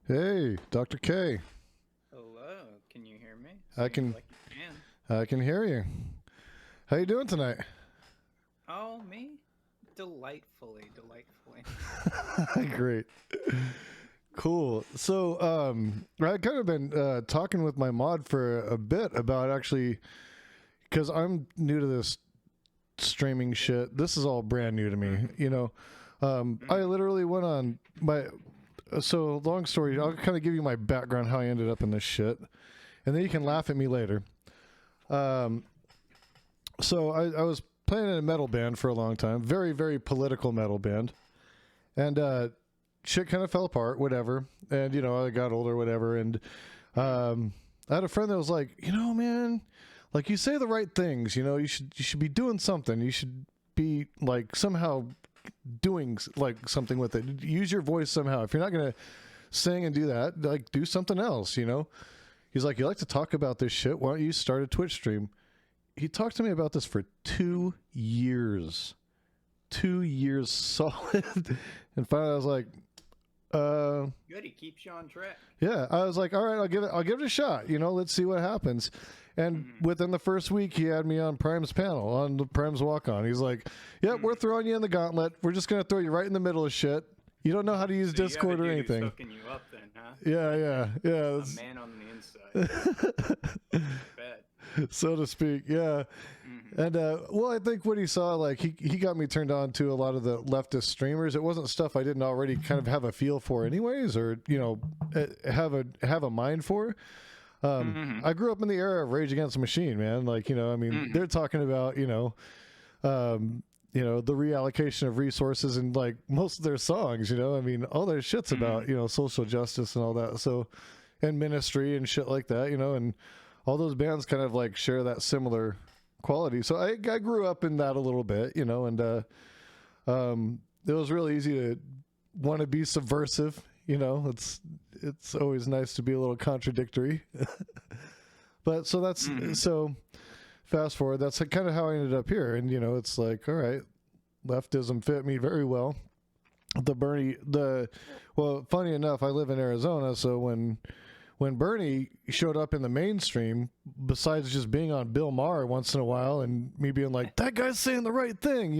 Hey, Dr. K. Hello, can you hear me? I Seems can like you can. I can hear you. How you doing tonight? Oh, me? Delightfully, delightfully. Great. Cool. So, I kind of been talking with my mod for a bit about actually because I'm new to this streaming shit. This is all brand new to me. Mm-hmm. I Mm-hmm. literally went on my. So long story. I'll kind of give you my background, how I ended up in this shit, and then you can Mm-hmm. laugh at me later. Um, so I was playing in a metal band for a long time, very very political metal band, and shit kind of fell apart, whatever. And I got older, whatever, and I had a friend that was like, man, like you say the right things, you should be doing something, you should be like somehow doing like something with it, use your voice somehow. If you're not gonna sing and do that, like do something else. He's like, you like to talk about this shit, why don't you start a Twitch stream? He talked to me about this for 2 years. 2 years solid. And finally I was like, Good, he keeps you on track. yeah. I was like, all right, I'll give it a shot. Let's see what happens. And Mm-hmm. within the first week, he had me on Prime's panel, on the Prime's walk on. He's like, yeah, we're Mm-hmm. throwing you in the gauntlet. We're just going to throw you right in the middle of shit. You don't know how to use So you have a Discord or dude who's anything. hooking you up then, huh? Yeah, yeah, yeah. A man on the inside. Bad. So to speak. Yeah. Mm-hmm. And well, I think what he saw, like he got me turned on to a lot of the leftist streamers. It wasn't stuff I didn't already kind of have a feel for, anyways, or have a mind for. Mm-hmm. I grew up in the era of Rage Against the Machine, man. Like I mean, Mm-hmm. they're talking about the reallocation of resources and like most of their songs. I mean, all their shit's about social justice and all that. So, and ministry and shit like that. And all those bands kind of like share that similar quality. So I grew up in that a little bit, and it was really easy to want to be subversive. It's always nice to be a little contradictory. But so that's Mm-hmm. so fast forward. That's kind of how I ended up here, and it's like, all right, leftism fit me very well. Well, funny enough, I live in Arizona, so when Bernie showed up in the mainstream, besides just being on Bill Maher once in a while and me being like, that guy's saying the right thing,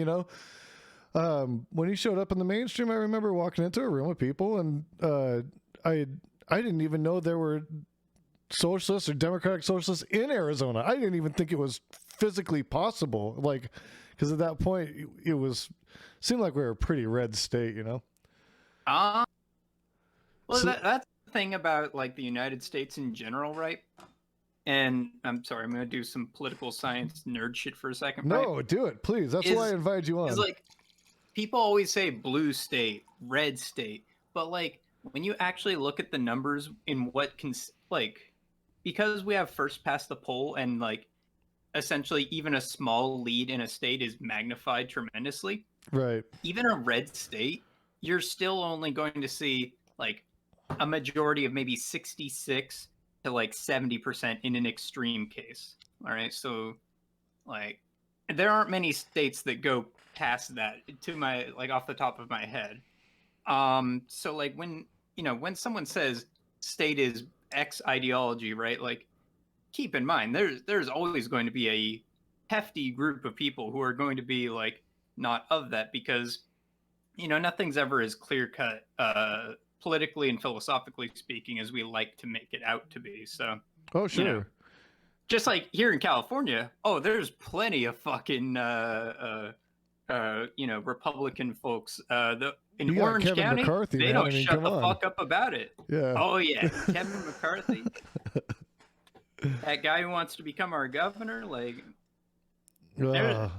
when he showed up in the mainstream, I remember walking into a room with people, and I didn't even know there were socialists or democratic socialists in Arizona. I didn't even think it was physically possible, like, because at that point it was seemed like we were a pretty red state. Uh, well, So that's the thing about like the United States in general, right? And I'm sorry, I'm going to do some political science nerd shit for a second, right? no, do it, please. That's why I Is invited you is on. like people always say blue state, red state, but like when you actually look at the numbers in what can like because we have first past the poll and like essentially even a small lead in a state is magnified tremendously. Right. Even a red state, you're still only going to see like a majority of maybe 66 to like 70% in an extreme case. All right. So like there aren't many states that go past that to my like off the top of my head. So like when someone says state is X ideology, right? Like keep in mind there's always going to be a hefty group of people who are going to be like not of that because nothing's ever as clear cut politically and philosophically speaking as we like to make it out to be. So Oh, you know sure. just like here in California, oh, there's plenty of fucking Republican folks. In You got Orange Kevin County, McCarthy, they man. I don't mean, shut come the on. fuck up about it. Yeah. Oh yeah, Kevin McCarthy, that guy who wants to become our governor. Like, there's Uh,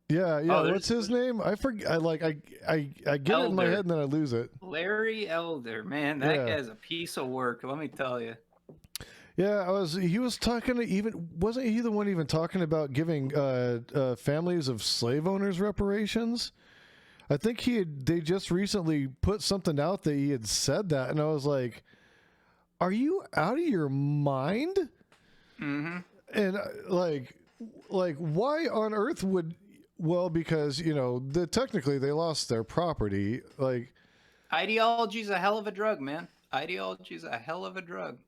yeah, yeah. oh, What's his name? I forget. I get it in my head Elder, and then I lose it. Larry Elder. Man, that Yeah. guy's a piece of work. Let me tell you. Yeah, he was talking to, even wasn't he the one even talking about giving families of slave owners reparations? I think they just recently put something out that he had said that, and I was like, "Are you out of your mind?" Mm-hmm. And like why on earth would, well, because technically they lost their property, like, Ideology's a hell of a drug, man. Ideology is a hell of a drug.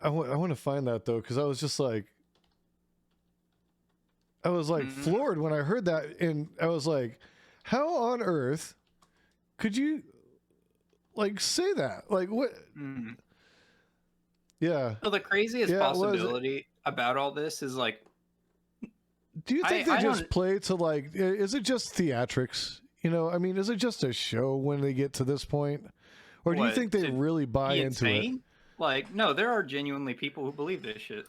I want to find that though, because I was just like, I was like Mhm. floored when I heard that, and I was like, how on earth could you like say that? Like what? Mhm. Yeah, So the craziest yeah. It was. possibility about all this is like Do you think they I just don't play to like? Is it just theatrics? You know, I mean, is it just a show when they get to this point, or do you think what they to really buy be into it? insane. Like no, there are genuinely people who believe this shit.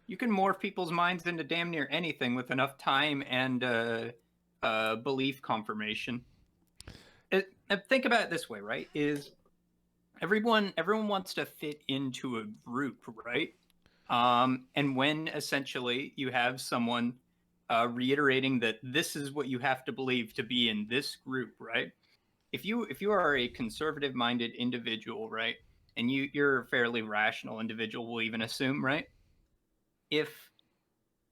You can morph people's minds into damn near anything with enough time and belief confirmation. Think about it this way, right? Is everyone wants to fit into a group, right? And when essentially you have someone reiterating that this is what you have to believe to be in this group, right? If you are a conservative minded individual, right, and you're a fairly rational individual, we'll even assume, right? If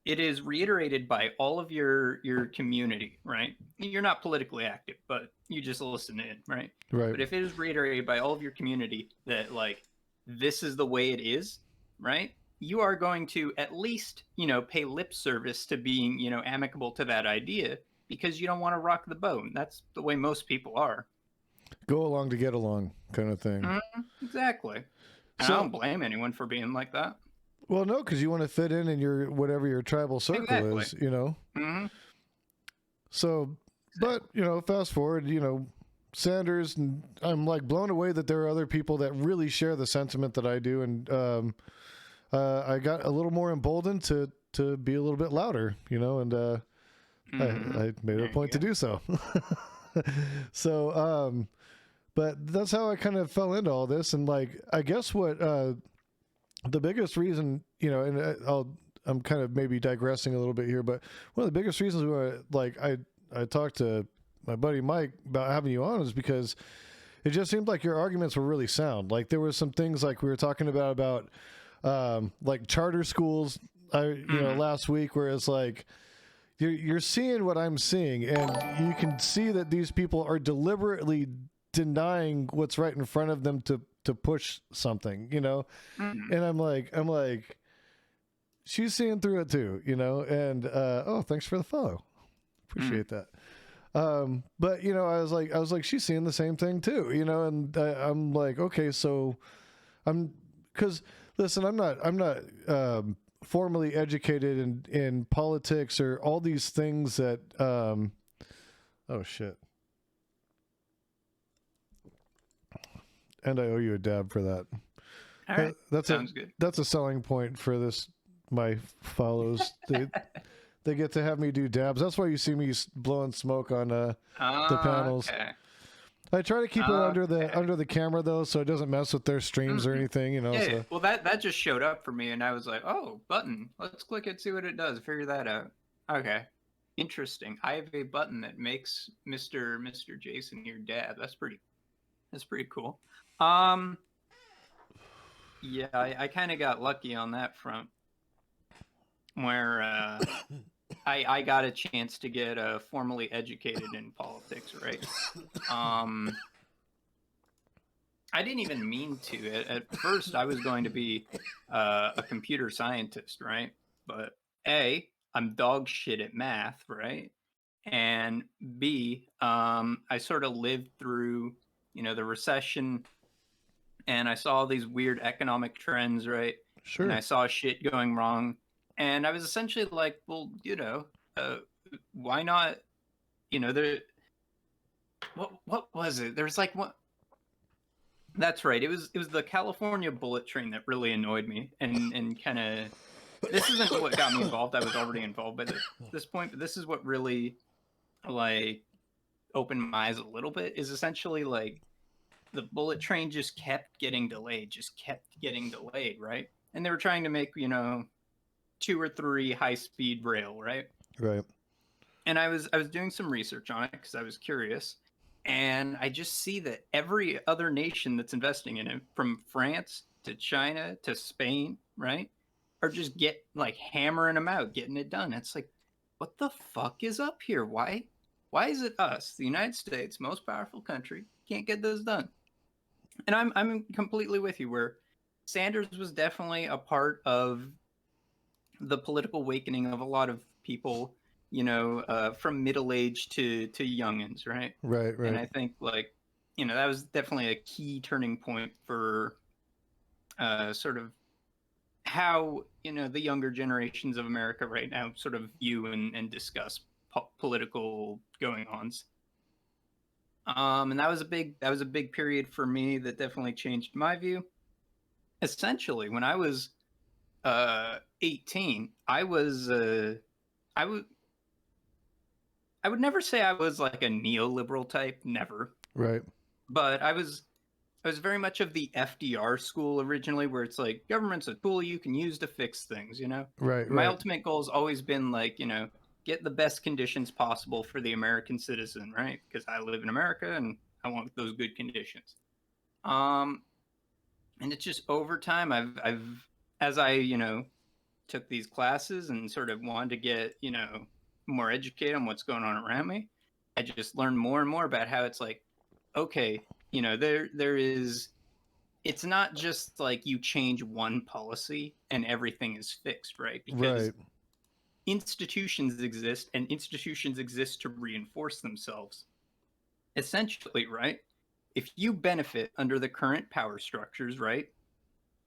it is reiterated by all of your community, right? You're not politically active, but you just listen in, right? Right. But if it is reiterated by all of your community that like this is the way it is, right? You are going to at least, pay lip service to being, amicable to that idea because you don't want to rock the boat. That's the way most people are. Go along to get along, kind of thing. Exactly. And I So, don't blame anyone for being like that. well, no, because you want to fit in your whatever your tribal circle Exactly. is, you know. Mm-hmm. So, but Exactly. fast forward, Sanders, and I'm like blown away that there are other people that really share the sentiment that I do, and I got a little more emboldened to be a little bit louder, and Mm-hmm. I made it There a you point to go. do so. So, but that's how I kind of fell into all this, and like I guess what the biggest reason, and I'm kind of maybe digressing a little bit here, but one of the biggest reasons why like I talked to my buddy Mike about having you on is because it just seemed like your arguments were really sound. Like there were some things like we were talking about like charter schools Mm-hmm. last week, where it's like you're seeing what I'm seeing, and you can see that these people are deliberately denying what's right in front of them to push something, Mm-hmm. and I'm like she's seeing through it too, and oh, thanks for the follow, Mm-hmm. appreciate that. But I was like she's seeing the same thing too, and I'm like, okay, so I'm because listen, I'm not formally educated in politics or all these things that oh shit, and I owe you a dab for that. All right. That's a Sounds good. that's a selling point for this my follows. They get to have me do dabs. That's why you see me blowing smoke on the panels. Okay. I try to keep it Okay. under the camera though, so it doesn't mess with their streams or Mm-hmm. anything, Yeah, yeah. So Well, that just showed up for me, and I was like, "Oh, button. Let's click it, see what it does. Figure that out." Okay, interesting. I have a button that makes Mister Jason your dad. That's pretty cool. Um, yeah, I kind of got lucky on that front, where I got a chance to get formally educated in politics, right? Um, I didn't even mean to. At first, I was going to be a computer scientist, right? But A, I'm dog shit at math, right? And B, I sort of lived through, the recession, and I saw these weird economic trends, right? And I sure. saw shit going wrong, and I was essentially like, well, uh, why not? There. What was it? There's like what That's right. It was the California bullet train that really annoyed me, and kind of this isn't what got me involved. I was already involved by this point, but this is what really like opened my eyes a little bit. Is essentially like the bullet train just kept getting delayed, right? And they were trying to make 2 or 3 high speed rail, right? Right. And I was doing some research on it because I was curious, and I just see that every other nation that's investing in it, from France to China to Spain, right, are just hammering them out, getting it done. It's like, what the fuck is up here? Why is it us, the United States, most powerful country, can't get this done? And I'm completely with you. Where Sanders was definitely a part of the political awakening of a lot of people, from middle age to youngins, right? Right, And right, I think like, that was definitely a key turning point for sort of how the younger generations of America right now sort of view and discuss political going ons. And that was a big period for me that definitely changed my view. Essentially, when I was 18, I would I would never say I was like a neoliberal type, never. right, But I was very much of the FDR school originally, where it's like government's a tool you can use to fix things. right, My right, ultimate goal has always been like, get the best conditions possible for the American citizen, right? Because I live in America and I want those good conditions. Um, and it's just over time, I've as I took these classes and sort of wanted to get more educated on what's going on around me. I just learned more and more about how it's like, okay, there is, it's not just like you change one policy and everything is fixed, right? Because right, institutions exist and institutions exist to reinforce themselves. Essentially, right? If you benefit under the current power structures, right,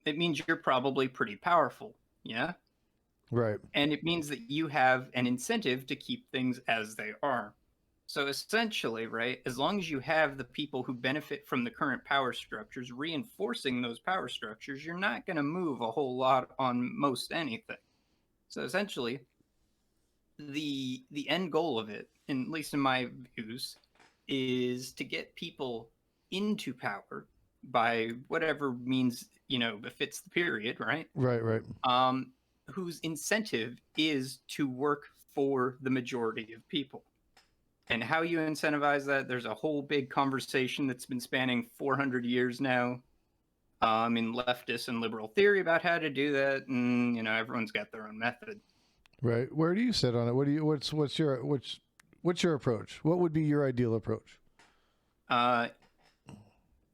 it means you're probably pretty powerful. Yeah. right, And it means that you have an incentive to keep things as they are. So essentially, right, as long as you have the people who benefit from the current power structures reinforcing those power structures, you're not going to move a whole lot on most anything. So essentially, the end goal of it, at least in my views, is to get people into power by whatever means befits the period, right? right, right. Um, whose incentive is to work for the majority of people. And how you incentivize that, there's a whole big conversation that's been spanning 400 years now in leftist and liberal theory about how to do that. And, everyone's got their own method. Right. Where do you sit on it? What's your approach? What would be your ideal approach? Uh,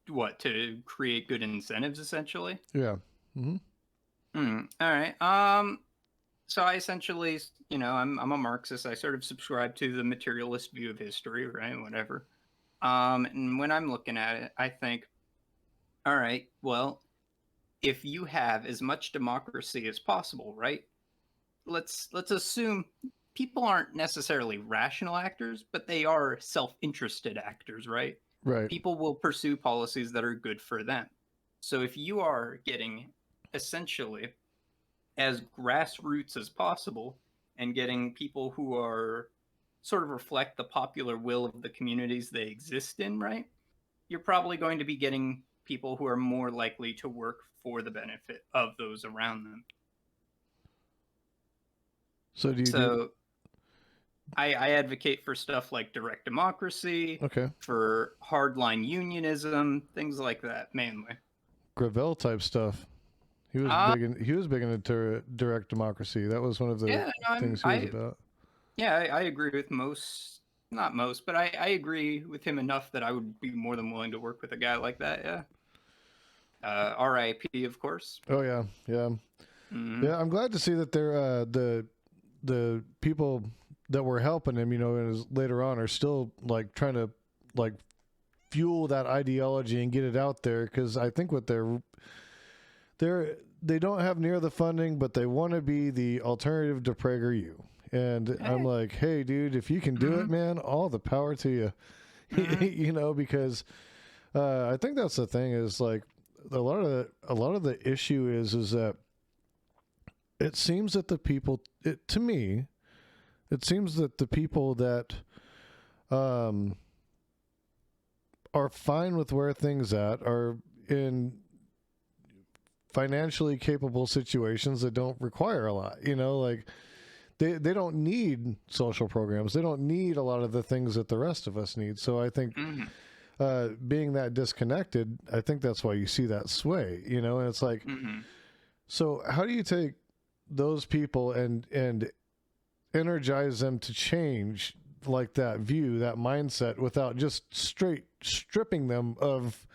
what, to create good incentives, essentially? Yeah. Mm-hmm. All right. So I essentially, I'm a Marxist. I sort of subscribe to the materialist view of history, right? Whatever. And when I'm looking at it, I think, all right, well, if you have as much democracy as possible, right? Let's assume people aren't necessarily rational actors, but they are self-interested actors, right? Right. People will pursue policies that are good for them. So if you are getting essentially as grassroots as possible and getting people who are sort of reflect the popular will of the communities they exist in, right? You're probably going to be getting people who are more likely to work for the benefit of those around them. So do you do? So I advocate for stuff like direct democracy, Okay. for hardline unionism, things like that mainly. Gravel type stuff. Uh, He was big into direct democracy. That was one of the yeah, no, things he was about. I agree with most, not most, but I agree with him enough that I would be more than willing to work with a guy like that. Yeah. RIP, of course. Oh yeah, yeah, Mm-hmm. yeah. I'm glad to see that they're the people that were helping him, later on are still like trying to like fuel that ideology and get it out there, because I think what they don't have near the funding, but they want to be the alternative to PragerU. And I'm like, hey, dude, if you can do it, man, all the power to you. Because I think that's the thing is like a lot of the issue is that it seems that to me, it seems that the people that are fine with where things are in financially capable situations that don't require a lot, like they don't need social programs. They don't need a lot of the things that the rest of us need. So I think being that disconnected, I think that's why you see that sway, and it's like, so how do you take those people and energize them to change like that view, that mindset, without just straight stripping them of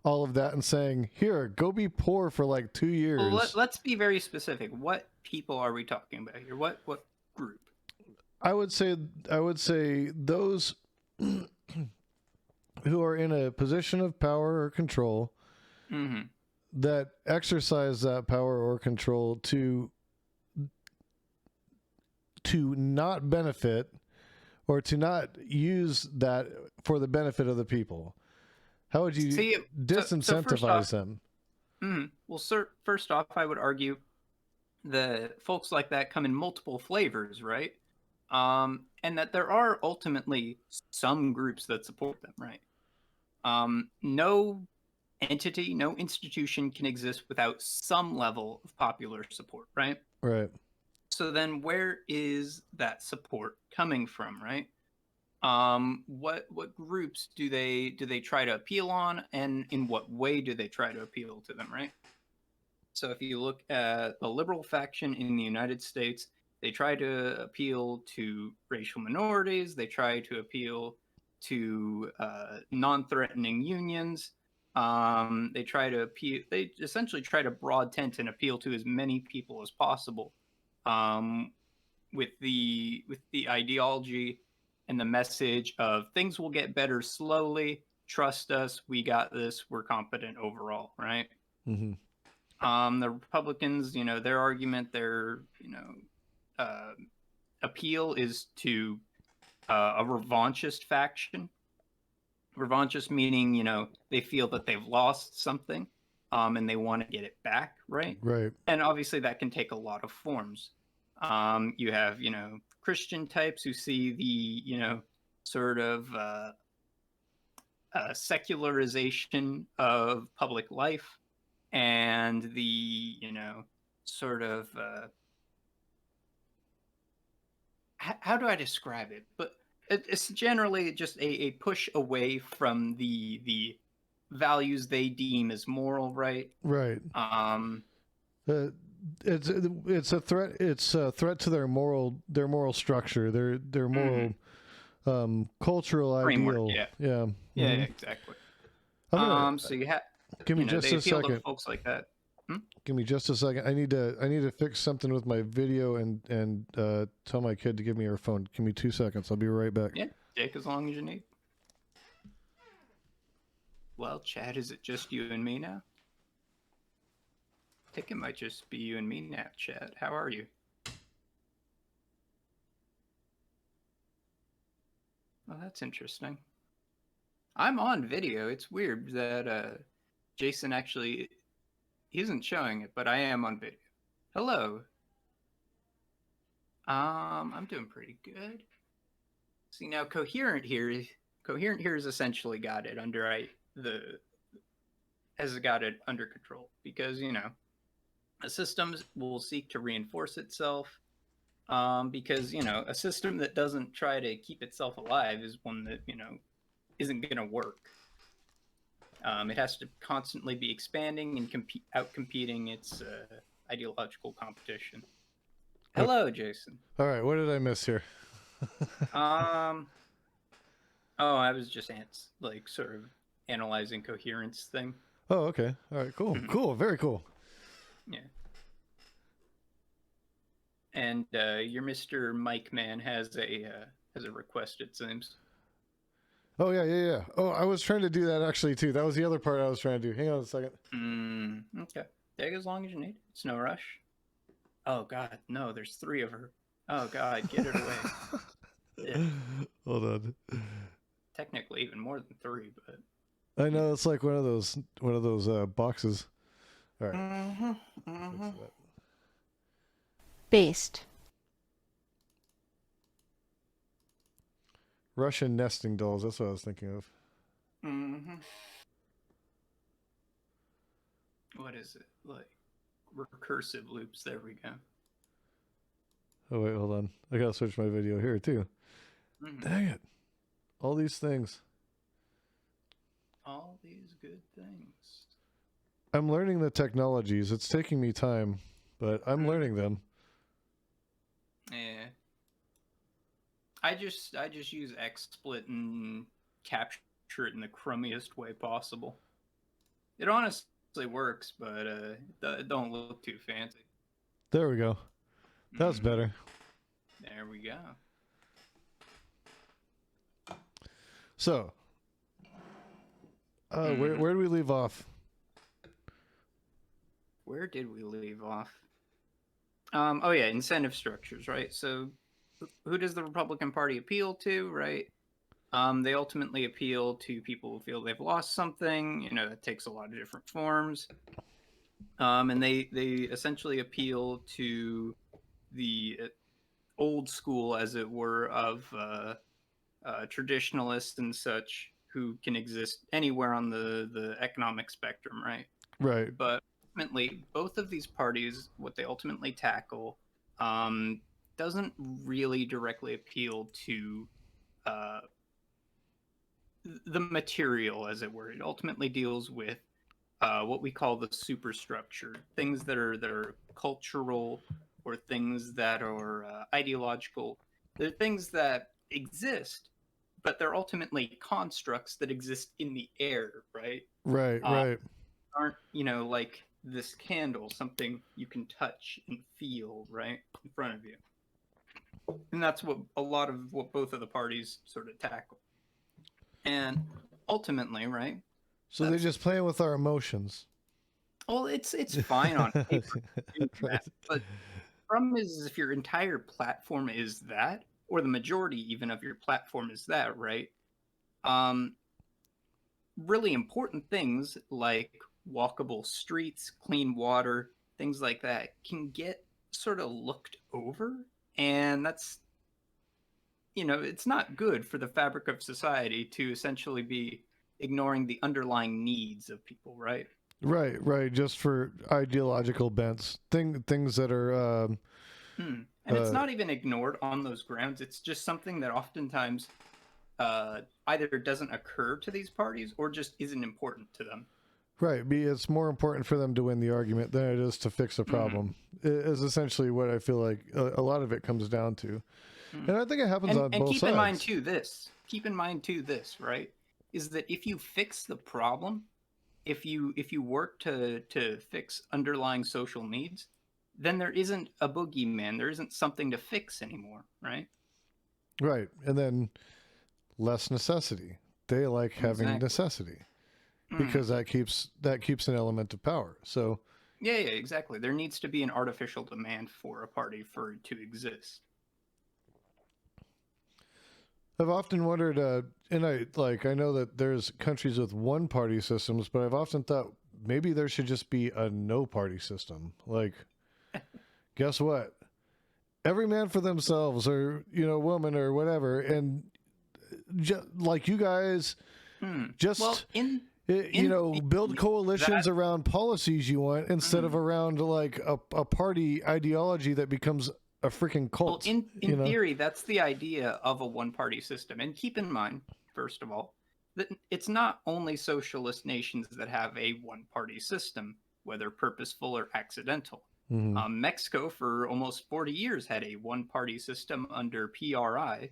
all of that and saying, "Here, go be poor for like 2 years." Well, let's be very specific. What people are we talking about here? What group? I would say those who are in a position of power or control Mm-hmm. that exercise that power or control to not benefit or to not use that for the benefit of the people. How would you See, disincentivize them? Well, sir, first off, I would argue that folks like that come in multiple flavors, right? And that there are ultimately some groups that support them, right? No entity, no institution can exist without some level of popular support, right? Right. So then where is that support coming from, right? What groups do they try to appeal on, and in what way do they try to appeal to them, right? So if you look at the liberal faction in the United States, they try to appeal to racial minorities, they try to appeal to non-threatening unions. They try to appeal. They essentially try to broad tent and appeal to as many people as possible, um, with the ideology and the message of things will get better slowly. Trust us, we got this. We're competent overall, right? Mm-hmm. The Republicans, their argument, their appeal is to a revanchist faction. Revanchist meaning, they feel that they've lost something, and they want to get it back, right? Right. And obviously that can take a lot of forms. You have, Christian types who see the, sort of secularization of public life, and the, sort of how do I describe it? But it's generally just a push away from the values they deem as moral, right? Right. It's a threat. It's a threat to their moral structure, their moral cultural Framework, ideal. yeah. Yeah. Yeah, Mhm. exactly. I'm So you have, give me just they a appeal to second. folks like that. Give me just a second. I need to fix something with my video and tell my kid to give me her phone. Give me 2 seconds. I'll be right back. Yeah, take as long as you need. Well, Chad, is it just you and me now? I think it might just be you and me now, Chad. How are you? Well, that's interesting. I'm on video. It's weird that Jason actually isn't showing it, but I am on video. Hello. I'm doing pretty good. See, now Coherent here has essentially got it under got it under control, because a system will seek to reinforce itself, because a system that doesn't try to keep itself alive is one that isn't going to work. It has to constantly be expanding and out-competing its ideological competition. Hello, Jason. All right. What did I miss here? Oh, I was just sort of analyzing coherence thing. Oh, okay. All right. Cool. Cool. Very cool. Yeah. And your Mr. Mike Man has a request, it seems. Oh yeah. Oh, I was trying to do that actually too. That was the other part I was trying to do. Hang on a second. Okay. Take as long as you need. It's no rush. Oh God, no. There's 3 of her. Oh God, get it away. Yeah. Hold on. Technically, even more than 3, but I know it's like one of those boxes. All right. Based. Russian nesting dolls. That's what I was thinking of. What is it like? Recursive loops. There we go. Oh wait, hold on. I gotta switch my video here too. Dang it! All these things. All these good things. I'm learning the technologies. It's taking me time, but I'm learning them. Yeah. I just use XSplit and capture it in the crummiest way possible. It honestly works, but it don't look too fancy. There we go. That's better. There we go. So, where do we leave off? Where did we leave off? Oh yeah, incentive structures, right? So, who does the Republican Party appeal to, right? They ultimately appeal to people who feel they've lost something. You know, that takes a lot of different forms. And they essentially appeal to the old school, as it were, of traditionalists and such who can exist anywhere on the economic spectrum, right? Right. But ultimately, both of these parties, what they ultimately tackle, doesn't really directly appeal to the material, as it were. It ultimately deals with what we call the superstructure, things that are cultural or things that are ideological. They're things that exist, but they're ultimately constructs that exist in the air, right? Right. Right. Aren't, like this candle, something you can touch and feel right in front of you. And that's what a lot of what both of the parties sort of tackle. And ultimately, right? So they're just playing with our emotions. Well, it's fine on paper, Right. but the problem is if your entire platform is that, or the majority even of your platform is that, right? Really important things like walkable streets, clean water, things like that can get sort of looked over, and that's it's not good for the fabric of society to essentially be ignoring the underlying needs of people, right? Right. Right. Just for ideological bents, things that are. And it's not even ignored on those grounds. It's just something that oftentimes either doesn't occur to these parties or just isn't important to them. Right. It's more important for them to win the argument than it is to fix a problem. Is essentially what I feel like a lot of it comes down to. And I think it happens on both sides. Keep in mind too this, right? Is that if you fix the problem, if you work to fix underlying social needs, then there isn't a boogeyman. There isn't something to fix anymore, right? Right. And then less necessity. They like having Exactly. necessity because that keeps an element of power. So yeah, exactly. There needs to be an artificial demand for a party for it to exist. I've often wondered, and I know that there's countries with one party systems, but I've often thought maybe there should just be a no party system. Like, guess what? Every man for themselves, or woman, or whatever, and like you guys, just build coalitions around policies you want instead of around like a party ideology that becomes a freaking cult. Well, in theory, that's the idea of a one-party system. And keep in mind, first of all, that it's not only socialist nations that have a one-party system, whether purposeful or accidental. Mexico, for almost 40 years, had a one-party system under PRI,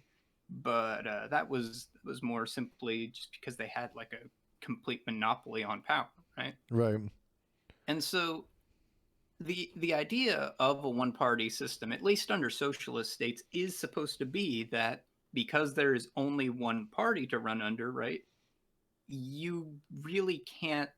but that was more simply just because they had like a complete monopoly on power, right? Right. And so the idea of a one-party system, at least under socialist states, is supposed to be that because there is only one party to run under, right? You really can't,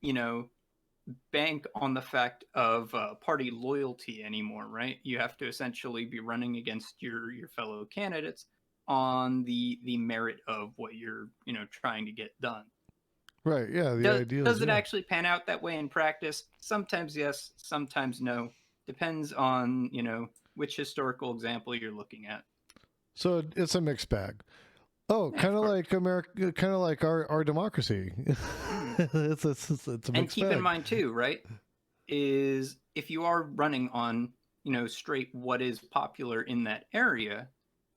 bank on the fact of party loyalty anymore, right? You have to essentially be running against your fellow candidates on the merit of what you're, trying to get done. Right. Yeah. Does it actually pan out that way in practice? Sometimes yes, sometimes no. Depends on, which historical example you're looking at. So it's a mixed bag. Oh, kind of like America, kind of like our democracy. It's a mixed bag. And keep in mind too, right? Is if you are running on, straight what is popular in that area,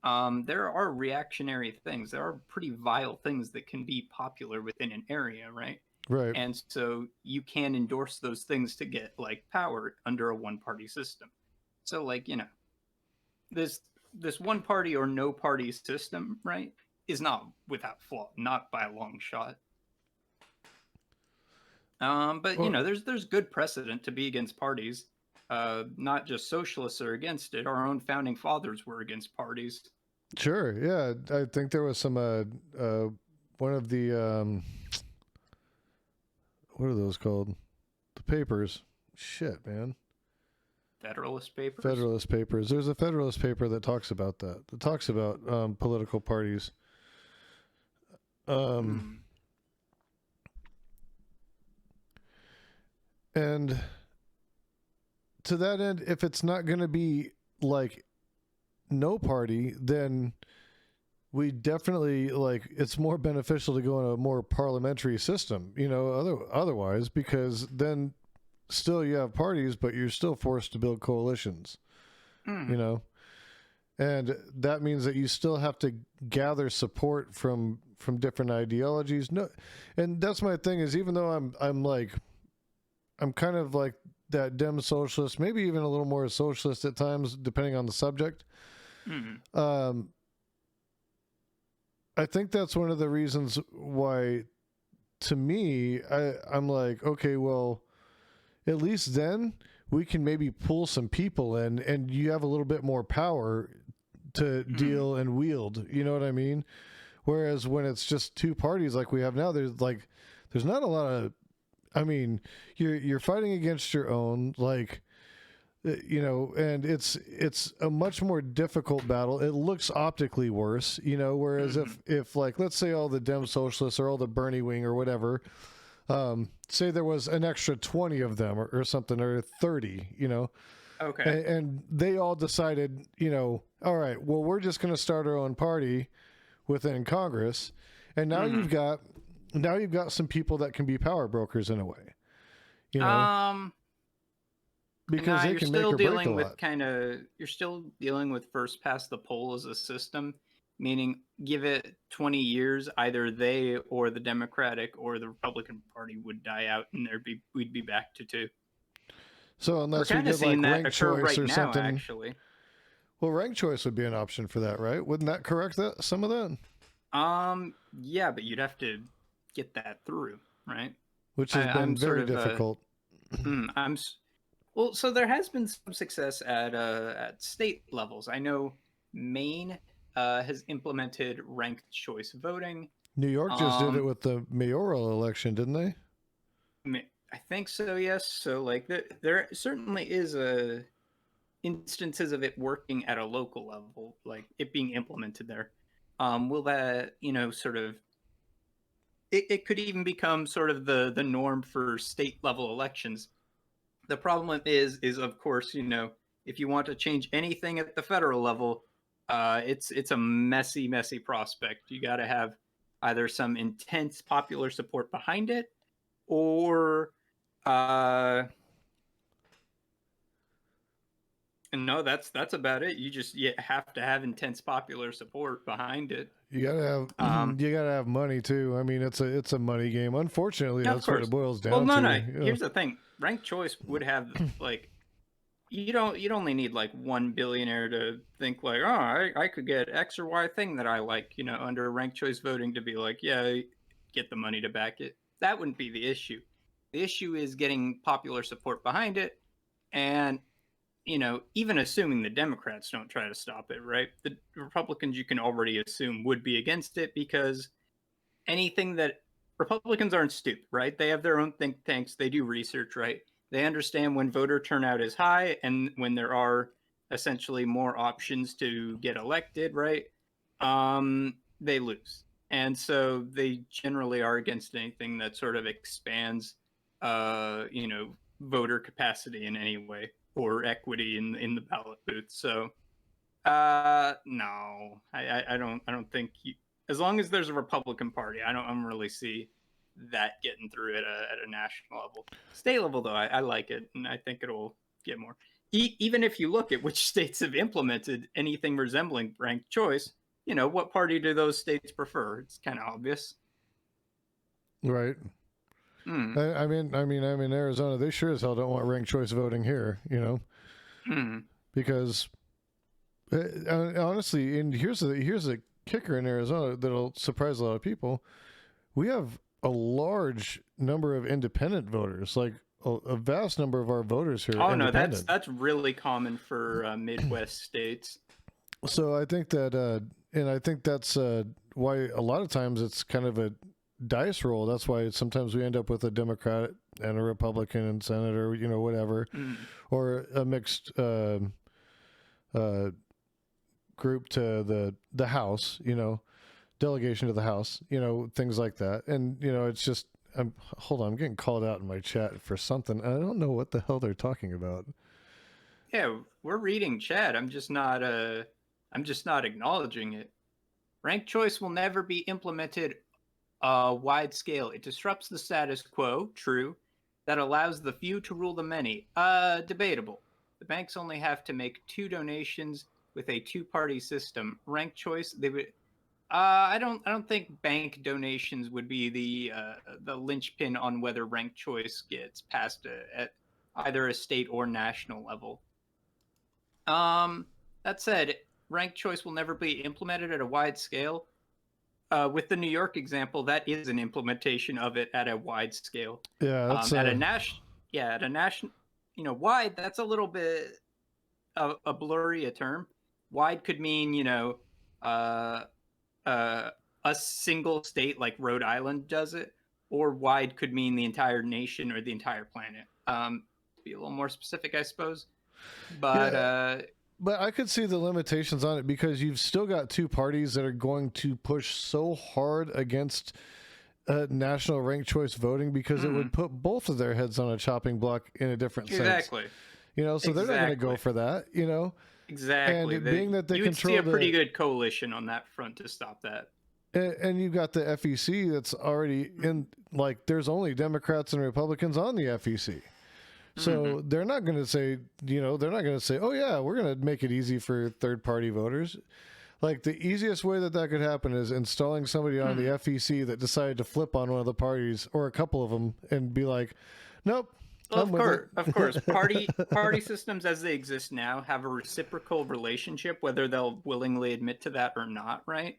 there are reactionary things. There are pretty vile things that can be popular within an area, right? Right. And so you can endorse those things to get like power under a one-party system. So like, this one party or no party system, right, is not without flaw, not by a long shot. But Well, there's good precedent to be against parties. Not just socialists are against it. Our own founding fathers were against parties. sure, yeah. I think there was some one of the what are those called? The papers. Shit, man. Federalist Papers. Federalist Papers. There's a Federalist paper that talks about that. That talks about political parties. Hmm. And to that end, if it's not going to be like no party, then we definitely like it's more beneficial to go in a more parliamentary system, otherwise, because then still you have parties, but you're still forced to build coalitions, Hmm. you know, and that means that you still have to gather support from different ideologies. No, and that's my thing is even though I'm kind of like that Dem socialist, maybe even a little more socialist at times, depending on the subject. Hmm. I think that's one of the reasons why, to me, I'm like, okay, well, at least then we can maybe pull some people in, and you have a little bit more power to Hmm. deal and wield. You know what I mean? Whereas when it's just two parties like we have now, there's not a lot of. I mean, you're fighting against your own, like, and it's a much more difficult battle. It looks optically worse, whereas Hmm. if like let's say all the Dem socialists or all the Bernie wing or whatever, say there was an extra 20 of them or something, or 30, Okay. and they all decided, all right, well, we're just going to start our own party within Congress, and Hmm. now you've got some people that can be power brokers in a way, Um. because Nah, they can make or break a lot. you're still dealing with first past the poll as a system, meaning give it 20 years, either they or the Democratic or the Republican Party would die out, and we'd be back to two. So We're unless we kind of did like seeing that ranked occur choice right or now, something, actually. well, ranked choice would be an option for that, right? Wouldn't that correct that some of that? Yeah, but you'd have to get that through, right? Which has I'm been sort very of difficult. I'm well, so there has been some success at state levels. I know Maine has implemented ranked choice voting. New York just did it Um, with the mayoral election, didn't they? I think so. Yes. So like there certainly is a instances of it working at a local level, like it being implemented there. Will that sort of it could even become sort of the norm for state level elections. The problem is of course if you want to change anything at the federal level, it's a messy prospect. You got to have either some intense popular support behind it, or uh, no, that's about it. You have to have intense popular support behind it. You gotta have Um, you gotta have money too. I mean, it's a money game. Unfortunately, of that's what it course. boils Well, down no. to. Here's the thing: ranked choice would have like you'd only need like one billionaire to think like, oh, I could get X or Y thing that I like, under ranked choice voting to be like, yeah, get the money to back it. That wouldn't be the issue. The issue is getting popular support behind it, and even assuming the Democrats don't try to stop it, right? The Republicans you can already assume would be against it because anything that Republicans aren't stupid, right? They have their own think tanks, they do research, right? They understand when voter turnout is high and when there are essentially more options to get elected, right? They lose. And so they generally are against anything that sort of expands voter capacity in any way or equity in the ballot booth. So no, I don't think as long as there's a Republican Party, I don't really see that getting through at a national level. State level though, I like it, and I think it'll get more. Even if you look at which states have implemented anything resembling ranked choice, what party do those states prefer? It's kind of obvious. Right. Hmm. I'm in Arizona. They sure as hell don't want ranked choice voting here. Hmm. Because honestly, and here's a kicker in Arizona that'll surprise a lot of people. We have a large number of independent voters. Like a vast number of our voters here are Oh no, independent. that's really common for Midwest states. So I think that, and I think that's why a lot of times it's kind of a dice roll. That's why sometimes we end up with a Democrat and a Republican and Senate, or whatever, or a mixed group to the House, delegation to the House, things like that. And it's just, hold on, I'm getting called out in my chat for something. I don't know what the hell they're talking about. Yeah, we're reading chat. I'm just not acknowledging it. Ranked choice will never be implemented wide scale. It disrupts the status quo, true, that allows the few to rule the many. Debatable. The banks only have to make 2 donations with a 2-party system. Ranked choice, they would I don't think bank donations would be the linchpin on whether ranked choice gets passed at either a state or national level. That said, ranked choice will never be implemented at a wide scale. With the New York example, that is an implementation of it at a wide scale. Yeah, that's at a national, wide. That's a little bit a blurry a term. Wide could mean a single state like Rhode Island does it, or wide could mean the entire nation or the entire planet. To be a little more specific, I suppose. But but I could see the limitations on it because you've still got 2 parties that are going to push so hard against national ranked choice voting because it would put both of their heads on a chopping block in a different sense. Exactly. So they're not going to go for that. Exactly. And being that they you would control see a pretty good coalition on that front to stop that. And you've got the FEC that's already in, like, there's only Democrats and Republicans on the FEC. So they're not going to say, oh yeah, we're going to make it easy for third party voters. Like, the easiest way that could happen is installing somebody on the FEC that decided to flip on one of the parties or a couple of them and be like, nope. Well, of course, party systems as they exist now have a reciprocal relationship, whether they'll willingly admit to that or not, right?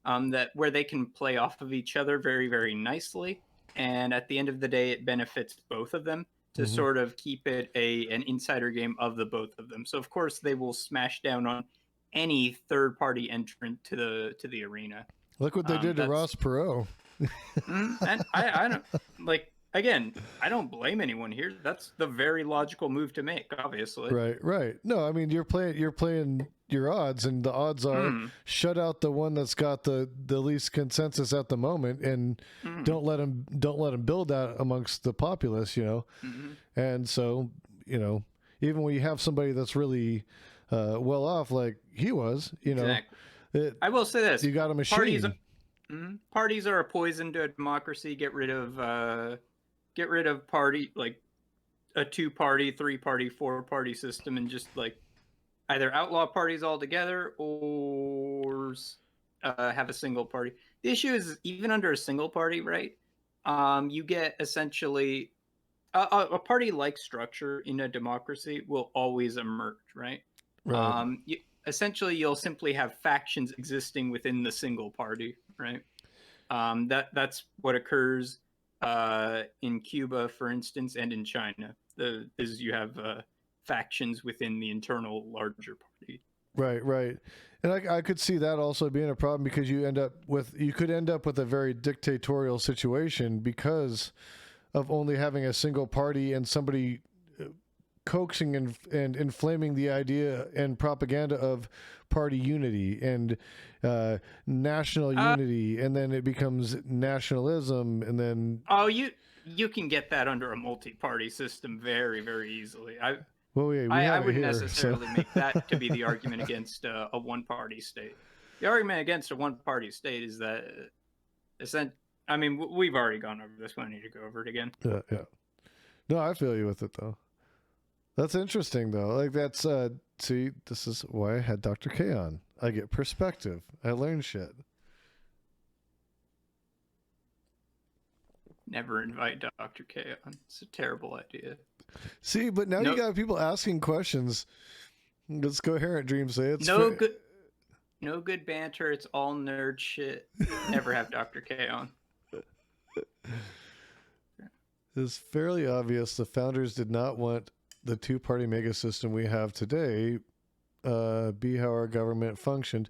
That where they can play off of each other very, very nicely, and at the end of the day, it benefits both of them to sort of keep it an insider game of the both of them. So of course they will smash down on any third party entrant to the arena. Look what they did to Ross Perot. And I don't like. Again, I don't blame anyone here. That's the very logical move to make, obviously. Right. No, I mean, you're playing your odds, and the odds are shut out the one that's got the least consensus at the moment, and don't let him build that amongst the populace, And so, even when you have somebody that's really well off, like he was, exactly. I will say this: you got a machine. Parties are a poison to a democracy. Get rid of party, like a 2-party, 3-party, 4-party system, and just like either outlaw parties altogether or have a single party. The issue is even under a single party, right? You get essentially a party-like structure in a democracy will always emerge, right? Essentially, you'll simply have factions existing within the single party, right? That's what occurs in Cuba, for instance, and in China. You have factions within the internal larger party. Right. And I could see that also being a problem because you could end up with a very dictatorial situation because of only having a single party and somebody coaxing and inflaming the idea and propaganda of party unity and national unity, and then it becomes nationalism, and then you can get that under a multi-party system very, very easily. I wouldn't necessarily make that to be the argument against a one-party state. The argument against a one-party state is that we've already gone over this. We don't need to go over it again. Yeah. No, I feel you with it though. That's interesting though. Like that's see, this is why I had Dr. K on. I get perspective. I learn shit. Never invite Dr. K on. It's a terrible idea. See, but now you got people asking questions. Let's coherent dream say it's no good banter. It's all nerd shit. Never have Dr. K on. It's fairly obvious the founders did not want the two-party mega system we have today be how our government functioned.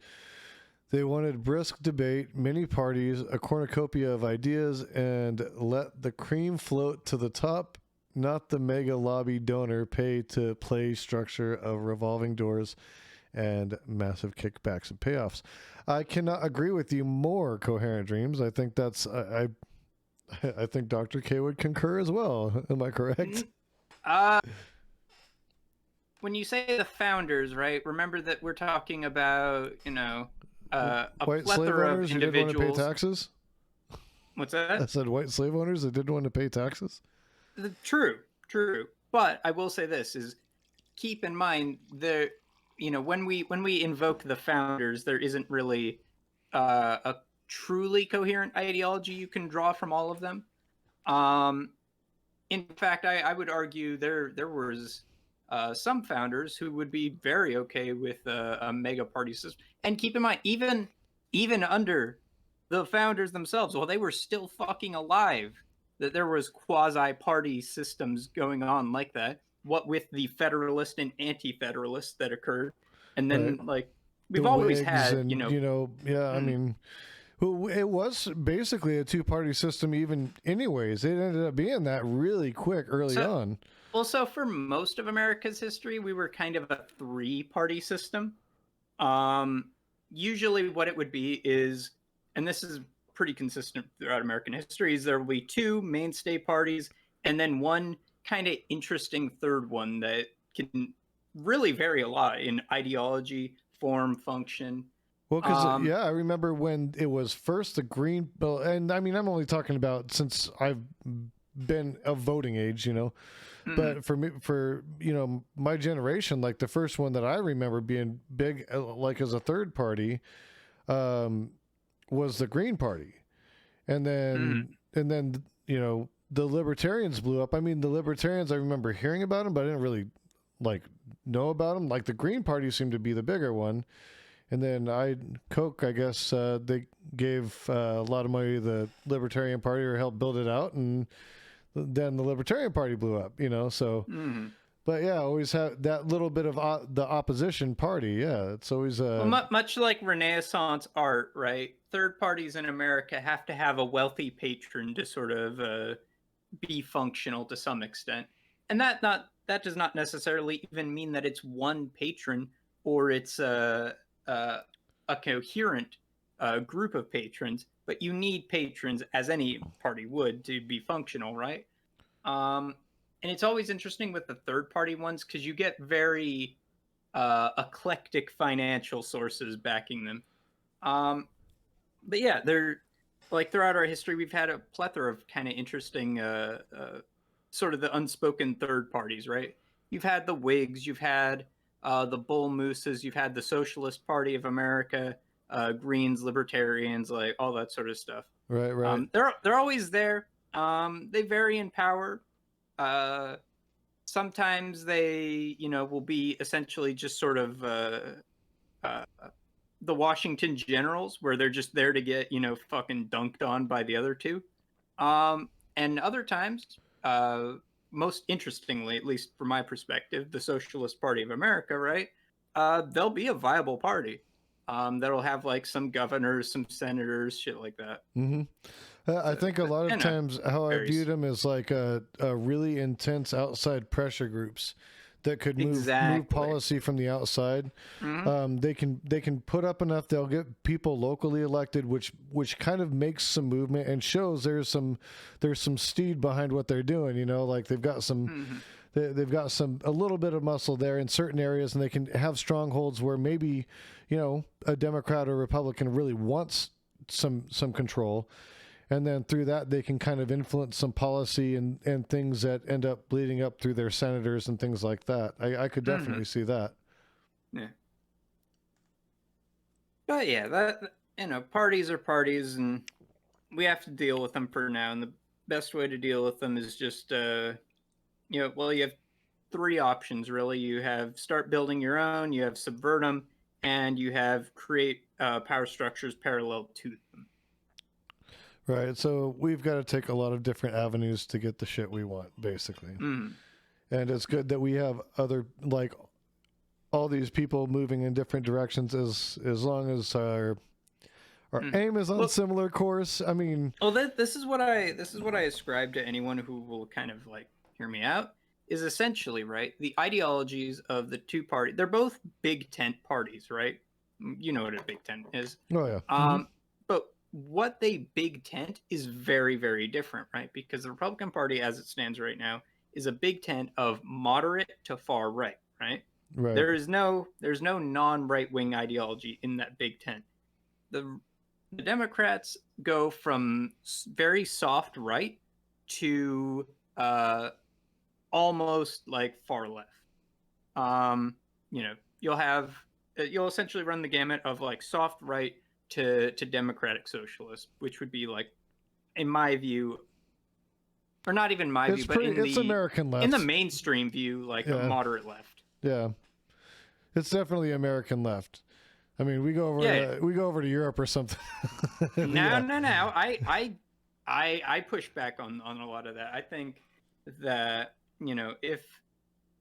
They wanted brisk debate, many parties, a cornucopia of ideas, and let the cream float to the top, not the mega lobby donor pay to play structure of revolving doors and massive kickbacks and payoffs. I cannot agree with you more, Coherent Dreams. I think that's I think Dr. K would concur as well. Am I correct? Uh, when you say the founders, right? Remember that we're talking about, a White slave plethora of owners who didn't want to pay individuals. taxes? What's I that? said white slave owners that didn't want to pay taxes? True, true. But I will say this is keep in mind when we invoke the founders, there isn't really a truly coherent ideology you can draw from all of them. In fact, I would argue there was some founders who would be very okay with a mega party system. And keep in mind, even under the founders themselves, while they were still fucking alive, that there was quasi-party systems going on like that. What with the Federalist and Anti-Federalist that occurred, and then Right. we've The always Whigs had, and, yeah, I mean, it was basically a two-party system even anyways. It ended up being that really quick early on. Well, so for most of America's history, we were kind of a three-party system. Usually what it would be is, and this is pretty consistent throughout American history, is there will be two mainstay parties and then one kind of interesting third one that can really vary a lot in ideology, form, function. Well, because I remember when it was first the green bill, and I mean, I'm only talking about since I've been of voting age, but for me, my generation, like the first one that I remember being big, like as a third party, was the Green Party, and then the Libertarians blew up. I mean, the Libertarians, I remember hearing about them, but I didn't really like know about them. Like the Green Party seemed to be the bigger one. And then Koch, I guess, they gave a lot of money to the Libertarian Party or helped build it out, and then the Libertarian Party blew up, so. But yeah, always have that little bit of the opposition party. Yeah, it's always much like Renaissance art, right? Third parties in America have to have a wealthy patron to sort of be functional to some extent, and that does not necessarily even mean that it's one patron or it's a coherent group of patrons, but you need patrons, as any party would, to be functional, right? And it's always interesting with the third-party ones because you get very eclectic financial sources backing them. But yeah, they're like throughout our history, we've had a plethora of kind of interesting sort of the unspoken third parties, right? You've had the Whigs, you've had the Bull Mooses, you've had the Socialist Party of America, Greens, Libertarians, like all that sort of stuff. right. They're always there. They vary in power. Sometimes they, will be essentially just sort of the Washington Generals, where they're just there to get, fucking dunked on by the other two. And other times, most interestingly, at least from my perspective, the Socialist Party of America, right? They'll be a viable party. That'll have like some governors, some senators, shit like that. Mm-hmm. I think a lot of times how I viewed them is like a really intense outside pressure groups that could move policy from the outside. Mm-hmm. They can put up enough. They'll get people locally elected, which kind of makes some movement and shows there's some steed behind what they're doing. Like they've got some. Mm-hmm. They've got a little bit of muscle there in certain areas, and they can have strongholds where maybe, a Democrat or Republican really wants some control. And then through that, they can kind of influence some policy and things that end up bleeding up through their senators and things like that. I could definitely see that. Yeah. But yeah, that, parties are parties, and we have to deal with them for now. And the best way to deal with them is just, you have three options, really. You have start building your own, you have subvert them, and you have create power structures parallel to them. Right. So we've got to take a lot of different avenues to get the shit we want, basically. Mm. And it's good that we have other, like, all these people moving in different directions as long as our aim is on Well, similar course. I mean, well, this is what I ascribe to anyone who will kind of like hear me out. Is essentially right. The ideologies of the two parties. They're both big tent parties, right? You know what a big tent is. oh yeah. Mm-hmm. But what they big tent is very, very different, right? Because the Republican Party, as it stands right now, is a big tent of moderate to far right, right? Right. There's no non-right wing ideology in that big tent. The Democrats go from very soft right to almost like far left. You know, you'll essentially run the gamut of like soft right to democratic socialist, which would be like, in my view, or not even my view, but it's American left. In the mainstream view, like a moderate left. Yeah, it's definitely American left. I mean, we go over to Europe or something. No. I push back on a lot of that. I think that, you know,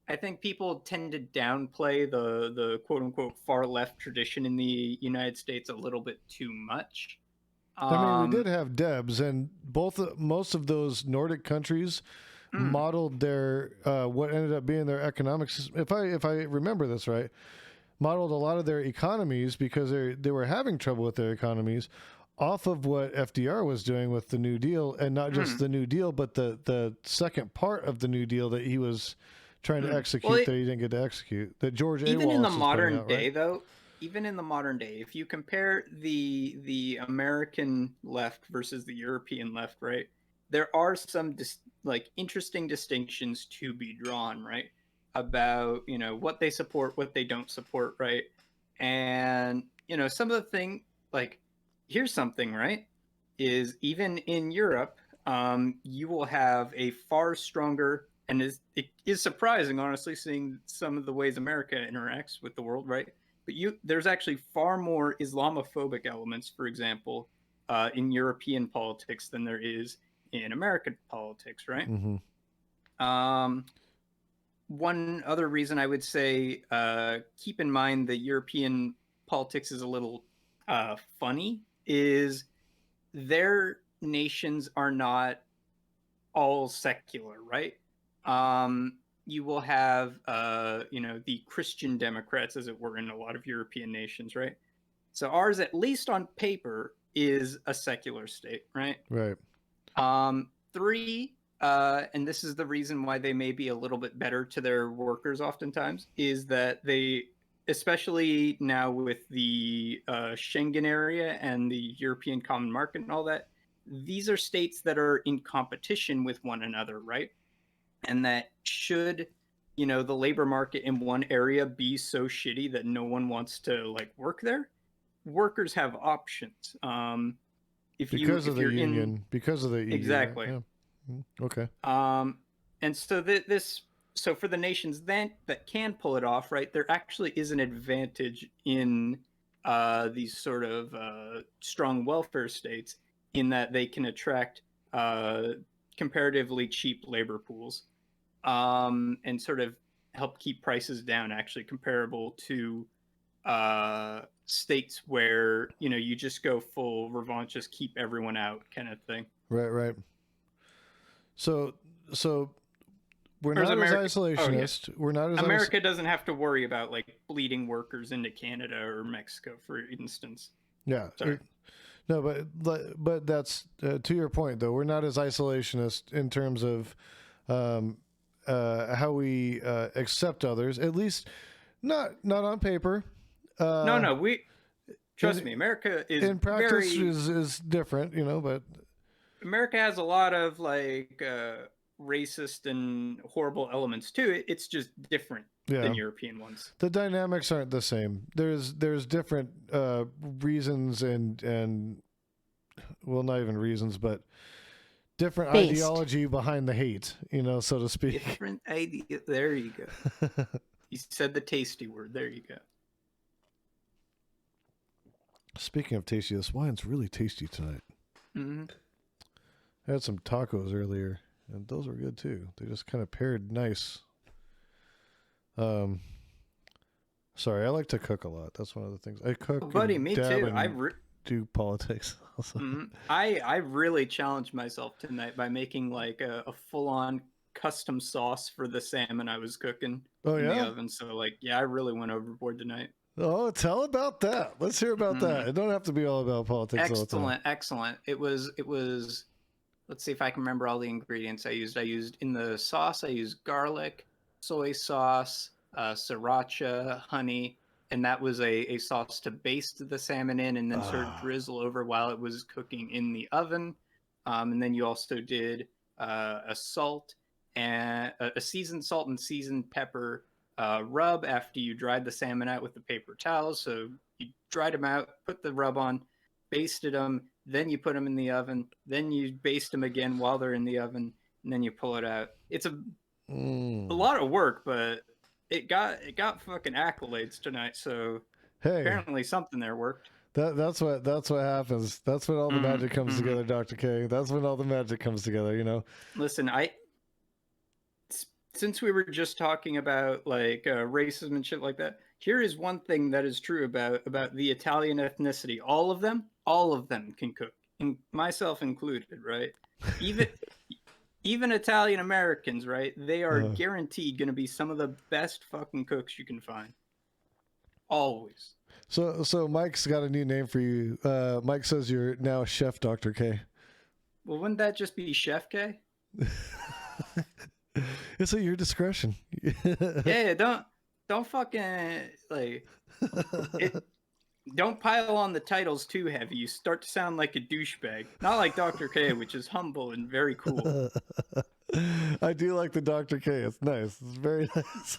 I think people tend to downplay the quote unquote far left tradition in the United States a little bit too much. I mean, we did have Debs, and most of those Nordic countries modeled their what ended up being their economics. If I remember this right, modeled a lot of their economies, because they were having trouble with their economies, off of what FDR was doing with the New Deal, and not just the New Deal, but the second part of the New Deal that he was trying to execute that he didn't get to execute. That George A. Even Wallace in the modern out, day, right? though, even in the modern day, if you compare the American left versus the European left, right, there are some like interesting distinctions to be drawn, right, about, you know, what they support, what they don't support, right, and, you know, some of the thing, like, here's something, right, is even in Europe, you will have a far stronger, and it is surprising, honestly, seeing some of the ways America interacts with the world, right? But there's actually far more Islamophobic elements, for example, in European politics than there is in American politics, right? Mm-hmm. One other reason I would say, keep in mind that European politics is a little funny, is their nations are not all secular, right? You will have, you know, the Christian Democrats, as it were, in a lot of European nations, right? So ours, at least on paper, is a secular state, right? Right. Three, and this is the reason why they may be a little bit better to their workers oftentimes, is that they, especially now with the Schengen area and the European Common Market and all that, these are states that are in competition with one another, right? And that should, you know, the labor market in one area be so shitty that no one wants to like work there, workers have options. Because of the union, exactly. Right? Yeah. Okay. And so for the nations that can pull it off, right, there actually is an advantage in these sort of strong welfare states, in that they can attract comparatively cheap labor pools, and sort of help keep prices down, actually comparable to states where, you know, you just go full revanche, just keep everyone out kind of thing. Right. So we're not as isolationist. We're not as America doesn't have to worry about like bleeding workers into Canada or Mexico, for instance. Yeah. Sorry. No, but that's to your point, though. We're not as isolationist in terms of how we accept others. At least not on paper. No. Trust me. America is in practice is different, you know. But America has a lot of like racist and horrible elements to it. It's just different than European ones. The dynamics aren't the same. There's different reasons and well, not even reasons, but different ideology behind the hate, you know, so to speak. Different idea. There you go. You said the tasty word. There you go. Speaking of tasty, this wine's really tasty tonight. Mm-hmm. I had some tacos earlier, and those were good too. They just kind of paired nice. Sorry, I like to cook a lot. That's one of the things I cook. Oh, buddy, and me dab too. and do politics. Also. I really challenged myself tonight by making like a full on custom sauce for the salmon I was cooking in the oven. So like, yeah, I really went overboard tonight. Oh, tell about that. Let's hear about that. It don't have to be all about politics all the time. Excellent. It was. Let's see if I can remember all the ingredients I used. I used in the sauce. I used garlic, soy sauce, sriracha, honey, and that was a sauce to baste the salmon in, and then sort of drizzle over while it was cooking in the oven. And then you also did a salt and a seasoned salt and seasoned pepper rub after you dried the salmon out with the paper towels. So you dried them out, put the rub on, basted them, then you put them in the oven, then you baste them again while they're in the oven, and then you pull it out. It's a lot of work, but it got fucking accolades tonight. So apparently something there worked. That's what happens. That's when all the magic comes together, Dr. K. That's when all the magic comes together, you know. Listen, since we were just talking about like racism and shit like that, here is one thing that is true about the Italian ethnicity. All of them can cook, myself included, right? Even Italian Americans, right? They are guaranteed going to be some of the best fucking cooks you can find. Always. So Mike's got a new name for you. Mike says you're now Chef Dr. K. Well, wouldn't that just be Chef K? It's at your discretion. Yeah, don't fucking like it. Don't pile on the titles too heavy. You start to sound like a douchebag. Not like Dr. K, which is humble and very cool. I do like the Dr. K. It's nice. It's very nice.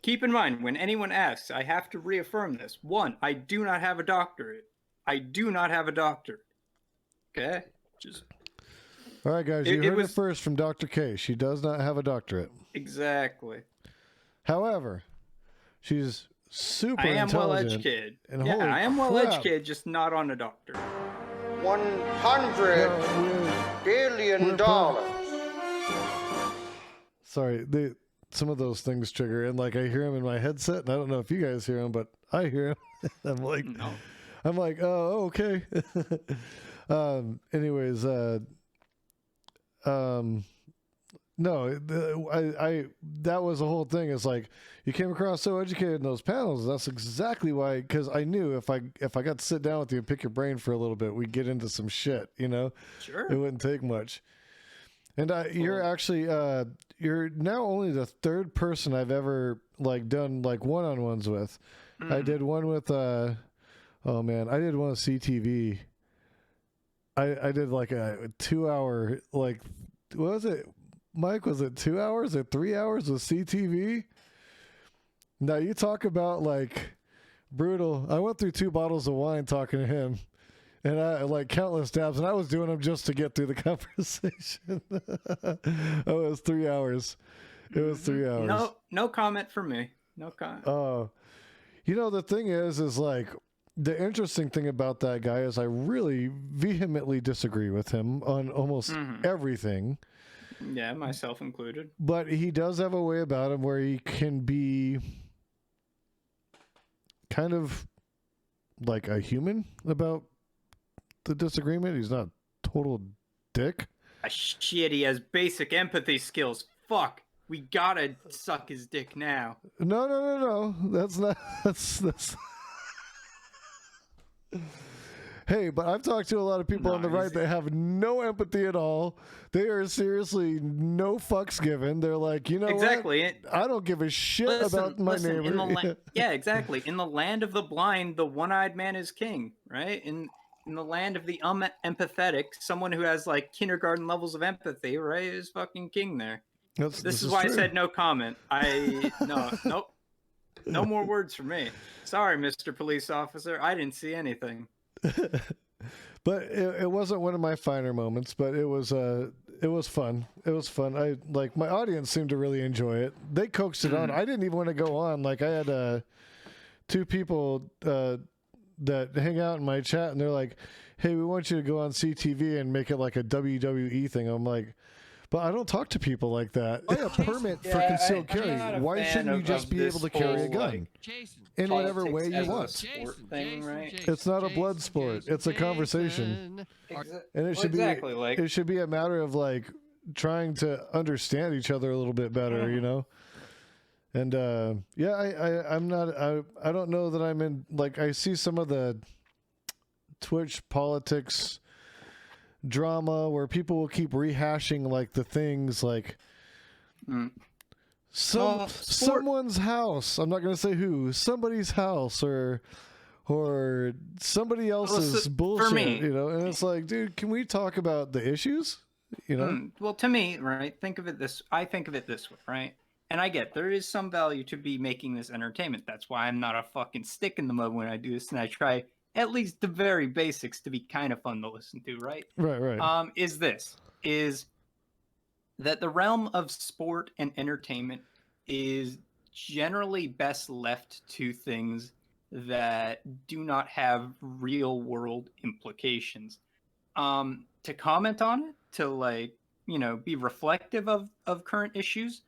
Keep in mind, when anyone asks, I have to reaffirm this. 1, I do not have a doctorate. I do not have a doctorate. Okay? All right, guys. You heard it first from Dr. K. She does not have a doctorate. Exactly. However, she's super intelligent. I am well-educated. Yeah, I am well-educated, just not on a doctorate. $100 billion. Sorry, some of those things trigger, and like I hear them in my headset, and I don't know if you guys hear them, but I hear them. I'm like, no. I'm like, oh, okay. Anyways, no, that was the whole thing. It's like you came across so educated in those panels. That's exactly why, because I knew if I got to sit down with you and pick your brain for a little bit, we'd get into some shit. You know, sure, it wouldn't take much. And you're actually you're now only the third person I've ever like done like one-on-ones with. I did one with I did one with CTV. I did like a 2-hour like what was it? Mike, was it 2 hours or 3 hours with CTV? Now you talk about like brutal. I went through 2 bottles of wine talking to him, and I like countless dabs, and I was doing them just to get through the conversation. Oh, it was 3 hours. It was 3 hours. No comment from me. No comment. Oh, you know the thing is like the interesting thing about that guy is I really vehemently disagree with him on almost everything. Yeah, myself included. But he does have a way about him where he can be kind of like a human about the disagreement. He's not a total dick. Shit, he has basic empathy skills. Fuck. We gotta suck his dick now. No. That's not... That's... Hey, but I've talked to a lot of people on the right that have no empathy at all. They are seriously no fucks given. They're like, you know exactly. what? I don't give a shit about my neighbor. Yeah, exactly. In the land of the blind, the one-eyed man is king, right? In the land of the empathetic, someone who has like kindergarten levels of empathy, right, is fucking king there. This is why true. I said no comment. Nope. No more words from me. Sorry, Mr. Police Officer. I didn't see anything. But it wasn't one of my finer moments, but it was fun. It was fun. I like my audience seemed to really enjoy it. They coaxed it on. I didn't even want to go on. Like I had 2 people that hang out in my chat, and they're like, hey, we want you to go on CTV and make it like a WWE thing. I'm like, but I don't talk to people like that. Oh, yeah, permit For concealed I'm not carry. a Why fan shouldn't you of just be this able to carry a whole, gun like, Jason. in whatever politics way you as a want? sport thing, right? It's not a blood sport. It's a conversation. And it should exactly, be like it should be a matter of like trying to understand each other a little bit better, you know. And yeah, I'm not. I don't know that I'm in. Like, I see some of the Twitch politics drama where people will keep rehashing like the things like someone's house. I'm not going to say who. Somebody's house or somebody else's for bullshit. me- You know, and it's like, dude, can we talk about the issues? You know. Well, to me, right? I think of it this way, right? And I get there is some value to be making this entertainment. That's why I'm not a fucking stick in the mud when I do this, and I try at least the very basics to be kind of fun to listen to, right? Right. Is that the realm of sport and entertainment is generally best left to things that do not have real world implications. To comment on it, to like, be reflective of current issues,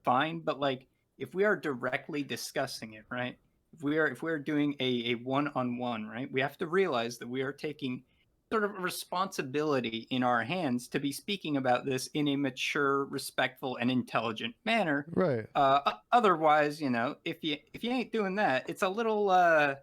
fine. But like, if we are directly discussing it, right? If we're doing a one-on-one, right? We have to realize that we are taking sort of a responsibility in our hands to be speaking about this in a mature, respectful, and intelligent manner. Right. Otherwise, if you ain't doing that, it's a little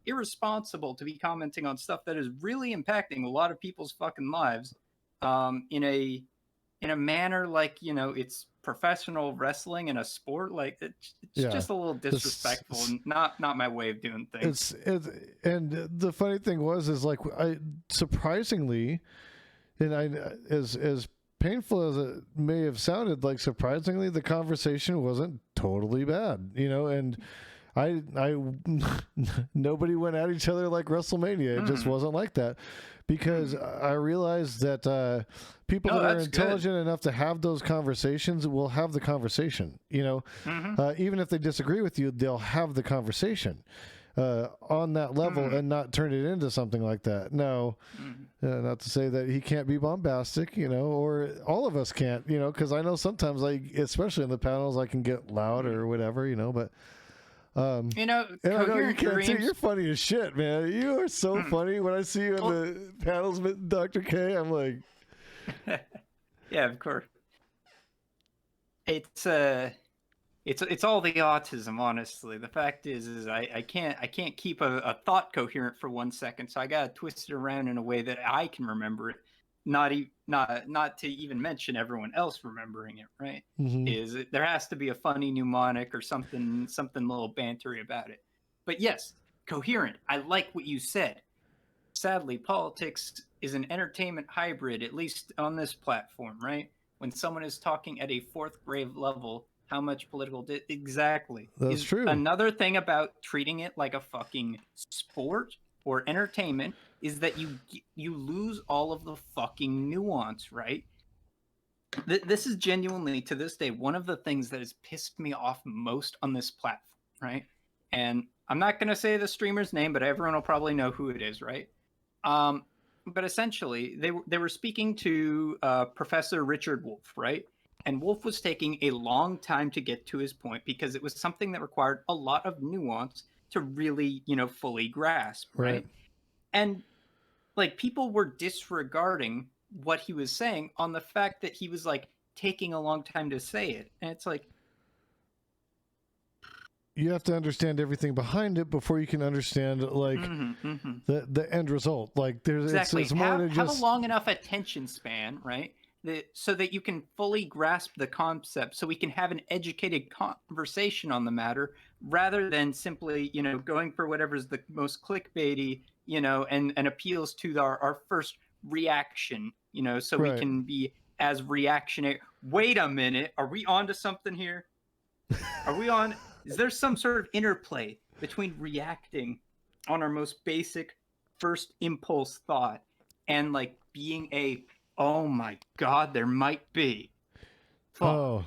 irresponsible to be commenting on stuff that is really impacting a lot of people's fucking lives, in a manner like, it's professional wrestling and a sport. Like, it's just a little disrespectful and not my way of doing things. And the funny thing is like, I surprisingly, and as painful as it may have sounded, like, surprisingly, the conversation wasn't totally bad, and I nobody went at each other like WrestleMania. It just wasn't like that, because I realized that people that are intelligent enough to have those conversations will have the conversation. Even if they disagree with you, they'll have the conversation on that level and not turn it into something like that. No, not to say that he can't be bombastic, or all of us can't, because I know sometimes, like, especially in the panels, I can get loud or whatever, but. And I know you can't too. You're funny as shit, man. You are so funny. When I see you in the panels with Dr. K, I'm like, yeah, of course. It's all the autism, honestly. The fact is I can't keep a thought coherent for 1 second, so I gotta twist it around in a way that I can remember it. Not to even mention everyone else remembering it, right? There has to be a funny mnemonic or something a little bantery about it. But yes, coherent. I like what you said. Sadly, politics is an entertainment hybrid, at least on this platform, right? When someone is talking at a fourth grade level, how much political exactly that's true. Another thing about treating it like a fucking sport or entertainment is that you lose all of the fucking nuance, right? This is genuinely, to this day, one of the things that has pissed me off most on this platform, right? And I'm not going to say the streamer's name, but everyone will probably know who it is, right? But essentially, they were speaking to Professor Richard Wolff, right? And Wolff was taking a long time to get to his point because it was something that required a lot of nuance to really, fully grasp, right? And like, people were disregarding what he was saying on the fact that he was like taking a long time to say it. And it's like, you have to understand everything behind it before you can understand, like, the end result. Like, there's exactly. it's more than just have a long enough attention span, right? So that you can fully grasp the concept, so we can have an educated conversation on the matter, rather than simply, going for whatever's the most clickbaity, and appeals to our first reaction, so we can be as reactionary. Wait a minute, are we on to something here? Are we on? Is there some sort of interplay between reacting on our most basic first impulse thought and like being oh my God, there might be. Fuck. Oh,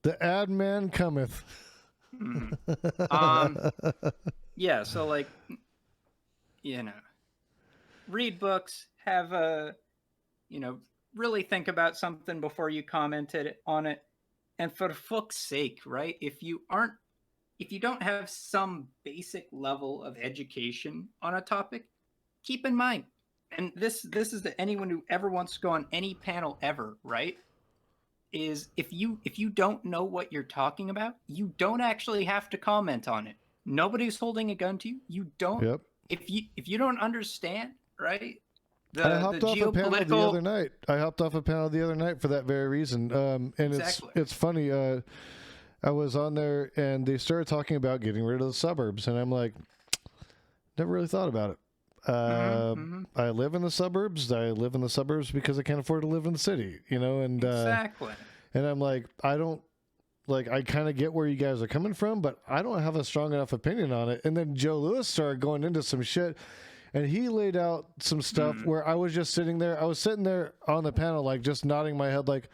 the ad man cometh. Yeah, so like, read books, have a, really think about something before you commented on it. And for fuck's sake, right? If you don't have some basic level of education on a topic, keep in mind, and this is to anyone who ever wants to go on any panel ever, right? Is if you don't know what you're talking about, you don't actually have to comment on it. Nobody's holding a gun to you. You don't. Yep. If you don't understand, right? I hopped off a panel the other night. I hopped off a panel the other night for that very reason. And Exactly. it's funny. I was on there and they started talking about getting rid of the suburbs, and I'm like, never really thought about it. I live in the suburbs. I live in the suburbs because I can't afford to live in the city, and Exactly. and I'm like, I kind of get where you guys are coming from, but I don't have a strong enough opinion on it. And then Joe Lewis started going into some shit, and he laid out some stuff where I was just sitting there. I was sitting there on the panel, like just nodding my head, like,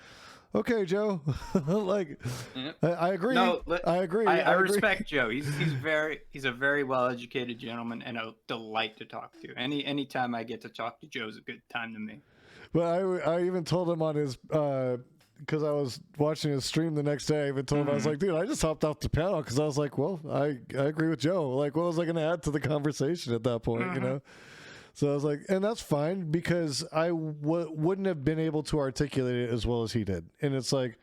okay, Joe, like, I agree. No, I agree. I agree. respect Joe. He's a very well educated gentleman and a delight to talk to. Anytime I get to talk to Joe is a good time to me. But I even told him on his because I was watching his stream the next day. I even told him, I was like, dude, I just hopped off the panel because I was like, well, I agree with Joe. Like, what was I going to add to the conversation at that point, So I was like, and that's fine because I wouldn't have been able to articulate it as well as he did. And it's like,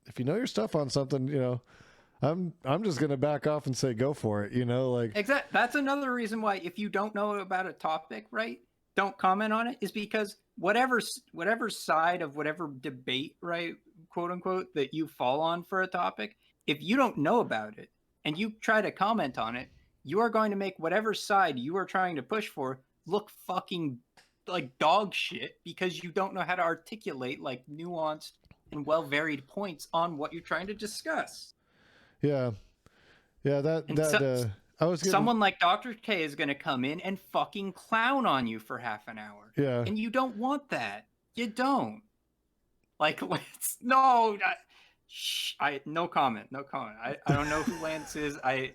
if you know your stuff on something, I'm just going to back off and say, go for it, like. Exactly. That's another reason why if you don't know about a topic, right, don't comment on it, is because whatever side of whatever debate, right, quote unquote, that you fall on for a topic, if you don't know about it and you try to comment on it, you are going to make whatever side you are trying to push for look fucking like dog shit because you don't know how to articulate like nuanced and well varied points on what you're trying to discuss. Yeah. I was getting... Someone like Dr. K is going to come in and fucking clown on you for half an hour. Yeah. And you don't want that. You don't. Like, no comment. I don't know who Lance is. I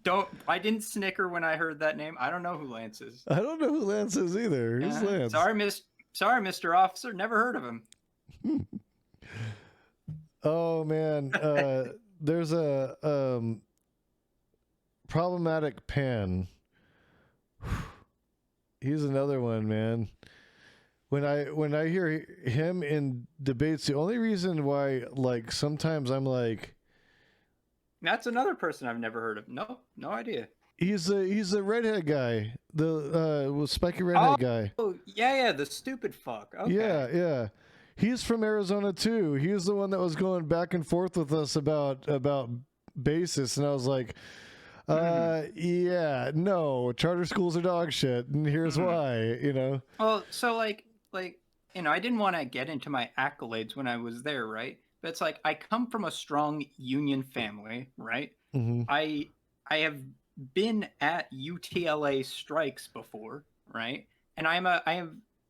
didn't snicker when I heard that name. I don't know who Lance is. I don't know who Lance is either. Who's Lance? Sorry, Mr. Officer. Never heard of him. Oh man. There's a Problematic Pan. He's another one, man. When I hear him in debates, the only reason why, like, sometimes I'm like, that's another person I've never heard of. No idea. He's a redhead guy, the spiky redhead guy. Oh yeah, the stupid fuck. Okay. Yeah. He's from Arizona too. He was the one that was going back and forth with us about basis, and I was like, yeah, no, charter schools are dog shit, and here's why, Well, so like, I didn't want to get into my accolades when I was there, right? But it's like, I come from a strong union family, right? Mm-hmm. I have been at UTLA strikes before, right? And I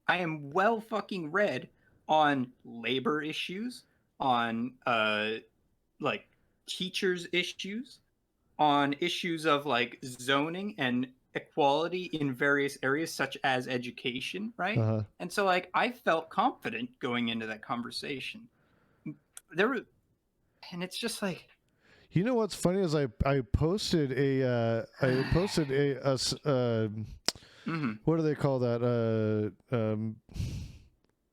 am well fucking read on labor issues, on like teachers issues, on issues of like zoning and equality in various areas such as education, right? And so like I felt confident going into that conversation. And it's just like, what's funny is I posted what do they call that?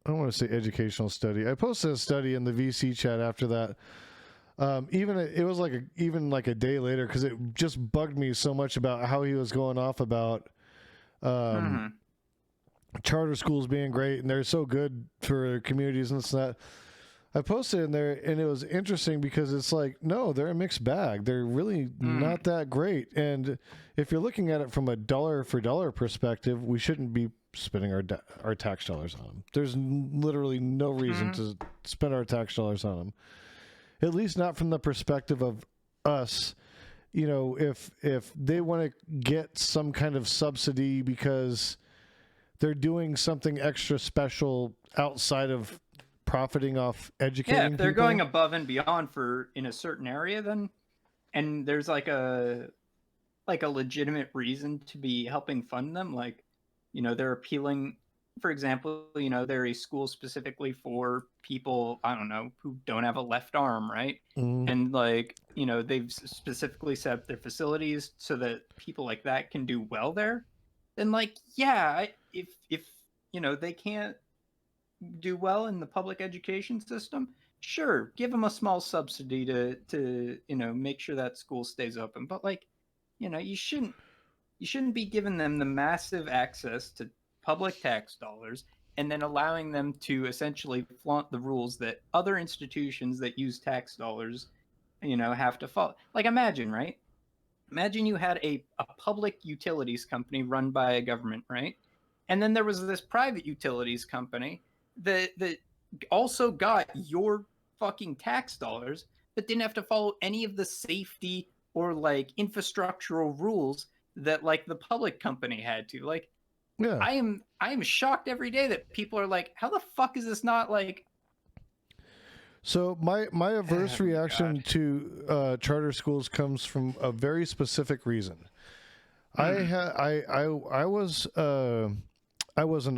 I don't want to say educational study. I posted a study in the VC chat after that. It was like a day later because it just bugged me so much about how he was going off about charter schools being great and they're so good for communities and this and that. I posted in there and it was interesting because it's like, no, they're a mixed bag. They're really not that great. And if you're looking at it from a dollar for dollar perspective, we shouldn't be spending our tax dollars on them. There's literally no reason to spend our tax dollars on them. At least not from the perspective of us, if they want to get some kind of subsidy because they're doing something extra special outside of profiting off educating if they're people. going above and beyond in a certain area, then, and there's like a legitimate reason to be helping fund them, like They're appealing, for example, they're a school specifically for people, I don't know, who don't have a left arm, right? Mm, And they've specifically set up their facilities so that people like that can do well there. Then yeah, if they can't do well in the public education system, sure, give them a small subsidy to make sure that school stays open. But you shouldn't be giving them the massive access to public tax dollars and then allowing them to essentially flaunt the rules that other institutions that use tax dollars have to follow. Imagine, right? Imagine you had a public utilities company run by a government, right? And then there was this private utilities company that also got your fucking tax dollars, but didn't have to follow any of the safety or infrastructural rules that the public company had to. yeah. I am shocked every day that people are like, how the fuck is this not So my averse Oh, reaction God. to charter schools comes from a very specific reason. I was an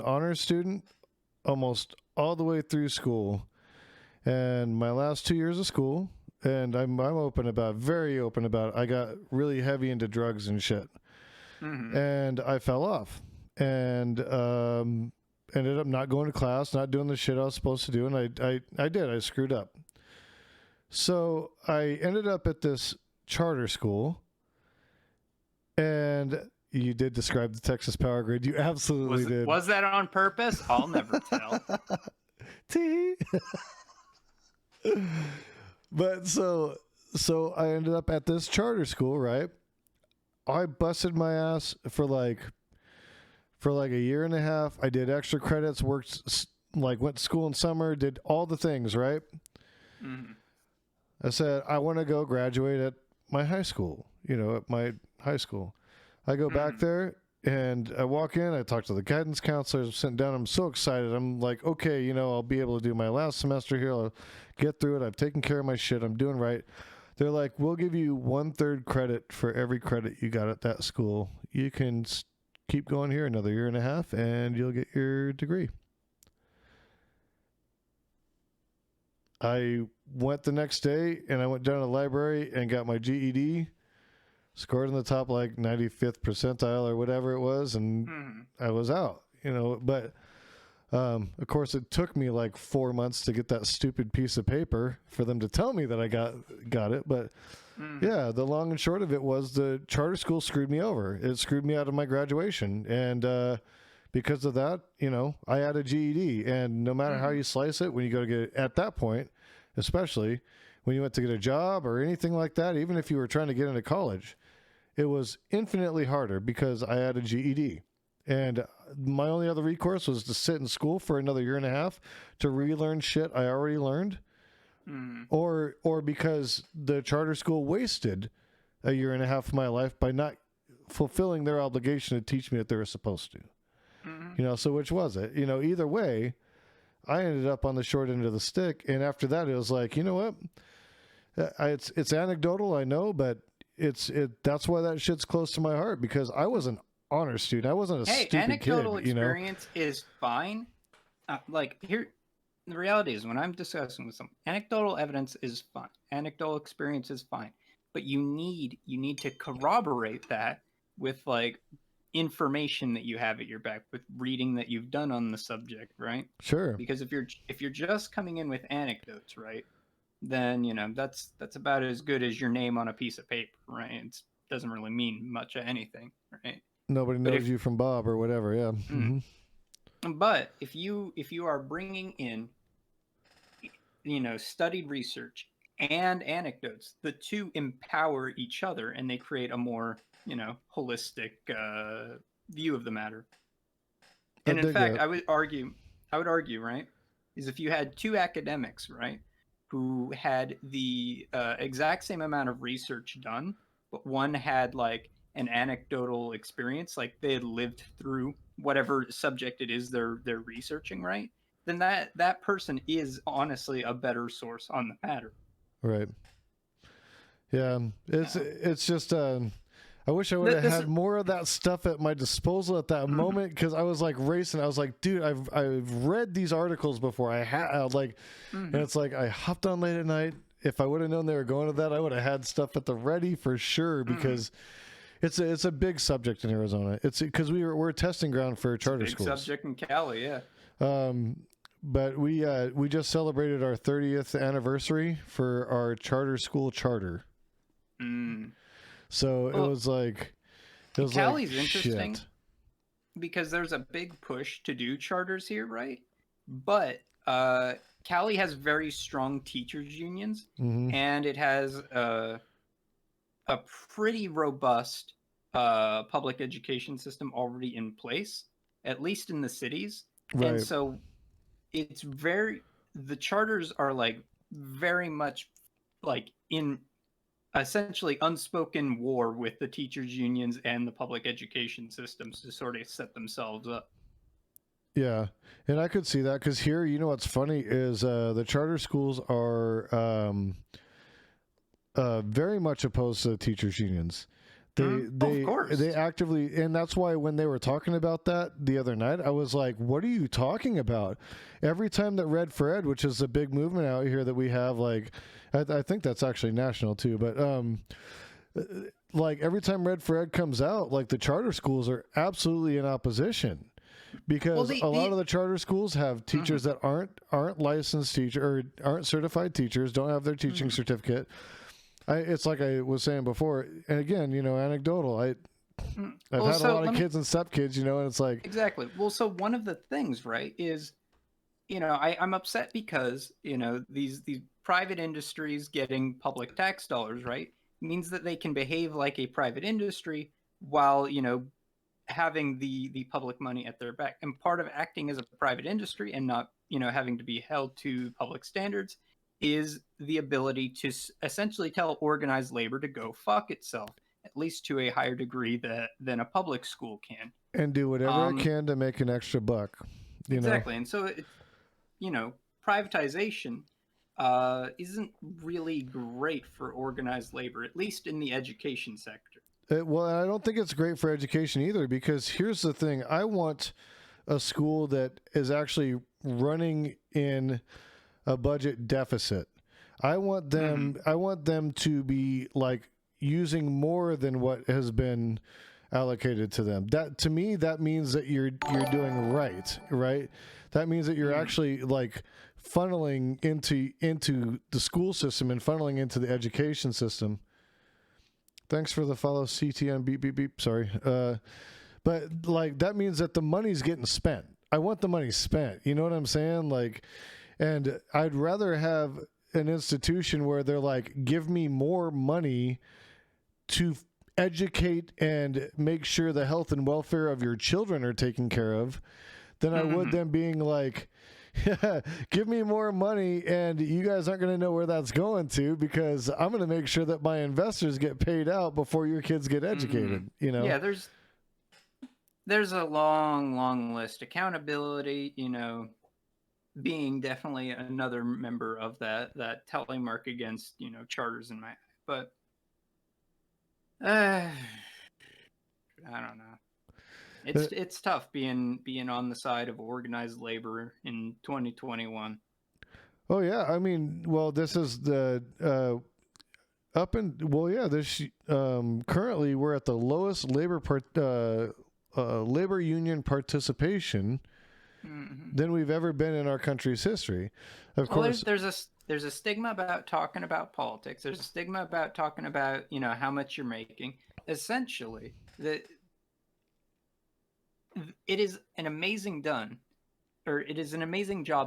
honors student almost all the way through school, and my last 2 years of school, and I'm very open about it. I got really heavy into drugs and shit, and I fell off, and ended up not going to class, not doing the shit I was supposed to do, and I screwed up. So I ended up at this charter school, and you did describe the Texas power grid. You absolutely did. Was that on purpose? I'll never tell. Tee. But so I ended up at this charter school, right? I busted my ass for like a year and a half. I did extra credits, went to school in summer, did all the things, right? I said, I want to go graduate at my high school, at my high school. I go back there and I walk in, I talk to the guidance counselors, I'm sitting down, I'm so excited. I'm like, okay, I'll be able to do my last semester here. I'll get through it. I've taken care of my shit. I'm doing right. They're like, we'll give you 1/3 credit for every credit you got at that school. You can keep going here another year and a half and you'll get your degree. I went the next day and I went down to the library and got my GED, scored in the top 95th percentile or whatever it was, and I was out, but of course it took me 4 months to get that stupid piece of paper for them to tell me that I got it. But yeah, the long and short of it was the charter school screwed me over. It screwed me out of my graduation, and because of that, I had a GED, and no matter how you slice it, when you go to get at that point, especially when you went to get a job or anything like that, even if you were trying to get into college, it was infinitely harder because I had a GED. And my only other recourse was to sit in school for another year and a half to relearn shit I already learned, or because the charter school wasted a year and a half of my life by not fulfilling their obligation to teach me what they were supposed to. So which was it? Either way, I ended up on the short end of the stick. And after that, it was like, you know what? It's anecdotal, I know, but that's why that shit's close to my heart, because I was an honor student. I wasn't a stupid kid. Anecdotal experience is fine. Here, the reality is, when I'm discussing with someone, anecdotal evidence is fine. Anecdotal experience is fine, but you need to corroborate that with information that you have at your back, with reading that you've done on the subject, right? Sure. Because if you're just coming in with anecdotes, right, then that's about as good as your name on a piece of paper, right? It doesn't really mean much of anything, right? Nobody knows you from Bob or whatever. Yeah. But if you are bringing in studied research and anecdotes, the two empower each other and they create a more holistic view of the matter. And in fact, I would argue, right, is if you had two academics, right, who had the exact same amount of research done, but one had an anecdotal experience, they had lived through whatever subject it is they're researching, right, then that person is honestly a better source on the matter. Right. Yeah. It's just I wish I would have This had is- more of that stuff at my disposal at that moment, because I was like racing. I was like, dude, I've read these articles before. I had like, and it's like I hopped on late at night. If I would have known they were going to that, I would have had stuff at the ready for sure, because it's a big subject in Arizona. It's because we're a testing ground for charter Big schools. subject in Cali, yeah. But we just celebrated our 30th anniversary for our charter school charter. Mm. So Well, it was like, Cali's like, interesting shit. because there's a big push to do charters here, right? But Cali has very strong teachers unions, Mhm. and it has a pretty robust public education system already in place, at least in the cities. Right. And so it's the charters are like very much like in essentially unspoken war with the teachers unions and the public education systems to sort of set themselves up. Yeah, and I could see that, because here, you know what's funny is the charter schools are very much opposed to the teachers unions. Of course. They actively, and that's why when they were talking about that the other night, I was like, what are you talking about? Every time that Red for Ed, which is a big movement out here that we have, like I think that's actually national too, but like every time Red for Ed comes out, like the charter schools are absolutely in opposition, because a lot of the charter schools have teachers that aren't licensed teacher or aren't certified teachers, don't have their teaching certificate. It's like I was saying before, and again, you know, anecdotal. I've had a lot of kids and stepkids, you know, and it's like, exactly. Well, so one of the things, right, is, you know, I'm upset because, you know, these private industries getting public tax dollars, right, means that they can behave like a private industry while, you know, having the public money at their back. And part of acting as a private industry and not, you know, having to be held to public standards is the ability to essentially tell organized labor to go fuck itself, at least to a higher degree than a public school can. and do whatever I can to make an extra buck. You Exactly. know? And so, you know, privatization isn't really great for organized labor, at least in the education sector. Well, I don't think it's great for education either, because here's the thing. I want a school that is actually running in a budget deficit. I want them to be like using more than what has been allocated to them. That, to me, that means that you're doing right? That means that you're actually like funneling into the school system and funneling into the education system. Thanks for the follow, CTM beep beep beep. Sorry. But like that means that the money's getting spent. I want the money spent. You know what I'm saying? Like, and I'd rather have an institution where they're like, give me more money to educate and make sure the health and welfare of your children are taken care of, than I would them being like, yeah, give me more money and you guys aren't going to know where that's going to, because I'm going to make sure that my investors get paid out before your kids get educated. You know? Yeah, there's a long list. Accountability, you know, being definitely another member of that tally mark against, you know, charters in my, but I don't know. It's tough being on the side of organized labor in 2021. Oh yeah, I mean, well, this is the this currently we're at the lowest labor union participation than we've ever been in our country's history. Of course, there's a stigma about talking about politics. There's a stigma about talking about, you know, how much you're making. Essentially, it is an amazing job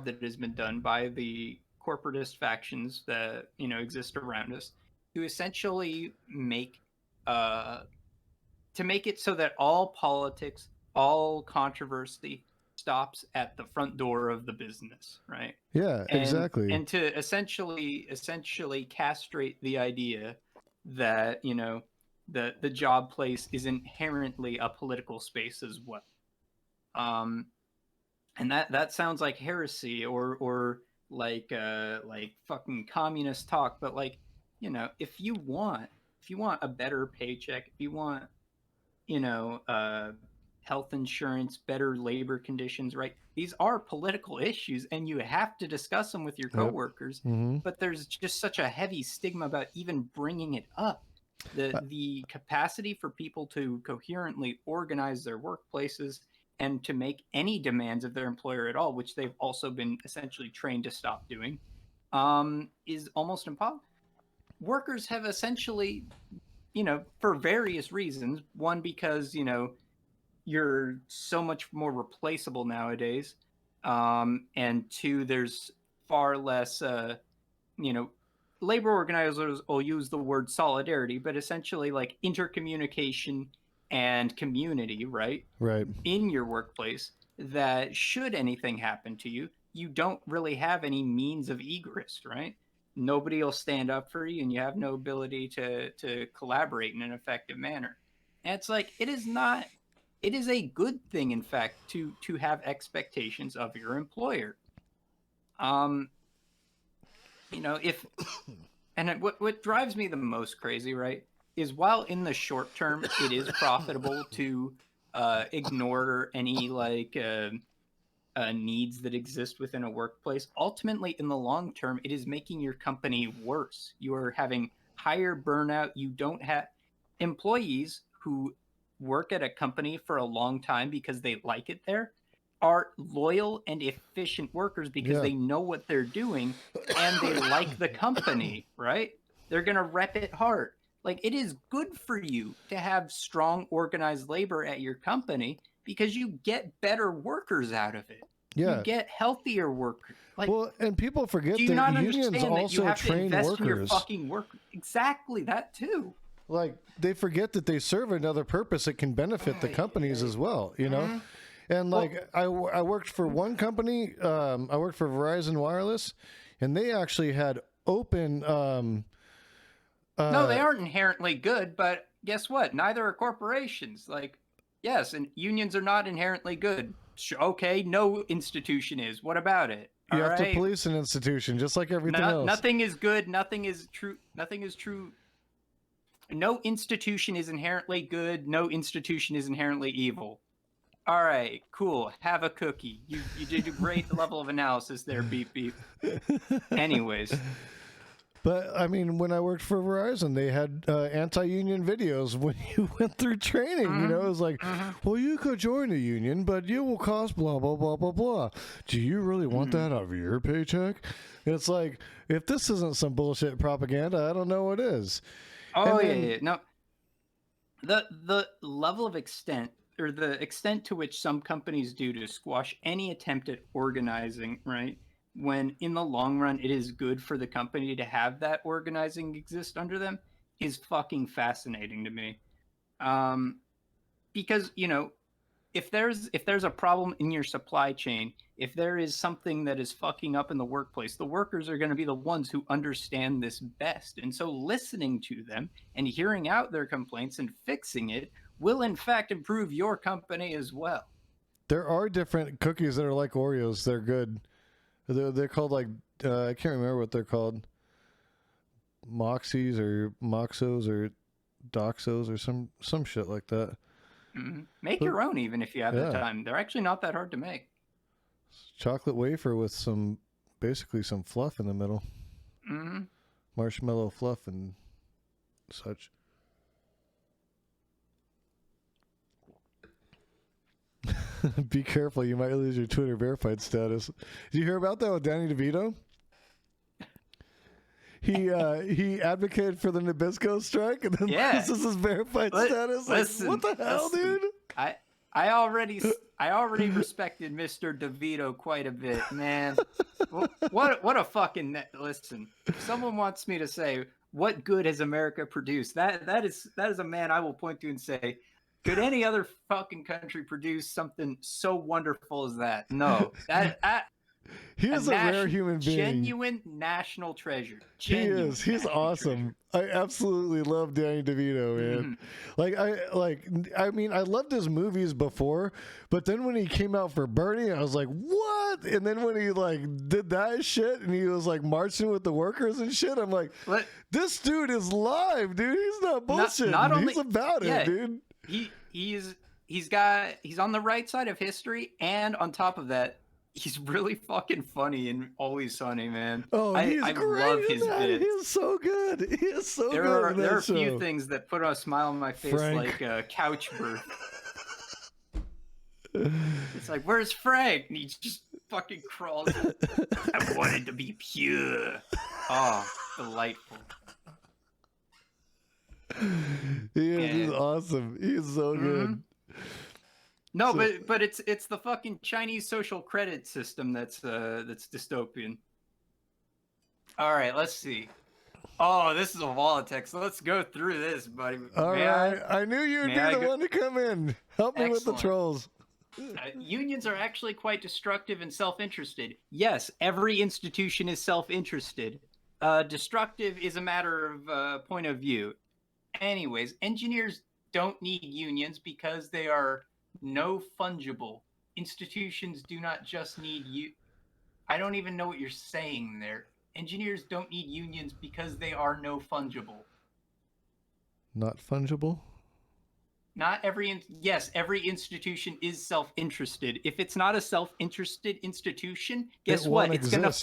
that has been done by the corporatist factions that, you know, exist around us to essentially make it so that all politics, all controversy stops at the front door of the business, right? Yeah, exactly. And to essentially castrate the idea that, you know, the job place is inherently a political space as well. And that sounds like heresy or like fucking communist talk, but like, you know, if you want if you want a better paycheck, if you want, health insurance, better labor conditions, right? These are political issues, and you have to discuss them with your Yep. coworkers. Mm-hmm. But there's just such a heavy stigma about even bringing it up. The capacity for people to coherently organize their workplaces and to make any demands of their employer at all, which they've also been essentially trained to stop doing, is almost impossible. Workers have essentially, for various reasons, one, because, you're so much more replaceable nowadays, and two, there's far less, labor organizers will use the word solidarity, but essentially like intercommunication and community, right? Right. In your workplace, that should anything happen to you, you don't really have any means of egress, right? Nobody will stand up for you, and you have no ability to collaborate in an effective manner. And it's like, it is a good thing, in fact, to have expectations of your employer. What drives me the most crazy, right, is while in the short term it is profitable to ignore any needs that exist within a workplace, ultimately in the long term it is making your company worse. You are having higher burnout. You don't have employees who work at a company for a long time because they like it there are loyal and efficient workers because they know what they're doing and they like the company, right? They're going to rep it hard. Like, it is good for you to have strong, organized labor at your company because you get better workers out of it. Yeah. You get healthier workers. Like, well, and people forget do you that not unions understand that you also have to train invest in your workers. fucking work? Exactly, that too. Like, they forget that they serve another purpose that can benefit the companies as well, you know? And like, I worked for one company, I worked for Verizon Wireless, and they actually had open... no, they aren't inherently good, but guess what? Neither are corporations. Like, yes, and unions are not inherently good. Okay, no institution is. What about it? You have to police an institution, just like everything else. Nothing is good. Nothing is true. Nothing is true. No institution is inherently good. No institution is inherently evil. All right, cool. Have a cookie. You did a great level of analysis there, beep beep. Anyways. But I mean, when I worked for Verizon, they had anti-union videos when you went through training. You know, it was like, well, you could join a union, but you will cost blah blah blah blah blah. Do you really want that out of your paycheck? It's like, if this isn't some bullshit propaganda, I don't know what is. Oh yeah. No, the level of extent, or the extent to which some companies do to squash any attempt at organizing, right? When in the long run it is good for the company to have that organizing exist under them, is fucking fascinating to me. Because, if there's a problem in your supply chain, if there is something that is fucking up in the workplace, the workers are going to be the ones who understand this best. And so listening to them and hearing out their complaints and fixing it will in fact improve your company as well. There are different cookies that are like Oreos. They're good. They're called like, I can't remember what they're called. Moxies or Moxos or Doxos or some shit like that. Mm-hmm. Make your own even if you have the time. They're actually not that hard to make. Chocolate wafer with basically some fluff in the middle. Mm-hmm. Marshmallow fluff and such. Be careful, you might lose your Twitter verified status. Did you hear about that with Danny DeVito? He advocated for the Nabisco strike, and then loses his verified status. Listen, what the hell, dude? I already respected Mr. DeVito quite a bit, man. What a fucking listen. If someone wants me to say what good has America produced, that is a man I will point to and say, could any other fucking country produce something so wonderful as that? No. He is a rare human being. Genuine national treasure. He Genuine is. He's national awesome. I absolutely love Danny DeVito, man. I mean, I loved his movies before, but then when he came out for Bernie, I was like, what? And then when he like did that shit and he was like marching with the workers and shit, I'm like, this dude is live, dude. He's not bullshit. Not only, he's about it, dude. He's on the right side of history, and on top of that, he's really fucking funny and Always Sunny, man. Oh, he's I great love in his that. bits. He is so good. He is so good. There are a show. few things that put a smile on my face, Frank. like couch birth. It's like, where's Frank? And he just fucking crawls. I wanted to be pure. Oh, delightful. He's awesome. He's so good. No, but it's the fucking Chinese social credit system that's dystopian. All right, let's see. Oh, this is a Volatex. So let's go through this, buddy. All right. I knew you'd be the one to come in. Help me with the trolls. Unions are actually quite destructive and self-interested. Yes, every institution is self-interested. Destructive is a matter of point of view. Anyways, engineers don't need unions because they are no fungible. Institutions do not just need you. I don't even know what you're saying there. Engineers don't need unions because they are no fungible. Not fungible? Not every yes, every institution is self-interested. If it's not a self-interested institution, guess what? It's gonna it's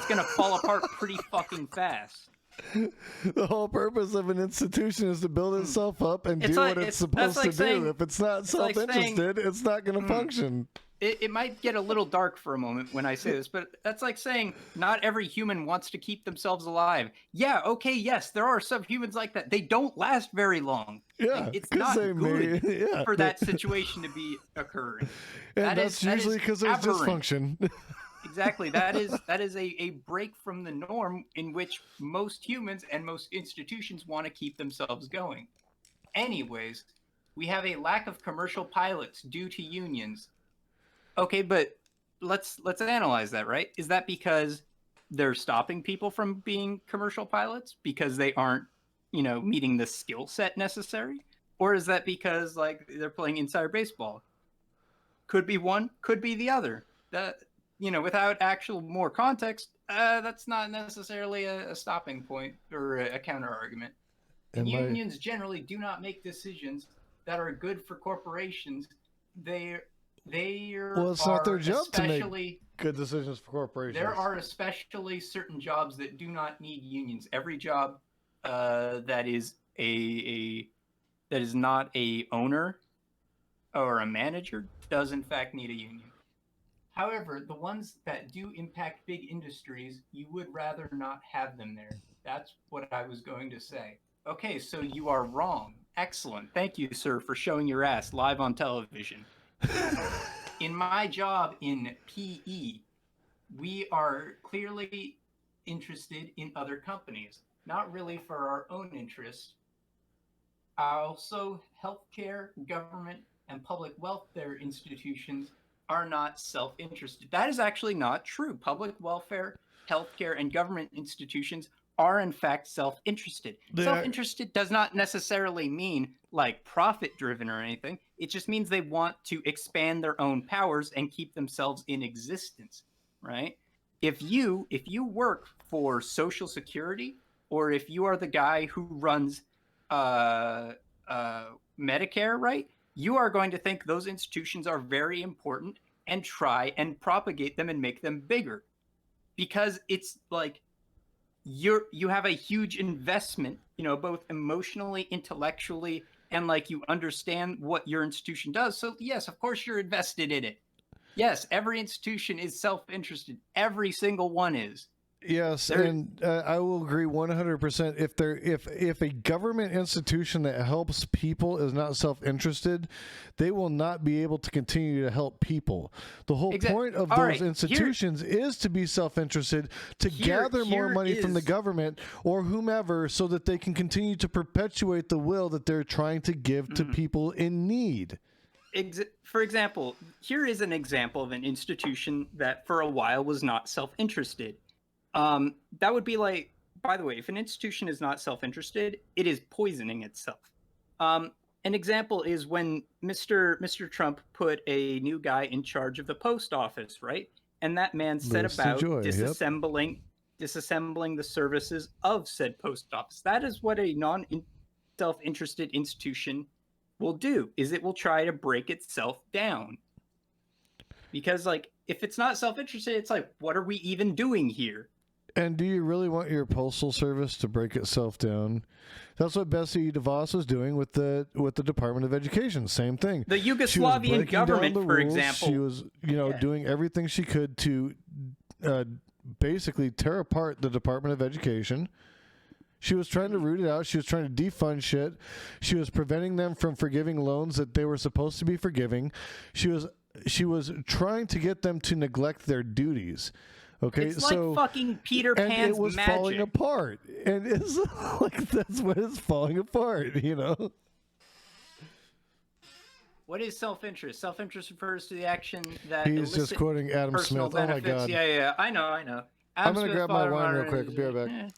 gonna fall apart pretty fucking fast. The whole purpose of an institution is to build itself up and do what it's supposed to do. If it's not self-interested, it's not going to function. It might get a little dark for a moment when I say this, but that's like saying not every human wants to keep themselves alive. Yeah, okay, yes, there are some humans like that. They don't last very long. Yeah, it's not good for that situation to be occurring. And that's usually because there's dysfunction. Exactly. That is a break from the norm in which most humans and most institutions want to keep themselves going. Anyways, we have a lack of commercial pilots due to unions. Okay, but let's analyze that, right? Is that because they're stopping people from being commercial pilots because they aren't, meeting the skill set necessary? Or is that because like they're playing insider baseball? Could be one, could be the other. Without actual more context, that's not necessarily a stopping point or a counter argument. And unions generally do not make decisions that are good for corporations. It's not their job to make good decisions for corporations. There are especially certain jobs that do not need unions. Every job that is not a owner or a manager does in fact need a union. However, the ones that do impact big industries, you would rather not have them there. That's what I was going to say. Okay, so you are wrong. Excellent. Thank you, sir, for showing your ass live on television. In my job in PE, we are clearly interested in other companies, not really for our own interests. Also, healthcare, government, and public welfare institutions are not self-interested. That is actually not true. Public welfare, healthcare, and government institutions are in fact self-interested. Self-interested does not necessarily mean like profit-driven or anything. It just means they want to expand their own powers and keep themselves in existence, right? If you work for Social Security, or if you are the guy who runs Medicare, right? You are going to think those institutions are very important and try and propagate them and make them bigger, because it's like you have a huge investment, both emotionally, intellectually, and like you understand what your institution does. So yes, of course you're invested in it. Yes, every institution is self-interested. Every single one is. Yes, and I will agree 100%. If a government institution that helps people is not self-interested, they will not be able to continue to help people. The whole point of those institutions is to be self-interested, to gather more money from the government or whomever, so that they can continue to perpetuate the will that they're trying to give to people in need. for example, here is an example of an institution that for a while was not self-interested. That would be like, by the way, if an institution is not self-interested, it is poisoning itself. An example is when Mr. Trump put a new guy in charge of the post office, right? And that man set Louis about DeJoy, yep. disassembling the services of said post office. That is what a self-interested institution will do, is it will try to break itself down. Because, like, if it's not self-interested, it's like, what are we even doing here? And do you really want your postal service to break itself down? That's what Betsy DeVos was doing with the Department of Education. Same thing. The Yugoslavian government, for example. She was, doing everything she could to basically tear apart the Department of Education. She was trying to root it out. She was trying to defund shit. She was preventing them from forgiving loans that they were supposed to be forgiving. She was trying to get them to neglect their duties. Okay, it's like fucking Peter Pan's magic. And it was falling apart. And it's like, that's what is falling apart, What is self-interest? Self-interest refers to the action that He's just quoting Adam Smith. Benefits. Oh my God. Yeah. I know. I'm going to grab my wine real quick. I'll be right back.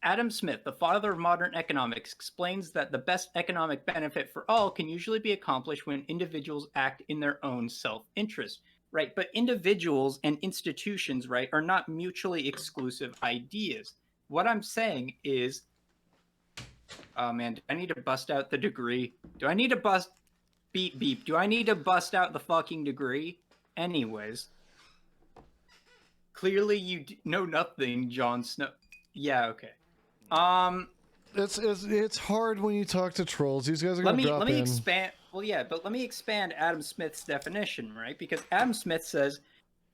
Adam Smith, the father of modern economics, explains that the best economic benefit for all can usually be accomplished when individuals act in their own self-interest, right? But individuals and institutions, right, are not mutually exclusive ideas. What I'm saying is, oh man, do I need to bust out the degree? Do I need to bust, beep, do I need to bust out the fucking degree? Anyways, clearly you know nothing, Jon Snow. Yeah, okay. It's hard when you talk to trolls. These guys are going to drop in. Let me expand. Well, yeah, but let me expand Adam Smith's definition, right? Because Adam Smith says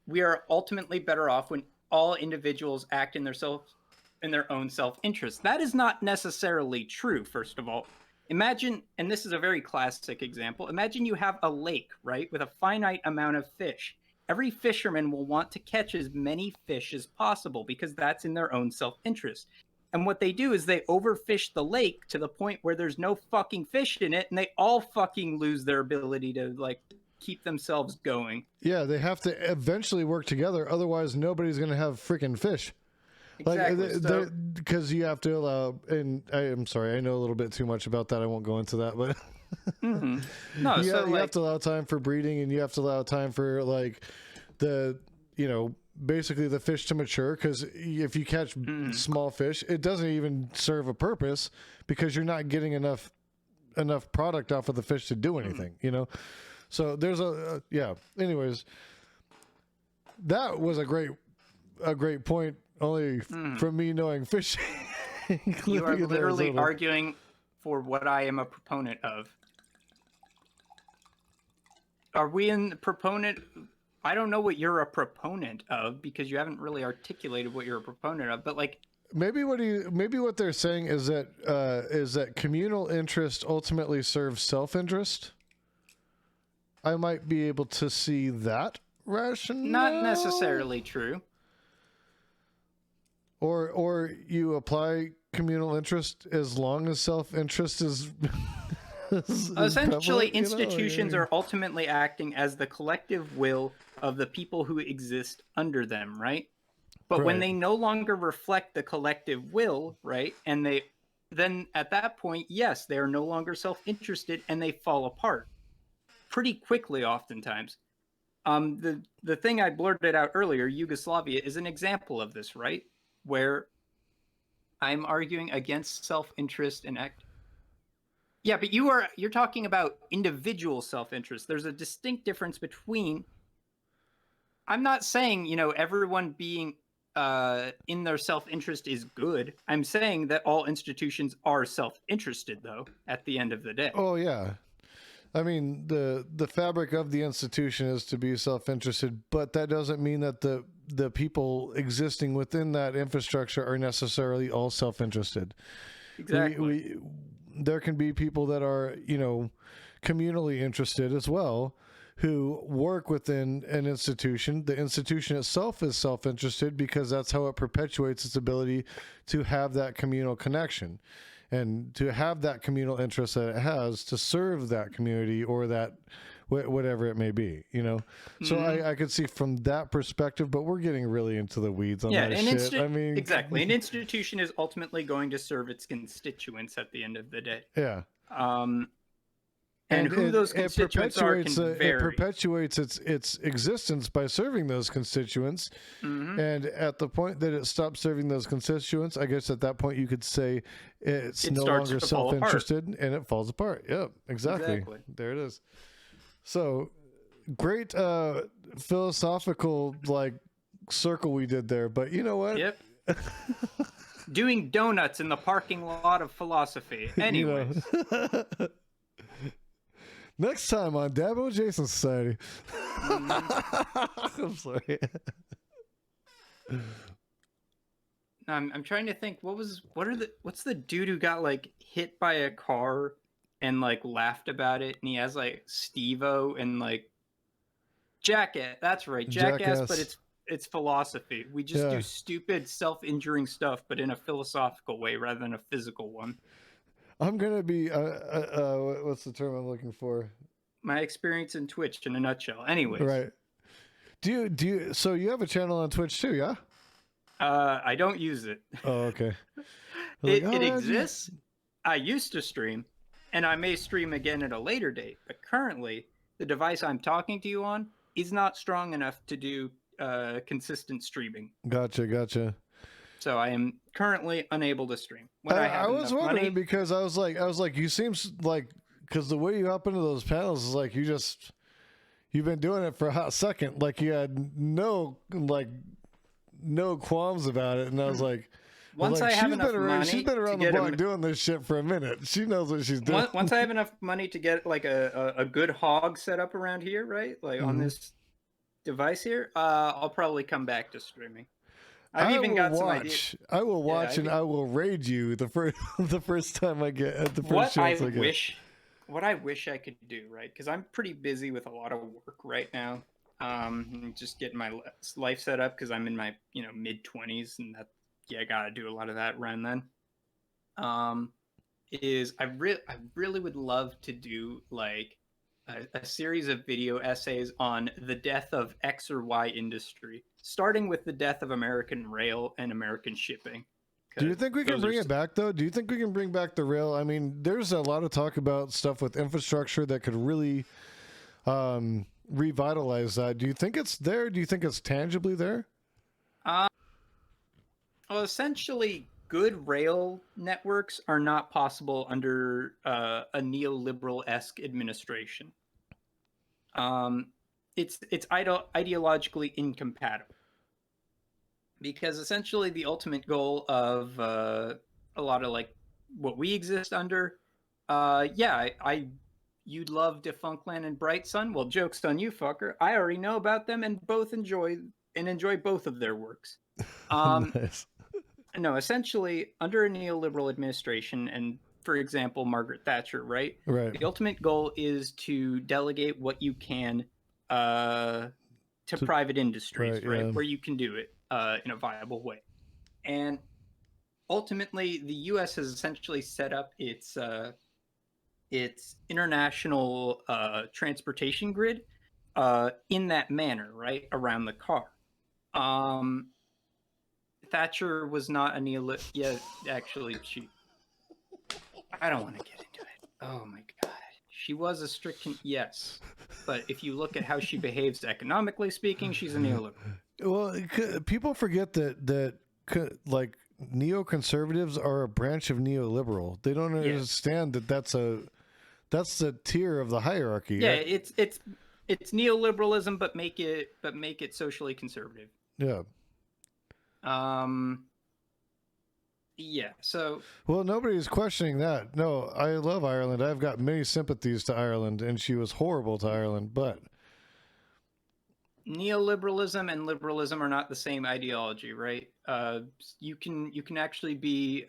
we are ultimately better off when all individuals act in their own self-interest. That is not necessarily true. First of all, imagine, and this is a very classic example. Imagine you have a lake, right, with a finite amount of fish. Every fisherman will want to catch as many fish as possible because that's in their own self-interest. And what they do is they overfish the lake to the point where there's no fucking fish in it, and they all fucking lose their ability to, like, keep themselves going. Yeah, they have to eventually work together. Otherwise, nobody's going to have freaking fish. Exactly. Because you have to allow, and I'm sorry, I know a little bit too much about that. I won't go into that, but mm-hmm. No, you have to allow time for breeding, and you have to allow time for, like, basically the fish to mature, because if you catch small fish, it doesn't even serve a purpose because you're not getting enough product off of the fish to do anything, So there's anyways, that was a great point, only from me knowing fishing. You are literally arguing for what I am a proponent of. Are we in the proponent? I don't know what you're a proponent of because you haven't really articulated what you're a proponent of, but like maybe what they're saying is that communal interest ultimately serves self-interest. I might be able to see that rationale. Not necessarily true. Or you apply communal interest as long as self-interest is essentially prevalent, institutions are ultimately acting as the collective will of the people who exist under them, right? But when they no longer reflect the collective will, right, and then at that point, yes, they are no longer self-interested and they fall apart pretty quickly oftentimes. The thing I blurted out earlier, Yugoslavia, is an example of this, right? Where I'm arguing against self-interest and act. Yeah, but you're talking about individual self-interest. There's a distinct difference between. I'm not saying, everyone being in their self-interest is good. I'm saying that all institutions are self-interested, though, at the end of the day. Oh, yeah. I mean, the fabric of the institution is to be self-interested, but that doesn't mean that the people existing within that infrastructure are necessarily all self-interested. Exactly. There can be people that are, communally interested as well, who work within an institution. The institution itself is self-interested because that's how it perpetuates its ability to have that communal connection. and to have that communal interest that it has to serve that community or that whatever it may be, you know. So I could see from that perspective, but we're getting really into the weeds on that shit. I mean, exactly, an institution is ultimately going to serve its constituents at the end of the day. Yeah. And who those constituents are can vary. It perpetuates its existence by serving those constituents. And at the point that it stops serving those constituents, I guess at that point you could say it's no longer self-interested and it falls apart. Yep, exactly. There it is. So great philosophical like circle we did there, but you know what? Yep. Doing donuts in the parking lot of philosophy. Anyways. You know. Next time on Dabo Jason Society. I'm sorry. I'm trying to think. What's the dude who got like hit by a car and like laughed about it, and he has like Steve-O and like Jackass. That's right, Jackass. But it's philosophy. We just do stupid, self-injuring stuff, but in a philosophical way rather than a physical one. I'm gonna be what's the term I'm looking for? My experience in Twitch in a nutshell. Anyways. Right. Do you so you have a channel on Twitch too, yeah? I don't use it. Oh, okay. It exists. I used to stream, and I may stream again at a later date, but currently the device I'm talking to you on is not strong enough to do consistent streaming. Gotcha. So I am currently unable to stream. I was wondering because I was like, you seem like, because the way you hop into those panels is like you've been doing it for a hot second, like you had no qualms about it, and I was like, she's been around the block doing this shit for a minute. She knows what she's doing. Once I have enough money to get like a good hog set up around here, right, like on this device here, I'll probably come back to streaming. I've even got some ideas. I will watch and I will raid you the first time I get the first chance I get. What I wish I could do, right? Because I'm pretty busy with a lot of work right now. Just getting my life set up because I'm in my mid-20s, and I gotta do a lot of that around then. I really would love to do like a series of video essays on the death of X or Y industry, starting with the death of American rail and American shipping. Do you think we can bring it back, though? Do you think we can bring back the rail? I mean, there's a lot of talk about stuff with infrastructure that could really revitalize that. Do you think it's there? Do you think it's tangibly there? Well, essentially, good rail networks are not possible under a neoliberal-esque administration. It's ideologically incompatible, because essentially the ultimate goal of a lot of like what we exist under, you'd love Defunctland and Bright Sun. Well, joke's on you, fucker. I already know about them and enjoy both of their works. Nice. No, essentially, under a neoliberal administration, and for example, Margaret Thatcher, right? Right. The ultimate goal is to delegate what you can to private industries, right? Yeah. Where you can do it in a viable way. And ultimately, the U.S. has essentially set up its international transportation grid in that manner, right? Around the car. Thatcher was not a neoliberal. Yeah, actually, I don't want to get into it. Oh my god, she was a strict. Yes, but if you look at how she behaves economically speaking, she's a neoliberal. Well, people forget that like neoconservatives are a branch of neoliberal. They don't understand that that's the tier of the hierarchy. Yeah, right? It's neoliberalism, but make it socially conservative. Yeah. Yeah, so... Well, nobody's questioning that. No, I love Ireland. I've got many sympathies to Ireland, and she was horrible to Ireland, but... Neoliberalism and liberalism are not the same ideology, right? You can actually be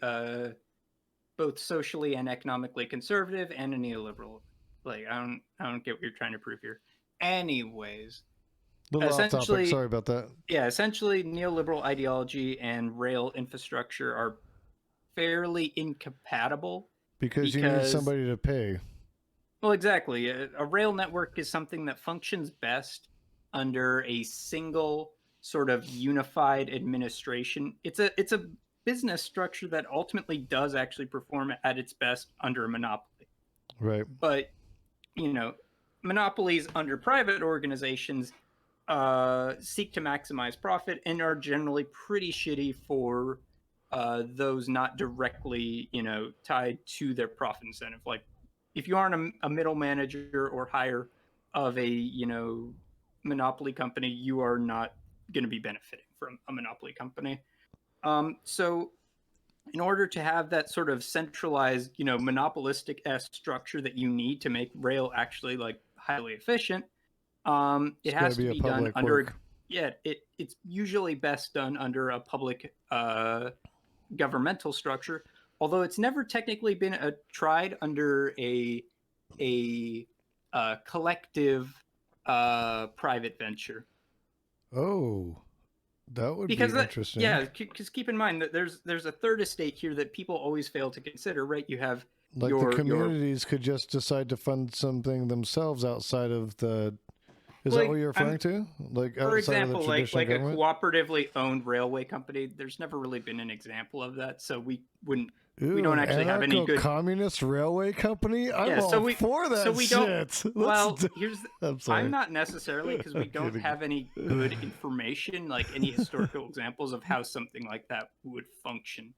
both socially and economically conservative and a neoliberal. Like, I don't get what you're trying to prove here. Anyways... Little off topic. Sorry about that. Yeah, essentially, neoliberal ideology and rail infrastructure are fairly incompatible. Because you need Because- somebody to pay. Well, exactly. A rail network is something that functions best under a single sort of unified administration. It's a business structure that ultimately does actually perform at its best under a monopoly. Right. But, monopolies under private organizations seek to maximize profit and are generally pretty shitty for those not directly, tied to their profit incentive. Like, if you aren't a middle manager or higher of a, monopoly company, you are not going to be benefiting from a monopoly company. So in order to have that sort of centralized, monopolistic structure that you need to make rail actually like highly efficient, it has to be done under it's usually best done under a public governmental structure, although it's never technically been tried under a collective private venture. Oh, that would be interesting. Yeah, because keep in mind that there's a third estate here that people always fail to consider, right? You have Like the communities could just decide to fund something themselves outside of the. Is that what you're referring to? Like for outside example, of the traditional like government? a cooperatively owned railway company. There's never really been an example of that, so we wouldn't. We don't actually have any good communist railway company. I'm all for that so we shit. Well, here's. I'm sorry. I'm not necessarily, because we don't have any good information, like any historical examples of how something like that would function.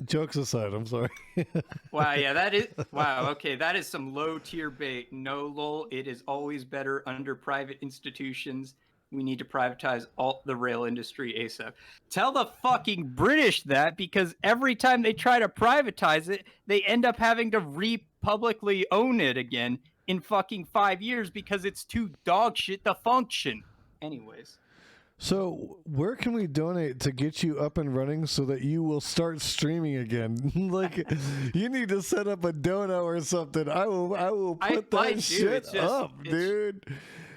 Jokes aside, I'm sorry. Wow, yeah, that is wow. Okay, that is some low tier bait. No, lol. It is always better under private institutions. We need to privatize all the rail industry ASAP. Tell the fucking British that, because every time they try to privatize it, they end up having to republicly own it again in fucking 5 years because it's too dog shit to function. Anyways. So where can we donate to get you up and running so that you will start streaming again? Like, you need to set up a dono or something. I will put that shit up, dude.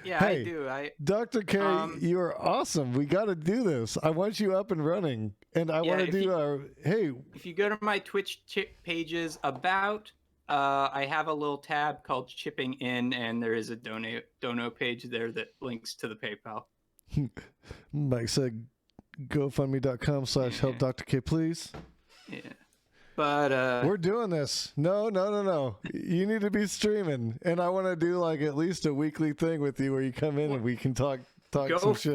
Yeah, hey, I do. Dr. K, you're awesome. We got to do this. I want you up and running, and I want to do our. Hey, if you go to my Twitch pages, I have a little tab called Chipping In, and there is a dono page there that links to the PayPal. Mike said, GoFundMe.com/help Dr. K, please. Yeah. But we're doing this. No. You need to be streaming, and I want to do like at least a weekly thing with you where you come in and we can talk some shit.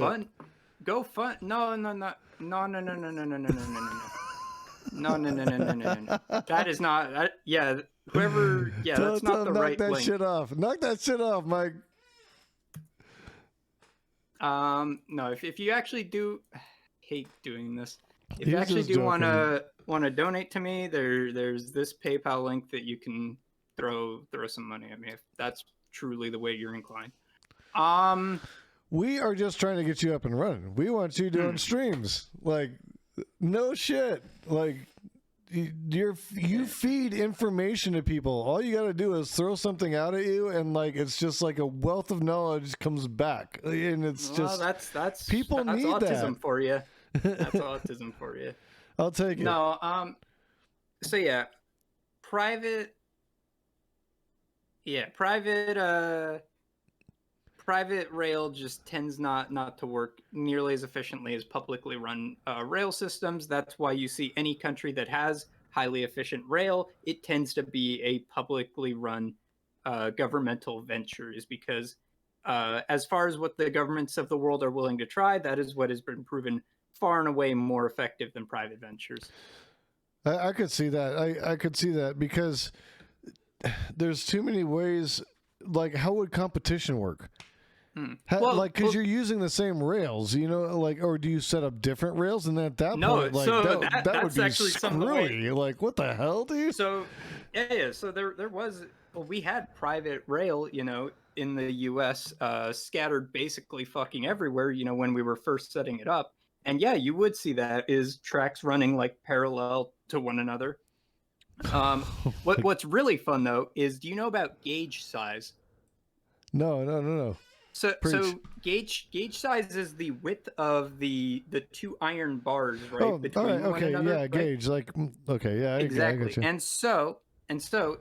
Go fun. No. No. That is not. Yeah. Whoever. Yeah. That's not the right link. Knock that shit off. Knock that shit off, Mike. No. If you actually do, I hate doing this. If you actually do want to donate to me, there's this PayPal link that you can throw some money at me if that's truly the way you're inclined. We are just trying to get you up and running. We want you doing streams. Like, no shit. Like, you feed information to people. All you got to do is throw something out at you, and like it's just like a wealth of knowledge comes back, and it's just that's people that's need autism that. for you. That's autism for you. I'll take it. No, so yeah, private rail just tends not to work nearly as efficiently as publicly run rail systems. That's why you see any country that has highly efficient rail, it tends to be a publicly run governmental venture, is because as far as what the governments of the world are willing to try, that is what has been proven far and away more effective than private ventures. I could see that. I could see that because there's too many ways. Like, how would competition work? Because you're using the same rails, or do you set up different rails? And at that point, like, so that would be actually screwy. Like, what the hell, dude? So, yeah. So we had private rail, in the U.S. Scattered basically fucking everywhere, when we were first setting it up. And yeah, you would see that is tracks running like parallel to one another. What's really fun though is, do you know about gauge size? No. So Preach. gauge size is the width of the two iron bars, right, Oh, all between right. one Okay. another. Yeah. Right? Gauge. Like, okay. Yeah. I Exactly. got you. And so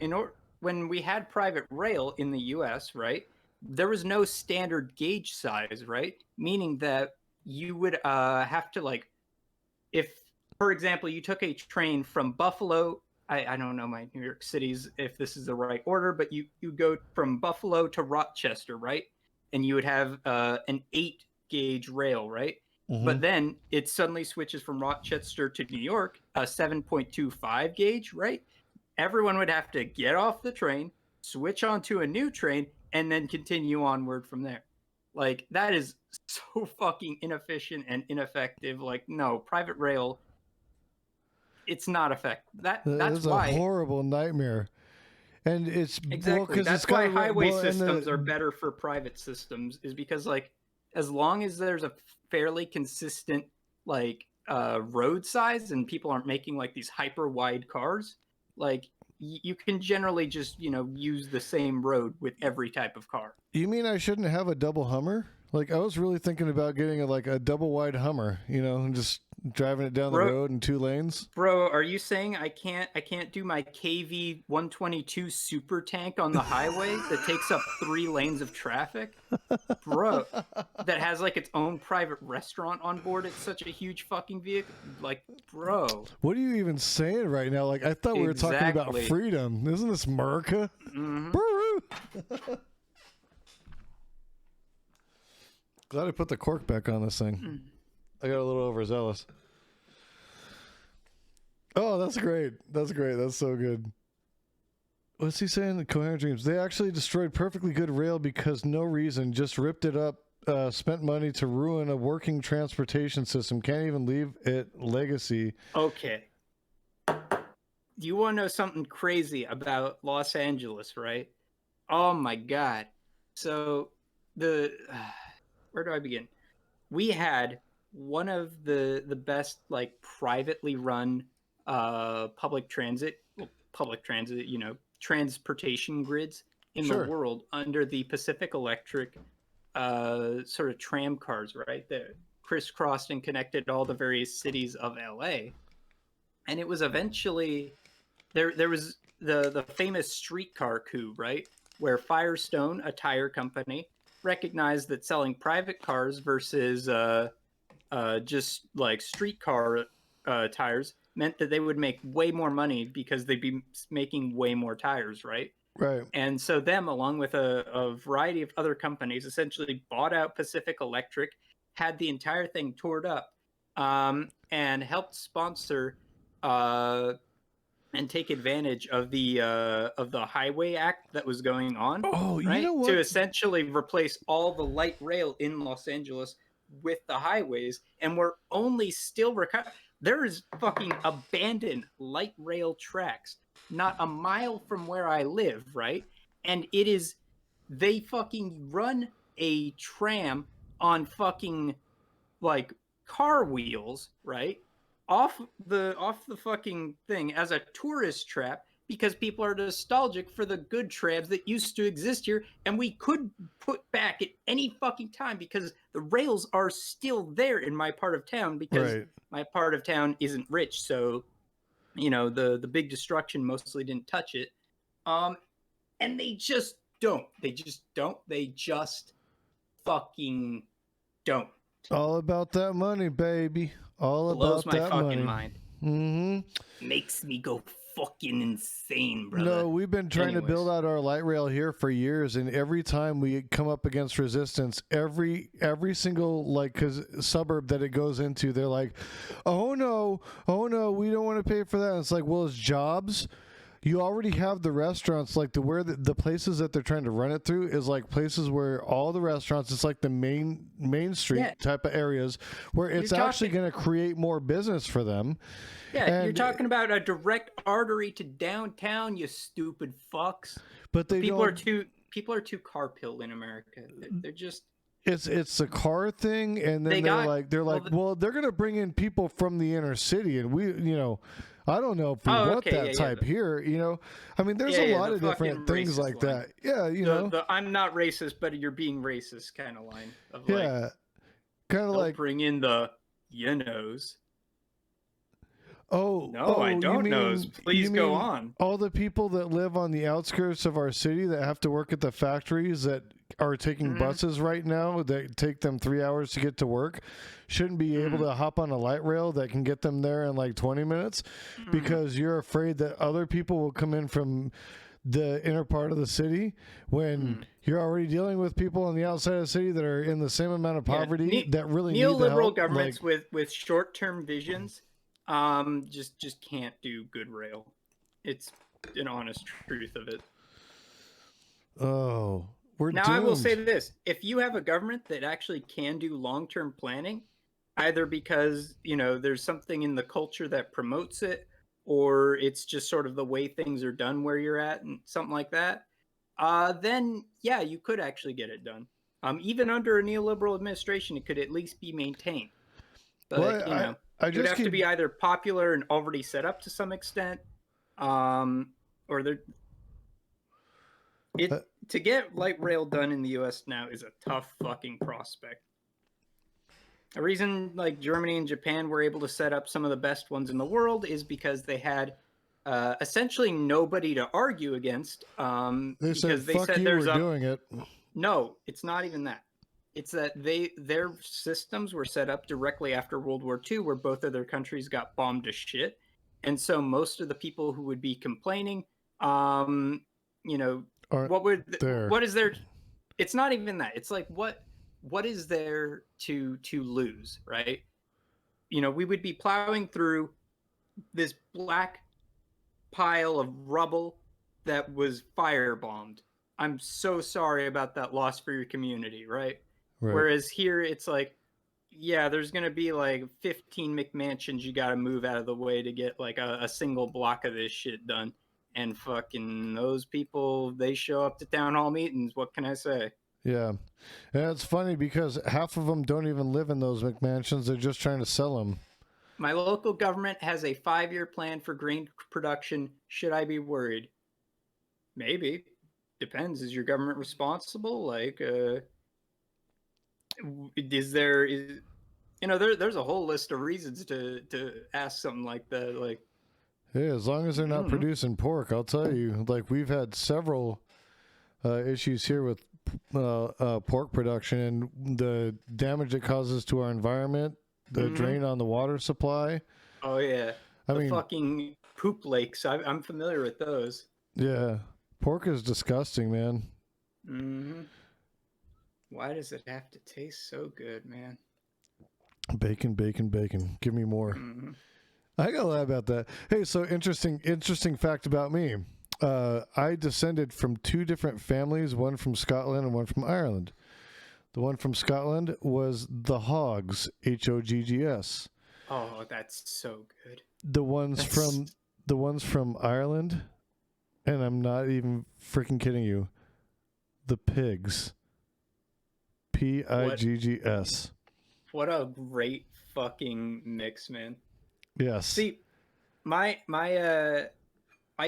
when we had private rail in the U.S., right, there was no standard gauge size, right? Meaning that you would have to like, if, for example, you took a train from Buffalo. I don't know my New York cities if this is the right order, but you go from Buffalo to Rochester, right? And you would have an 8 gauge rail, right? Mm-hmm. But then it suddenly switches from Rochester to New York, a 7.25 gauge, right? Everyone would have to get off the train, switch onto a new train, and then continue onward from there. Like, that is so fucking inefficient and ineffective. Like, no, private rail, it's not effective. That's It's a why horrible nightmare. And it's exactly. well, That's it's why got highway well, and systems the, are better for private systems, is because like as long as there's a fairly consistent like road size and people aren't making like these hyper wide cars, like you can generally just use the same road with every type of car. You mean I shouldn't have a double Hummer? Like I was really thinking about getting a double wide Hummer, and just driving it down the road in 2 lanes. Bro, are you saying I can't do my KV 122 super tank on the highway that takes up 3 lanes of traffic? Bro, that has like its own private restaurant on board. It's such a huge fucking vehicle. Like, bro. What are you even saying right now? Like I thought we were talking about freedom. Isn't this America? Mm-hmm. Glad I put the cork back on this thing. I got a little overzealous. Oh, that's great. That's great. That's so good. What's he saying? Coherent Dreams. They actually destroyed perfectly good rail because no reason. Just ripped it up. Spent money to ruin a working transportation system. Can't even leave it legacy. Okay. Do you want to know something crazy about Los Angeles, right? Oh my God. So where do I begin? We had one of the best like privately run public transit, transportation grids in the world under the Pacific Electric sort of tram cars, right? That crisscrossed and connected all the various cities of LA. And it was eventually there was the famous streetcar coup, right? Where Firestone, a tire company, recognized that selling private cars versus just like streetcar tires meant that they would make way more money because they'd be making way more tires, right? Right. And so them, along with a variety of other companies, essentially bought out Pacific Electric, had the entire thing toured up, and helped sponsor and take advantage of the Highway Act that was going on. Oh, right? You know what? To essentially replace all the light rail in Los Angeles with the highways, and we're only still there is fucking abandoned light rail tracks not a mile from where I live, right? And they fucking run a tram on fucking like car wheels, right? Off the fucking thing as a tourist trap because people are nostalgic for the good trams that used to exist here, and we could put back at any fucking time because the rails are still there in my part of town because my part of town isn't rich, so the big destruction mostly didn't touch it. And they just don't. They just fucking don't. All about that money, baby. All Blows about my that fucking money. mind. Mm-hmm. Makes me go fucking insane, brother. No, we've been trying to build out our light rail here for years, and every time we come up against resistance, every single suburb that it goes into, they're like, oh no, we don't want to pay for that. And it's like, well, it's jobs. You already have the restaurants, like the places that they're trying to run it through is like places where all the restaurants, it's like the main street type of areas where it's actually going to create more business for them. Yeah, and you're talking about a direct artery to downtown, you stupid fucks. But people are too car pill in America. They're just it's a car thing, and then they're like, well, they're going to bring in people from the inner city, and I don't know if we Oh, want okay, that yeah, type here. You know, I mean, there's Yeah, a yeah, lot the of different fucking things racist like line. that. Yeah, you know, The I'm not racist, but you're being racist kind of line of like, yeah, kind of don't like, bring in the you knows. oh, No, I oh, don't knows. Please you go mean on. all the people that live on the outskirts of our city that have to work at the factories that are taking Mhm. buses right now that take them 3 hours to get to work shouldn't be able to hop on a light rail that can get them there in like 20 minutes because you're afraid that other people will come in from the inner part of the city when you're already dealing with people on the outside of the city that are in the same amount of Yeah, poverty that really need the neoliberal help. governments with short-term visions just can't do good rail. It's an honest truth of it. Oh, we're Now, doomed. I will say this: if you have a government that actually can do long-term planning, either because there's something in the culture that promotes it, or it's just sort of the way things are done where you're at, and something like that, then yeah, you could actually get it done. Even under a neoliberal administration, it could at least be maintained. But Well, I it would just have to keep be either popular and already set up to some extent, or there. To get light rail done in the U.S. now is a tough fucking prospect. A reason like Germany and Japan were able to set up some of the best ones in the world is because they had essentially nobody to argue against. They said, "Fuck you, there's we're doing it." No, it's not even that. It's that their systems were set up directly after World War II, where both of their countries got bombed to shit, and so most of the people who would be complaining, what is there? It's not even that. It's like what is there to lose, right? We would be plowing through this black pile of rubble that was firebombed. I'm so sorry about that loss for your community, right? Whereas here it's like, yeah, there's going to be like 15 McMansions you got to move out of the way to get like a single block of this shit done. And fucking those people, they show up to town hall meetings. What can I say? Yeah. And it's funny because half of them don't even live in those McMansions. They're just trying to sell them. My local government has a 5-year plan for grain production. Should I be worried? Maybe. Depends. Is your government responsible? Like, there's a whole list of reasons to ask something like that. Like, hey, as long as they're not producing pork, I'll tell you. Like, we've had several issues here with pork production and the damage it causes to our environment, the drain on the water supply. Oh yeah, I mean, fucking poop lakes. I'm familiar with those. Yeah, pork is disgusting, man. Why does it have to taste so good, man? Bacon, bacon, bacon. Give me more. I gotta lie about that. Hey, so interesting fact about me. I descended from 2 different families, one from Scotland and one from Ireland. The one from Scotland was the Hoggs, Hoggs. Oh, that's so good. The ones from Ireland, and I'm not even freaking kidding you, the Pigs, Piggs. What a great fucking mix, man. Yes. See, I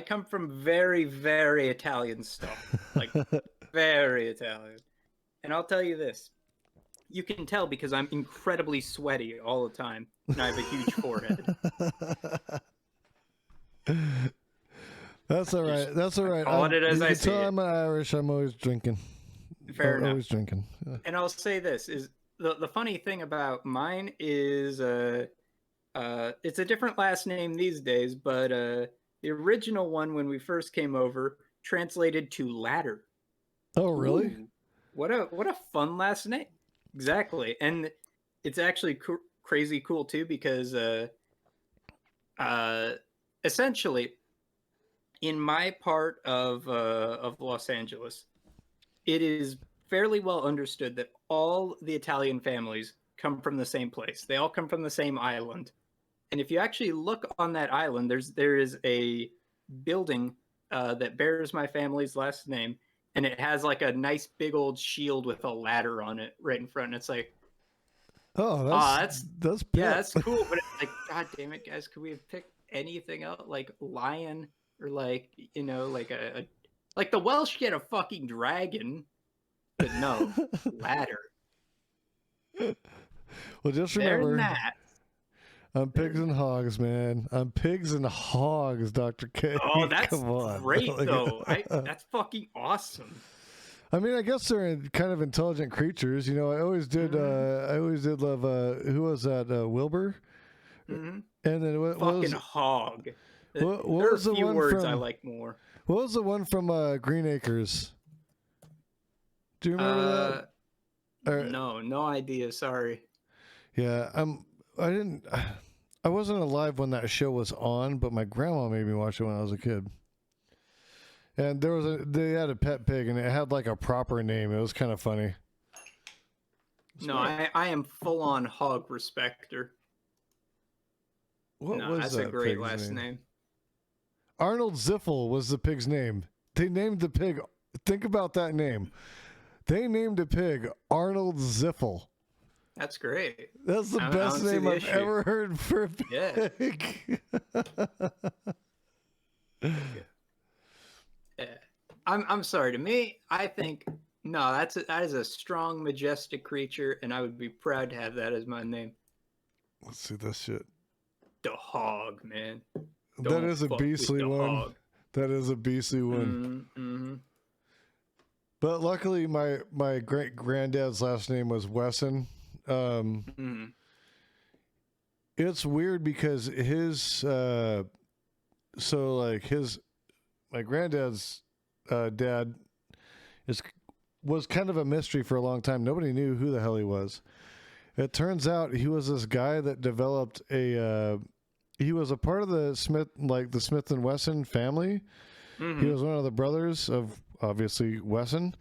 come from very, very Italian stuff. Like, very Italian. And I'll tell you this. You can tell because I'm incredibly sweaty all the time. And I have a huge forehead. That's all right. That's all right. Call it as I see it. I'm Irish. I'm always drinking. Fair enough. Always drinking. Yeah. And I'll say this is the funny thing about mine is it's a different last name these days, but the original one when we first came over translated to ladder. Oh, really? Ooh, what a fun last name. Exactly. And it's actually crazy cool too because essentially in my part of Los Angeles, it is fairly well understood that all the Italian families come from the same place. They all come from the same island. And if you actually look on that island, there is a building that bears my family's last name, and it has like a nice big old shield with a ladder on it right in front. And it's like, oh, that's yeah, that's cool. But it's like, God damn it, guys, could we have picked anything else, like lion or like like the Welsh get a fucking dragon, but no ladder. Well, just They're remember, not. I'm pigs and hogs, man. I'm pigs and hogs, Dr. K. Oh, that's Come on. great Like- though. That's fucking awesome. I mean, I guess they're kind of intelligent creatures. You know, I always did love, who was that? Wilbur? hmm And then what Fucking was, hog. what There are was a the few one words I from, like more. what was the one from Green Acres? Do you remember that? Or- No idea. Sorry. Yeah, I wasn't alive when that show was on, but my grandma made me watch it when I was a kid. And they had a pet pig, and it had like a proper name. It was kind of funny. No, I am full on hog respecter. What No, was that's that a great pig's last name. Arnold Ziffel was the pig's name. They named the pig. Think about that name. They named a pig Arnold Ziffel. That's great. That's the I best don't see name the I've issue. ever heard for a Yeah. pig. Yeah. I'm sorry. To me, I think no. That is a strong, majestic creature, and I would be proud to have that as my name. Let's see this shit. The hog, man. That Don't is a fuck with beastly the one. hog. That is a beastly one. Mm-hmm. But luckily, my great granddad's last name was Wesson. Mm-hmm. It's weird because my granddad's dad was kind of a mystery for a long time. Nobody knew who the hell he was. It turns out he was this guy that developed he was a part of the Smith and Wesson family. Mm-hmm. He was one of the brothers of obviously Wesson.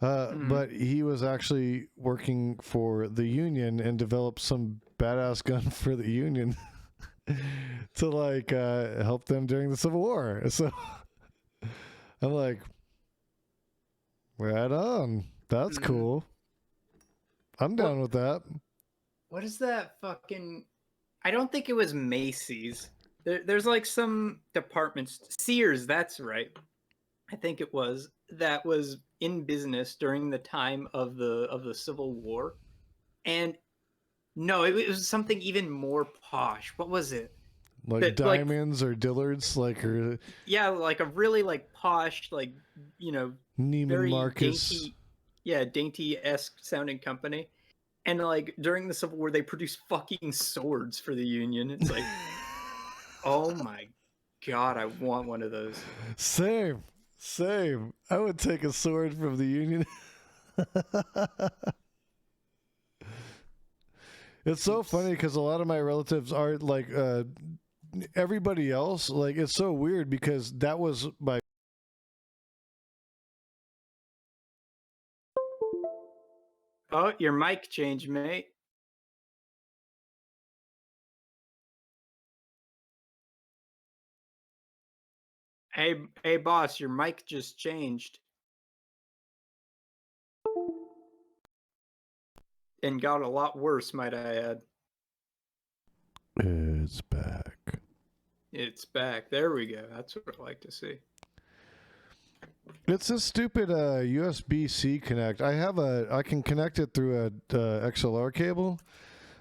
But he was actually working for the Union and developed some badass gun for the Union to help them during the Civil War. So I'm like, right on. That's cool. I'm down with that. What is that fucking? I don't think it was Macy's. There's like some departments. Sears, that's right. I think it was that was in business during the time of the Civil War, and no, it was something even more posh. What was it? Like That, Diamonds or Dillard's, or Yeah, like a really posh, Neiman very Marcus. dainty, dainty-esque sounding company. And during the Civil War, they produced fucking swords for the Union. It's like, oh my god, I want one of those. Same. I would take a sword from the Union. It's so funny because a lot of my relatives are like everybody else. Like, it's so weird because that was my. Oh, your mic changed, mate. Hey, boss, your mic just changed. And got a lot worse, might I add. It's back. It's back. There we go. That's what I like to see. It's a stupid USB-C connect. I can connect it through a XLR cable.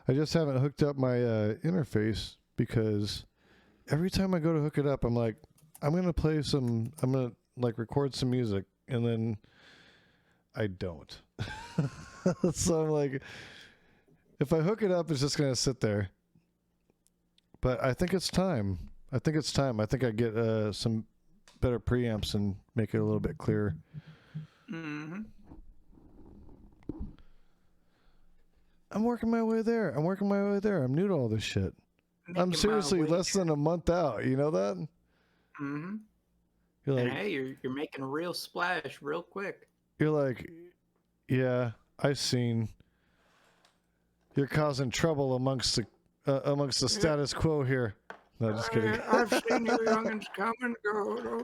I just haven't hooked up my interface because every time I go to hook it up, I'm like, I'm gonna record some music, and then I don't. So I'm like, if I hook it up, it's just gonna sit there. But I think it's time. I think I get some better preamps and make it a little bit clearer. Mm-hmm. I'm working my way there. I'm new to all this shit. I'm seriously less than a month out. You know that? Mm-hmm. You're And like, hey, you're making a real splash real quick. you're like, yeah, I've seen. You're causing trouble amongst the status quo here. No, just kidding. I've seen you youngins come and go.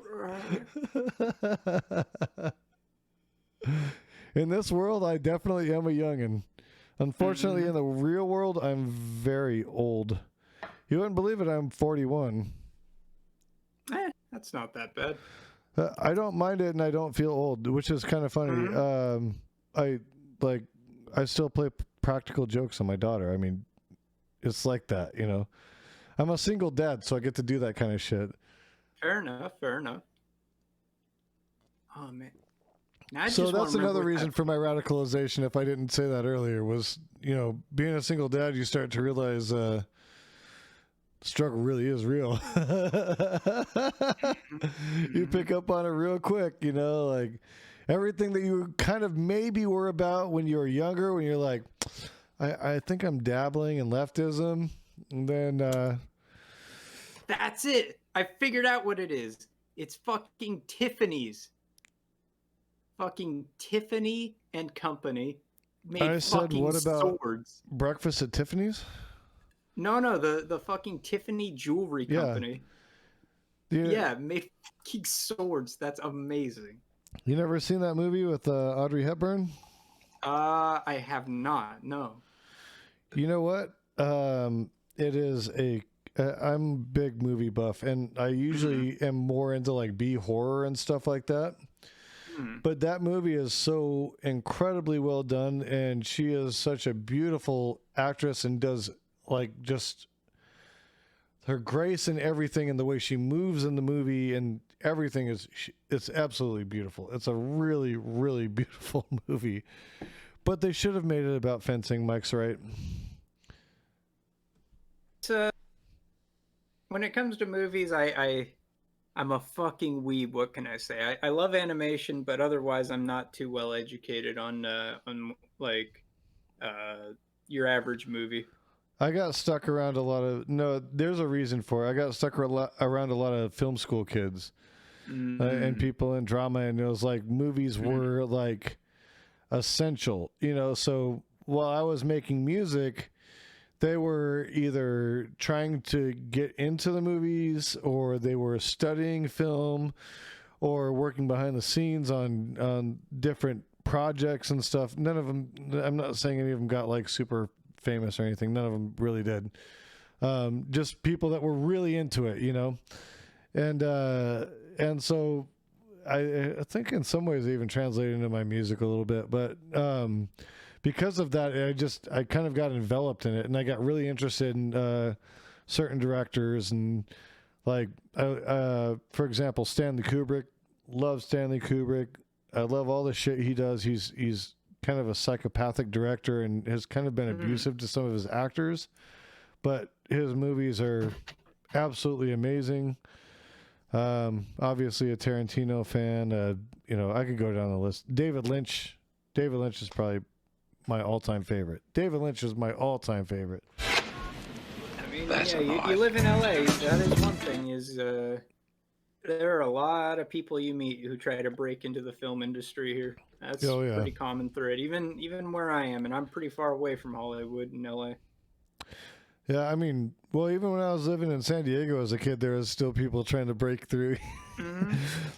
In this world, I definitely am a youngin. Unfortunately, in the real world, I'm very old. You wouldn't believe it, I'm 41. That's not that bad. I don't mind it, and I don't feel old, which is kind of funny. I still play practical jokes on my daughter. I mean, it's like that, you know. I'm a single dad, so I get to do that kind of shit. Fair enough. Fair enough. Oh man. Now I So just wanna that's remember another what reason that- for my radicalization. If I didn't say that earlier, was, you know, being a single dad, you start to realize struggle really is real. You pick up on it real quick, you know, like everything that you kind of maybe were about when you were younger, when you're like, I think I'm dabbling in leftism. And then, That's it. I figured out what it is. It's fucking Tiffany's. Fucking Tiffany and Company made I said, fucking what about swords. breakfast at Tiffany's? No, the fucking Tiffany Jewelry Yeah. Company. Yeah, made fucking swords. That's amazing. You never seen that movie with Audrey Hepburn? I have not. No. You know what? It is I'm a big movie buff, and I usually am more into like B horror and stuff like that. But that movie is so incredibly well done, and she is such a beautiful actress and does like just her grace and everything, and the way she moves in the movie and everything it's absolutely beautiful. It's a really, really beautiful movie. But they should have made it about fencing. Mike's right. When it comes to movies, I'm a fucking weeb. What can I say? I love animation, but otherwise, I'm not too well educated on like your average movie. I got stuck around there's a reason for it. I got stuck around a lot of film school kids and people in drama, and it was like movies were like essential, you know. So while I was making music, they were either trying to get into the movies, or they were studying film, or working behind the scenes on different projects and stuff. None of them, I'm not saying any of them got like super famous or anything. None of them really did. Just people that were really into it, you know. And so I think in some ways it even translated into my music a little bit, but because of that, I kind of got enveloped in it, and I got really interested in certain directors, and like for example, Stanley Kubrick. Love Stanley Kubrick. I love all the shit he does. He's kind of a psychopathic director and has kind of been abusive to some of his actors, but his movies are absolutely amazing. Obviously a Tarantino fan. You know, I could go down the list. David Lynch is probably my all-time favorite. David Lynch is my all-time favorite. I mean, you live in LA. That is one thing. Is there are a lot of people you meet who try to break into the film industry here. That's a pretty common thread. Even where I am, and I'm pretty far away from Hollywood in LA. Yeah, I mean, well, even when I was living in San Diego as a kid, there was still people trying to break through.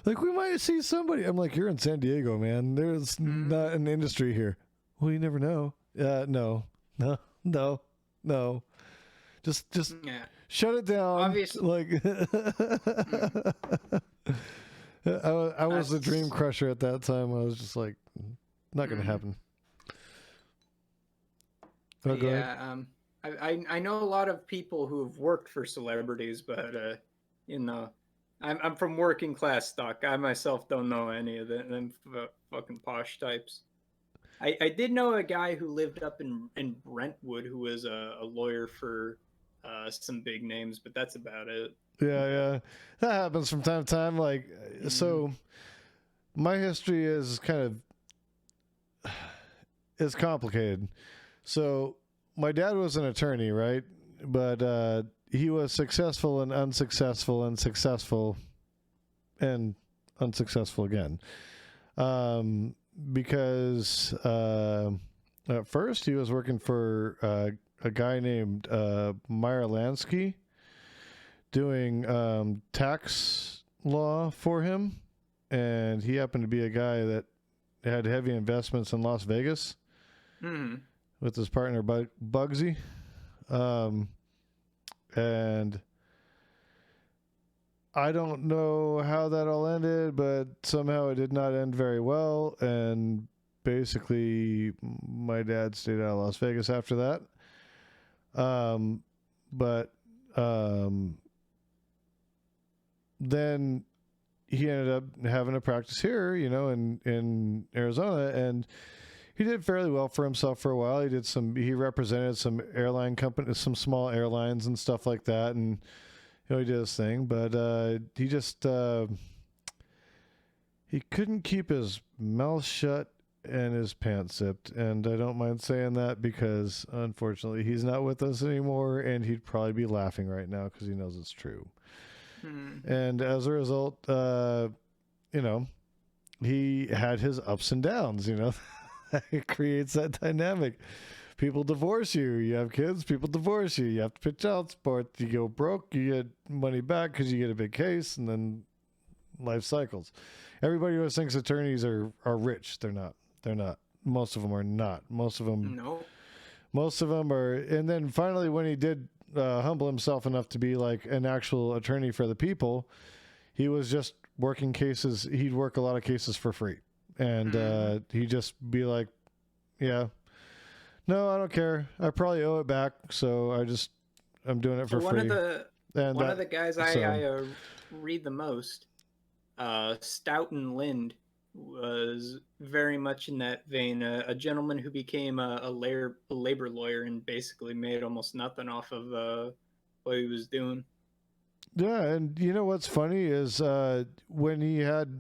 Like, we might see somebody. I'm like, you're in San Diego, man. There's not an industry here. Well, you never know. No. Just shut it down. Obviously. Like, I was the dream crusher at that time. I was just like, not going to happen. Oh, go ahead. I know a lot of people who have worked for celebrities, but you know, I'm from working class stock. I myself don't know any of them fucking posh types. I did know a guy who lived up in Brentwood who was a lawyer for some big names, but that's about it. Yeah, that happens from time to time. Like, so my history is kind of is complicated. So my dad was an attorney, right? But he was successful and unsuccessful and successful and unsuccessful again. Because at first he was working for a guy named Meyer Lansky, doing tax law for him, and he happened to be a guy that had heavy investments in Las Vegas with his partner Bugsy, and I don't know how that all ended, but somehow it did not end very well. And basically, my dad stayed out of Las Vegas after that. But then he ended up having a practice here, in Arizona, and he did fairly well for himself for a while. He represented some airline companies, some small airlines and stuff like that, and he did his thing. But he just he couldn't keep his mouth shut and his pants zipped, and I don't mind saying that because unfortunately he's not with us anymore, and he'd probably be laughing right now because he knows it's true. And as a result, he had his ups and downs. It creates that dynamic. People divorce you. You have kids. People divorce you. You have to pay child support. You go broke. You get money back because you get a big case, and then life cycles. Everybody always thinks attorneys are rich. They're not. They're not. Most of them are not. Most of them. No. Most of them are. And then finally, when he did humble himself enough to be like an actual attorney for the people, he was just working cases. He'd work a lot of cases for free, and he'd just be like, "Yeah, no, I don't care. I probably owe it back, so I'm doing it for free." One of the guys I read the most, Stoughton Lind, was very much in that vein. A gentleman who became a labor lawyer and basically made almost nothing off of what he was doing. Yeah, and you know what's funny is when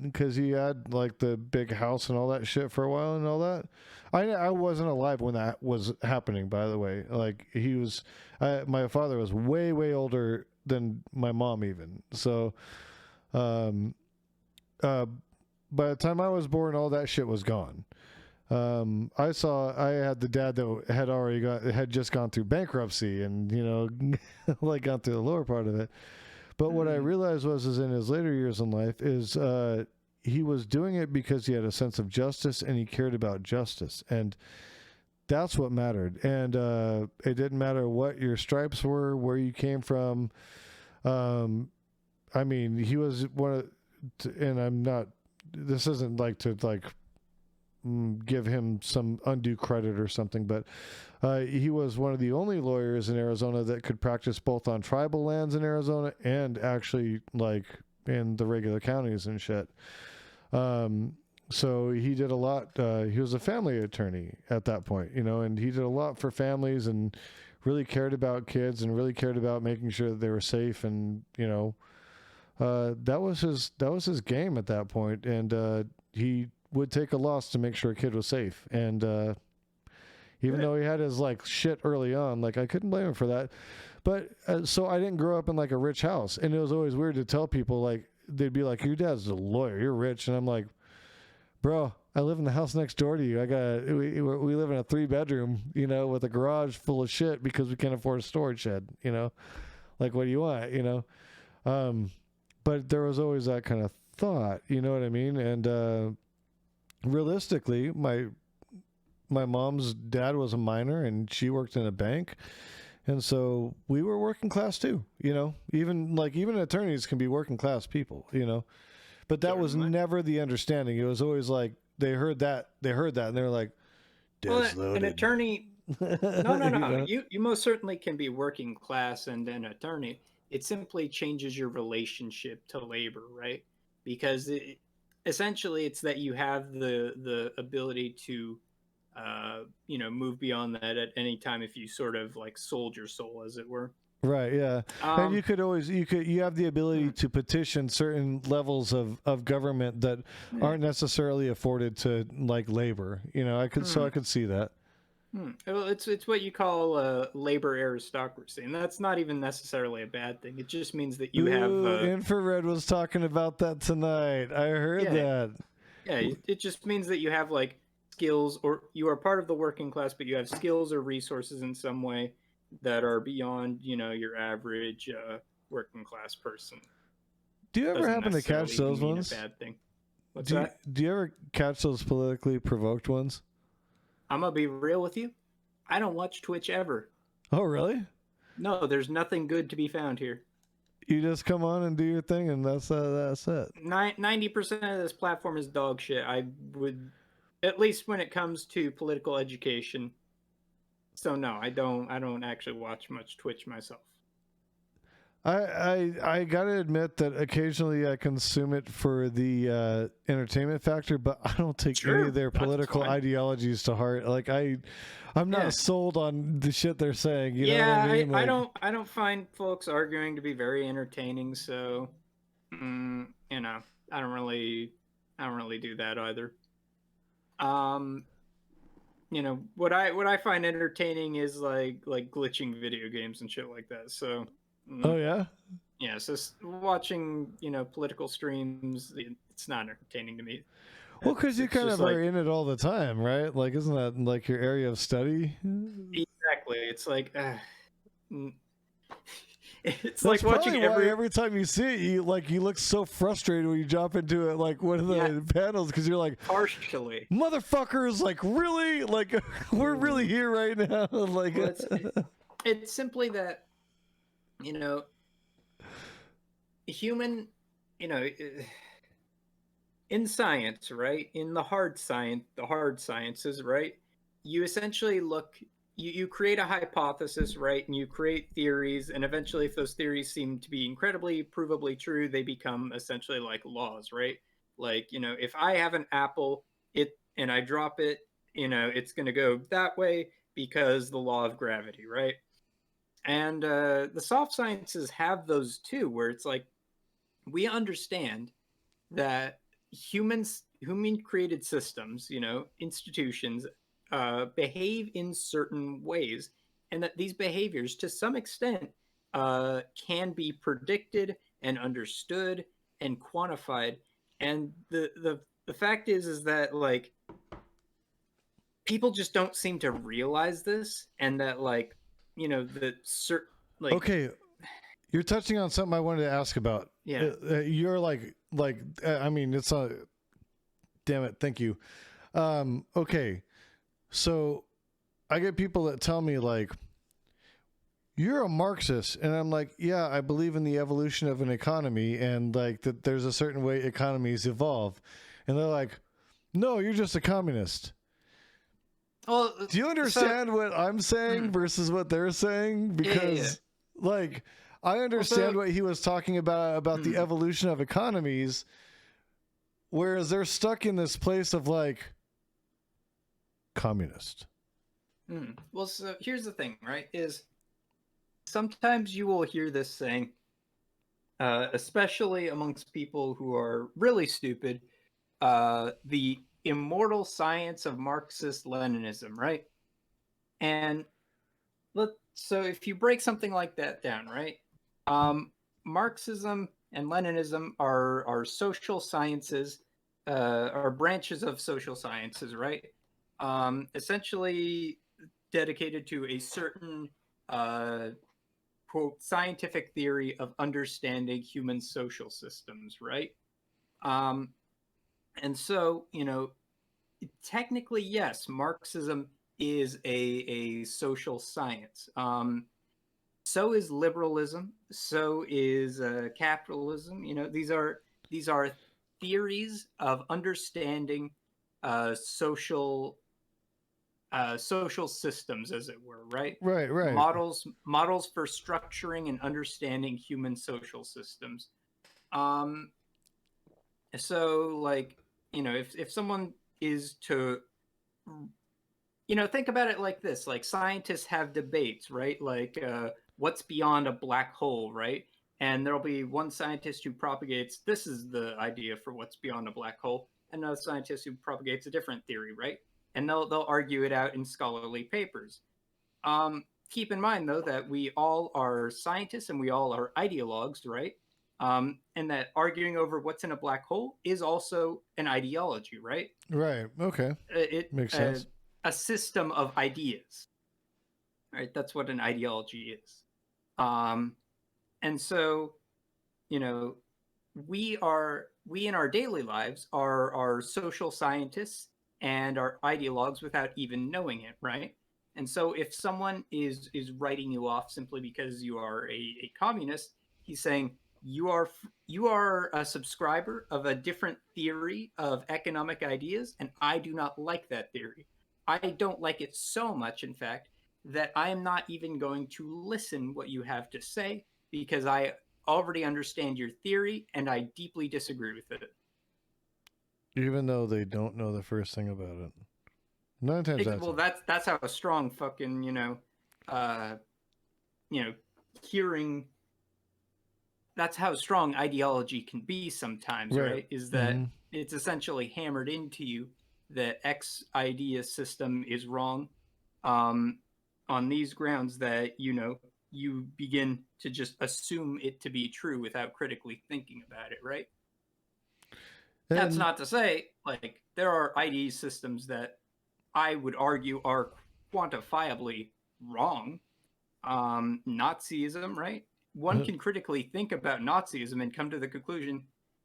because he had like the big house and all that shit for a while and all that. I wasn't alive when that was happening, by the way. Like my father was way, way older than my mom even. So, by the time I was born, all that shit was gone. I had the dad that had just gone through bankruptcy and, like gone through the lower part of it. But what I realized is in his later years in life is he was doing it because he had a sense of justice and he cared about justice. And that's what mattered. And it didn't matter what your stripes were, where you came from. I mean, he was and I'm not, this isn't like to give him some undue credit or something, but he was one of the only lawyers in Arizona that could practice both on tribal lands in Arizona and actually like in the regular counties and shit. So he did a lot. He was a family attorney at that point, and he did a lot for families and really cared about kids and really cared about making sure that they were safe. And, that was his game at that point. And he would take a loss to make sure a kid was safe. And even though he had his like shit early on, like I couldn't blame him for that. But so I didn't grow up in like a rich house, and it was always weird to tell people, like they'd be like, "Your dad's a lawyer, you're rich," and I'm like, "Bro, I live in the house next door to you. We live in a 3-bedroom, with a garage full of shit because we can't afford a storage shed, Like what do you want, But there was always that kind of thought, you know what I mean? And realistically, my mom's dad was a miner and she worked in a bank, and so we were working class too, even attorneys can be working class people, but that was never the understanding. It was always like they heard that and they were like, an attorney no. You most certainly can be working class and an attorney. It simply changes your relationship to labor, right? Because essentially it's that you have the ability to move beyond that at any time if you sort of like sold your soul, as it were. Right. Yeah. And you have the ability to petition certain levels of government that aren't necessarily afforded to like labor, I could see that. Well, it's what you call labor aristocracy, and that's not even necessarily a bad thing. It just means that you have... Infrared was talking about that tonight. I heard that. Yeah, it just means that you have like skills, or you are part of the working class, but you have skills or resources in some way that are beyond, your average working class person. Do you ever happen to catch those ones? A bad thing. Do you ever catch those politically provoked ones? I'm gonna be real with you. I don't watch Twitch ever. Oh, really? No, there's nothing good to be found here. You just come on and do your thing, and that's it. 90% of this platform is dog shit. I would, at least when it comes to political education. So no, I don't actually watch much Twitch myself. I gotta admit that occasionally I consume it for the entertainment factor, but I don't take any Sure, of their that's political fine. ideologies to heart. Like I'm not Yeah. sold on the shit they're saying. You know Yeah, what I mean? Like, I don't find folks arguing to be very entertaining. So, you know, I don't really do that either. You know, what I find entertaining is like glitching video games and shit like that. So, oh yeah. yeah, so watching, you know, political streams, it's not entertaining to me. Well, because you It's kind just of are in it all the time, right? Like, isn't that like your area of study? exactly. It's like, it's That's like watching probably why every time you see it, you look so frustrated when you jump into it, like one of the panels, because you're like, partially. motherfuckers, like really, like we're really here right now, like. Well, it's simply that, you know, human, you know, in science, right? In the hard sciences, right? You essentially you create a hypothesis, right? And you create theories, and eventually, if those theories seem to be incredibly provably true, they become essentially like laws, right? Like, you know, if I have an apple, and I drop it, you know, it's going to go that way because the law of gravity, right? And the soft sciences have those too, where it's like we understand that human created systems, you know, institutions, behave in certain ways, and that these behaviors to some extent can be predicted and understood and quantified. And the fact is that like people just don't seem to realize this, and that like, you know, the certain like Okay, you're touching on something I wanted to ask about. Yeah. You're I mean, it's a damn it. Thank you. Okay, so I get people that tell me like, you're a Marxist, and I'm like, yeah, I believe in the evolution of an economy, and like that there's a certain way economies evolve, and they're like, no, you're just a communist. Well, Do you understand what I'm saying versus what they're saying? Because like I understand what he was talking about the evolution of economies, whereas they're stuck in this place of like communist. Well, so here's the thing, right? Is sometimes you will hear this saying, especially amongst people who are really stupid, the immortal science of Marxist-Leninism, right? And so if you break something like that down, right? Marxism and Leninism are social sciences, are branches of social sciences, right? Essentially dedicated to a certain quote scientific theory of understanding human social systems, right? And so, you know, technically, yes, Marxism is a social science. So is liberalism. So is capitalism. You know, these are theories of understanding social systems, as it were, right? Right. Models for structuring and understanding human social systems. So like, you know, if someone is to, you know, think about it like this, like scientists have debates, right? Like what's beyond a black hole, right? And there'll be one scientist who propagates, this is the idea for what's beyond a black hole, and another scientist who propagates a different theory, right? And they'll argue it out in scholarly papers. Keep in mind, though, that we all are scientists and we all are ideologues, right? And that arguing over what's in a black hole is also an ideology, right? Right. Okay. It makes sense. A system of ideas, right? That's what an ideology is. And so, you know, we in our daily lives are social scientists and are ideologues without even knowing it, right? And so if someone is writing you off simply because you are a communist, He's saying you are a subscriber of a different theory of economic ideas, and I do not like that theory. I don't like it so much, in fact, that I am not even going to listen what you have to say because I already understand your theory and I deeply disagree with it. Even though they don't know the first thing about it. 9 times out of Well, 10. that's how a strong fucking hearing. That's how strong ideology can be sometimes, right? Is that it's essentially hammered into you that X idea system is wrong, on these grounds that you begin to just assume it to be true without critically thinking about it, right? And that's not to say, like, there are ID systems that I would argue are quantifiably wrong. Nazism, right? One can critically think about Nazism and come to the conclusion,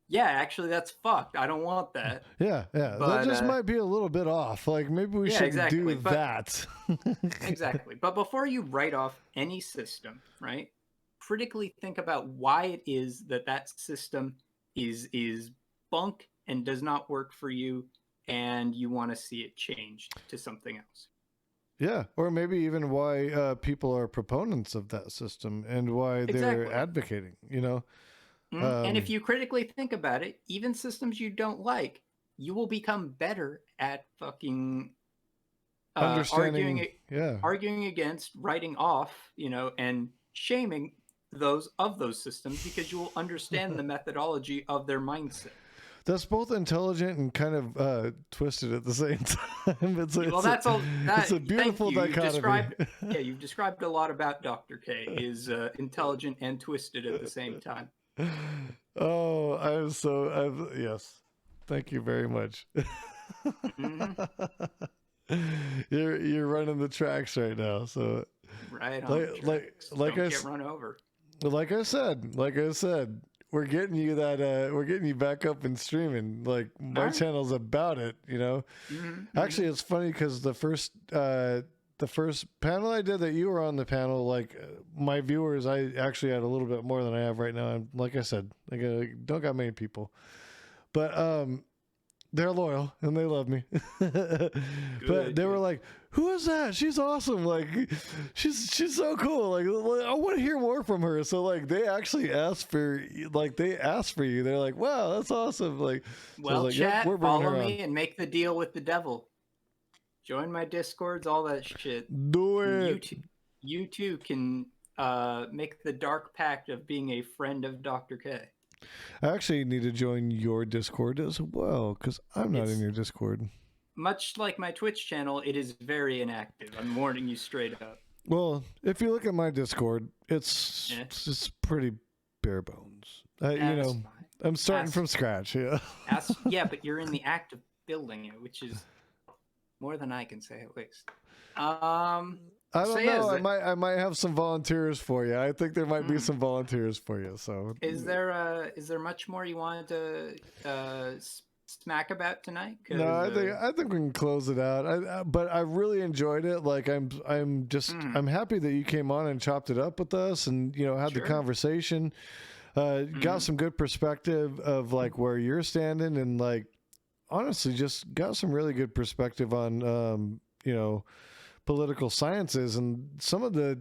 yeah, actually, that's fucked. I don't want that. Yeah. But, that just might be a little bit off. Like, maybe we shouldn't do that. Exactly. But before you write off any system, right, critically think about why it is that system is bunk and does not work for you, and you want to see it changed to something else. Yeah, or maybe even why people are proponents of that system and why they're advocating, And if you critically think about it, even systems you don't like, you will become better at fucking understanding, arguing against, writing off, and shaming those systems because you will understand the methodology of their mindset. That's both intelligent and kind of twisted at the same time. It's a beautiful dichotomy. You've described a lot about Dr. K. Is intelligent and twisted at the same time. Oh, yes. Thank you very much. You're running the tracks right now, so right on. Like Don't get run over. Like I said, we're getting you we're getting you back up and streaming. Like, my channel's about it, Actually, it's funny because the first panel I did that you were on the panel, like, my viewers, I actually had a little bit more than I have right now. And like I said, I don't got many people, but they're loyal and they love me. But they were like, "Who is that? She's awesome! Like, she's so cool! Like, I want to hear more from her." So, like, they actually asked for you. They're like, "Wow, that's awesome!" Like, well, so chat, follow me and make the deal with the devil. Join my Discords, all that shit. Do it. You too can make the dark pact of being a friend of Dr. K. I actually need to join your Discord as well because I'm not in your Discord. Much like my Twitch channel, it is very inactive. I'm warning you straight up. Well, if you look at my Discord, it's pretty bare bones. I'm starting from scratch. Yeah. But you're in the act of building it, which is more than I can say, at least. I don't know. I might have some volunteers for you. I think there might be some volunteers for you. So, is there much more you wanted to smack about tonight? No, I think we can close it out. But I really enjoyed it. Like, I'm happy that you came on and chopped it up with us, and had the conversation. Got some good perspective of, like, where you're standing, and, like, honestly, just got some really good perspective on political sciences and some of the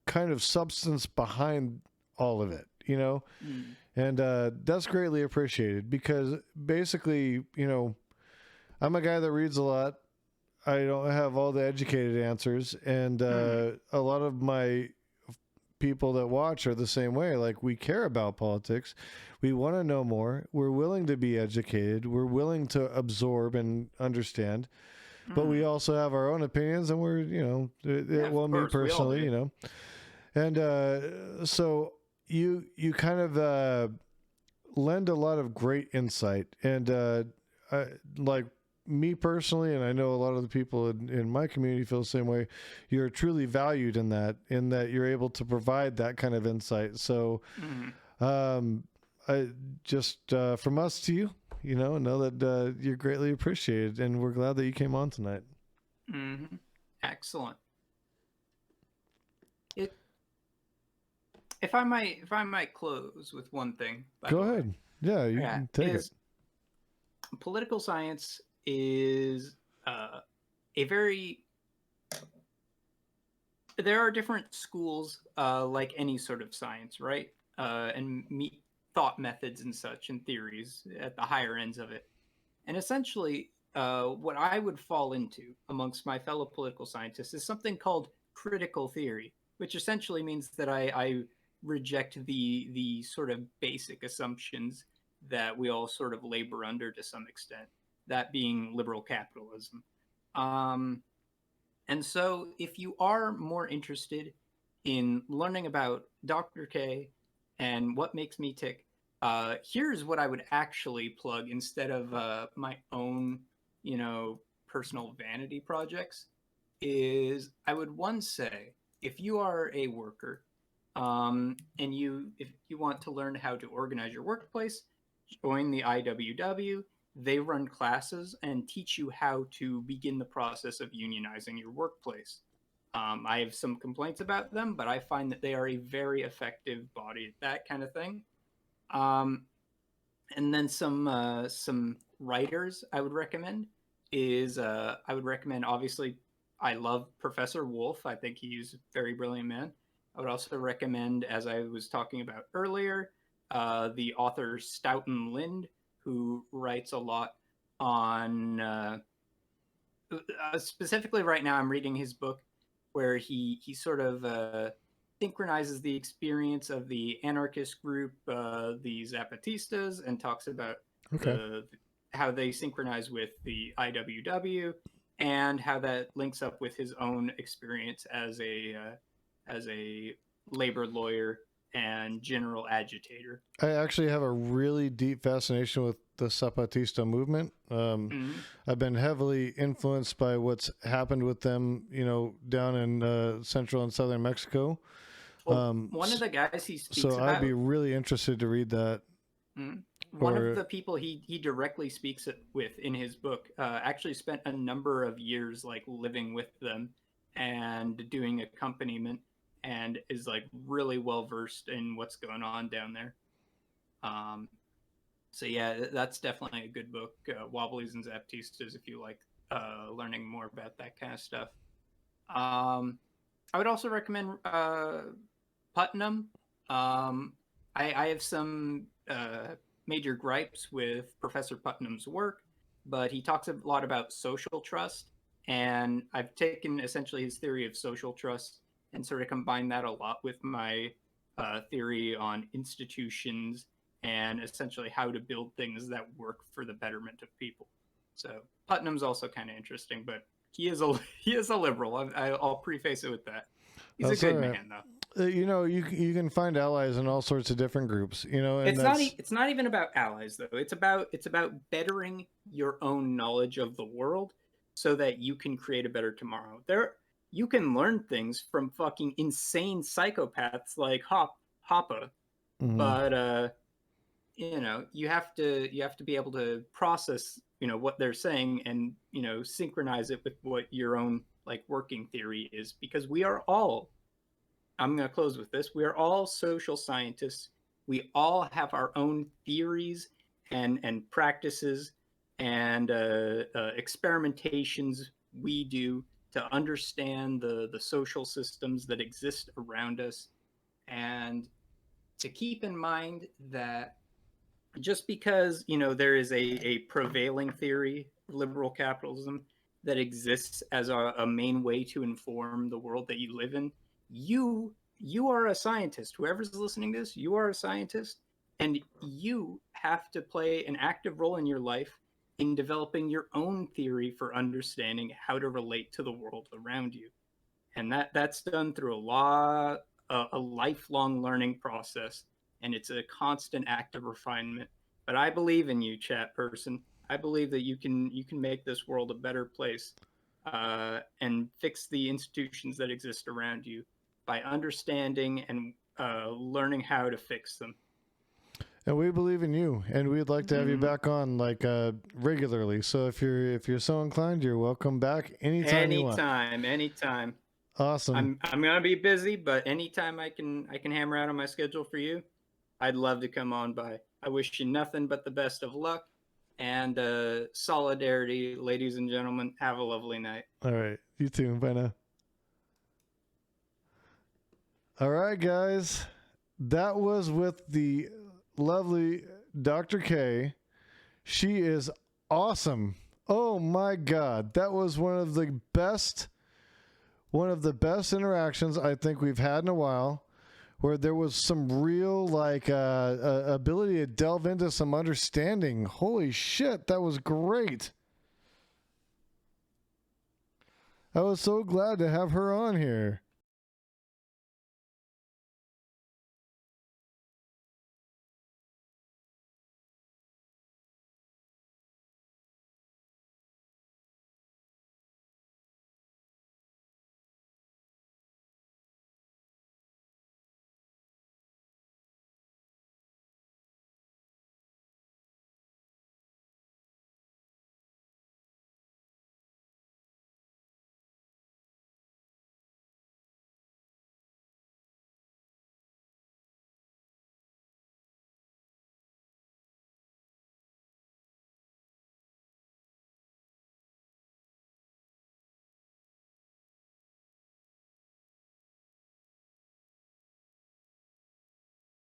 kind of substance behind all of it, and that's greatly appreciated because basically, I'm a guy that reads a lot. I don't have all the educated answers, and a lot of my people that watch are the same way. Like, we care about politics. We want to know more. We're willing to be educated. We're willing to absorb and understand. But we also have our own opinions, and we're, me personally, And so you kind of lend a lot of great insight. And like, me personally, and I know a lot of the people in my community feel the same way, you're truly valued in that you're able to provide that kind of insight. So I just from us to you, know that you're greatly appreciated, and we're glad that you came on tonight. Excellent. if I might close with one thing, by Go the way. ahead. Yeah, you Yeah, can take it. is political science is a very there are different schools like any sort of science, right? And thought methods and such and theories at the higher ends of it. And essentially, what I would fall into amongst my fellow political scientists is something called critical theory, which essentially means that I reject the sort of basic assumptions that we all sort of labor under to some extent, that being liberal capitalism. Um, and so, if you are more interested in learning about Dr. K and what makes me tick, here's what I would actually plug instead of my own, personal vanity projects. Is I would once say, if you are a worker, and if you want to learn how to organize your workplace, join the IWW. They run classes and teach you how to begin the process of unionizing your workplace. I have some complaints about them, but I find that they are a very effective body at that kind of thing. Um, and then some writers I would recommend is I would recommend, obviously, I love Professor Wolf. I think he's a very brilliant man. I would also recommend, as I was talking about earlier, the author Stoughton Lind, who writes a lot on specifically right now. I'm reading his book where he sort of synchronizes the experience of the anarchist group, the Zapatistas, and talks about Okay. how they synchronize with the IWW and how that links up with his own experience as a labor lawyer and general agitator. I actually have a really deep fascination with the Zapatista movement. Mm-hmm. I've been heavily influenced by what's happened with them, down in central and southern Mexico. Well, one of the guys he speaks So about. I'd be really interested to read that. One of the people he directly speaks with in his book actually spent a number of years like living with them and doing accompaniment, and is like really well versed in what's going on down there. Um, so yeah, that's definitely a good book, Wobblies and Zaptistas, if you like learning more about that kind of stuff. I would also recommend Putnam. I have some major gripes with Professor Putnam's work, but he talks a lot about social trust. And I've taken essentially his theory of social trust and sort of combined that a lot with my theory on institutions and essentially how to build things that work for the betterment of people. So Putnam's also kind of interesting, but he is a liberal. I'll preface it with that. He's That's a good all right. man, though. You can find allies in all sorts of different groups, and It's not even about allies though. It's about bettering your own knowledge of the world so that you can create a better tomorrow. You can learn things from fucking insane psychopaths like Hoppa, Mhm. but you have to be able to process what they're saying and synchronize it with what your own like working theory is, because we are all, I'm going to close with this. We are all social scientists. We all have our own theories and practices and experimentations we do to understand the social systems that exist around us, and to keep in mind that just because there is a prevailing theory of liberal capitalism that exists as a main way to inform the world that you live in, you are a scientist. Whoever's listening to this, you are a scientist, and you have to play an active role in your life in developing your own theory for understanding how to relate to the world around you. And that's done through a lifelong learning process, and it's a constant act of refinement. But I believe in you, chat person. I believe that you can make this world a better place, and fix the institutions that exist around you by understanding and learning how to fix them. And we believe in you, and we'd like to have you back on regularly. So if you're so inclined, you're welcome back anytime you want. Anytime. Awesome. I'm gonna be busy, but anytime I can hammer out on my schedule for you, I'd love to come on by. I wish you nothing but the best of luck and solidarity, ladies and gentlemen. Have a lovely night. All right. You too. Bye now. All right, guys. That was with the lovely Dr. K. She is awesome. Oh my God. That was one of the best interactions I think we've had in a while, where there was some real ability to delve into some understanding. Holy shit, that was great. I was so glad to have her on here.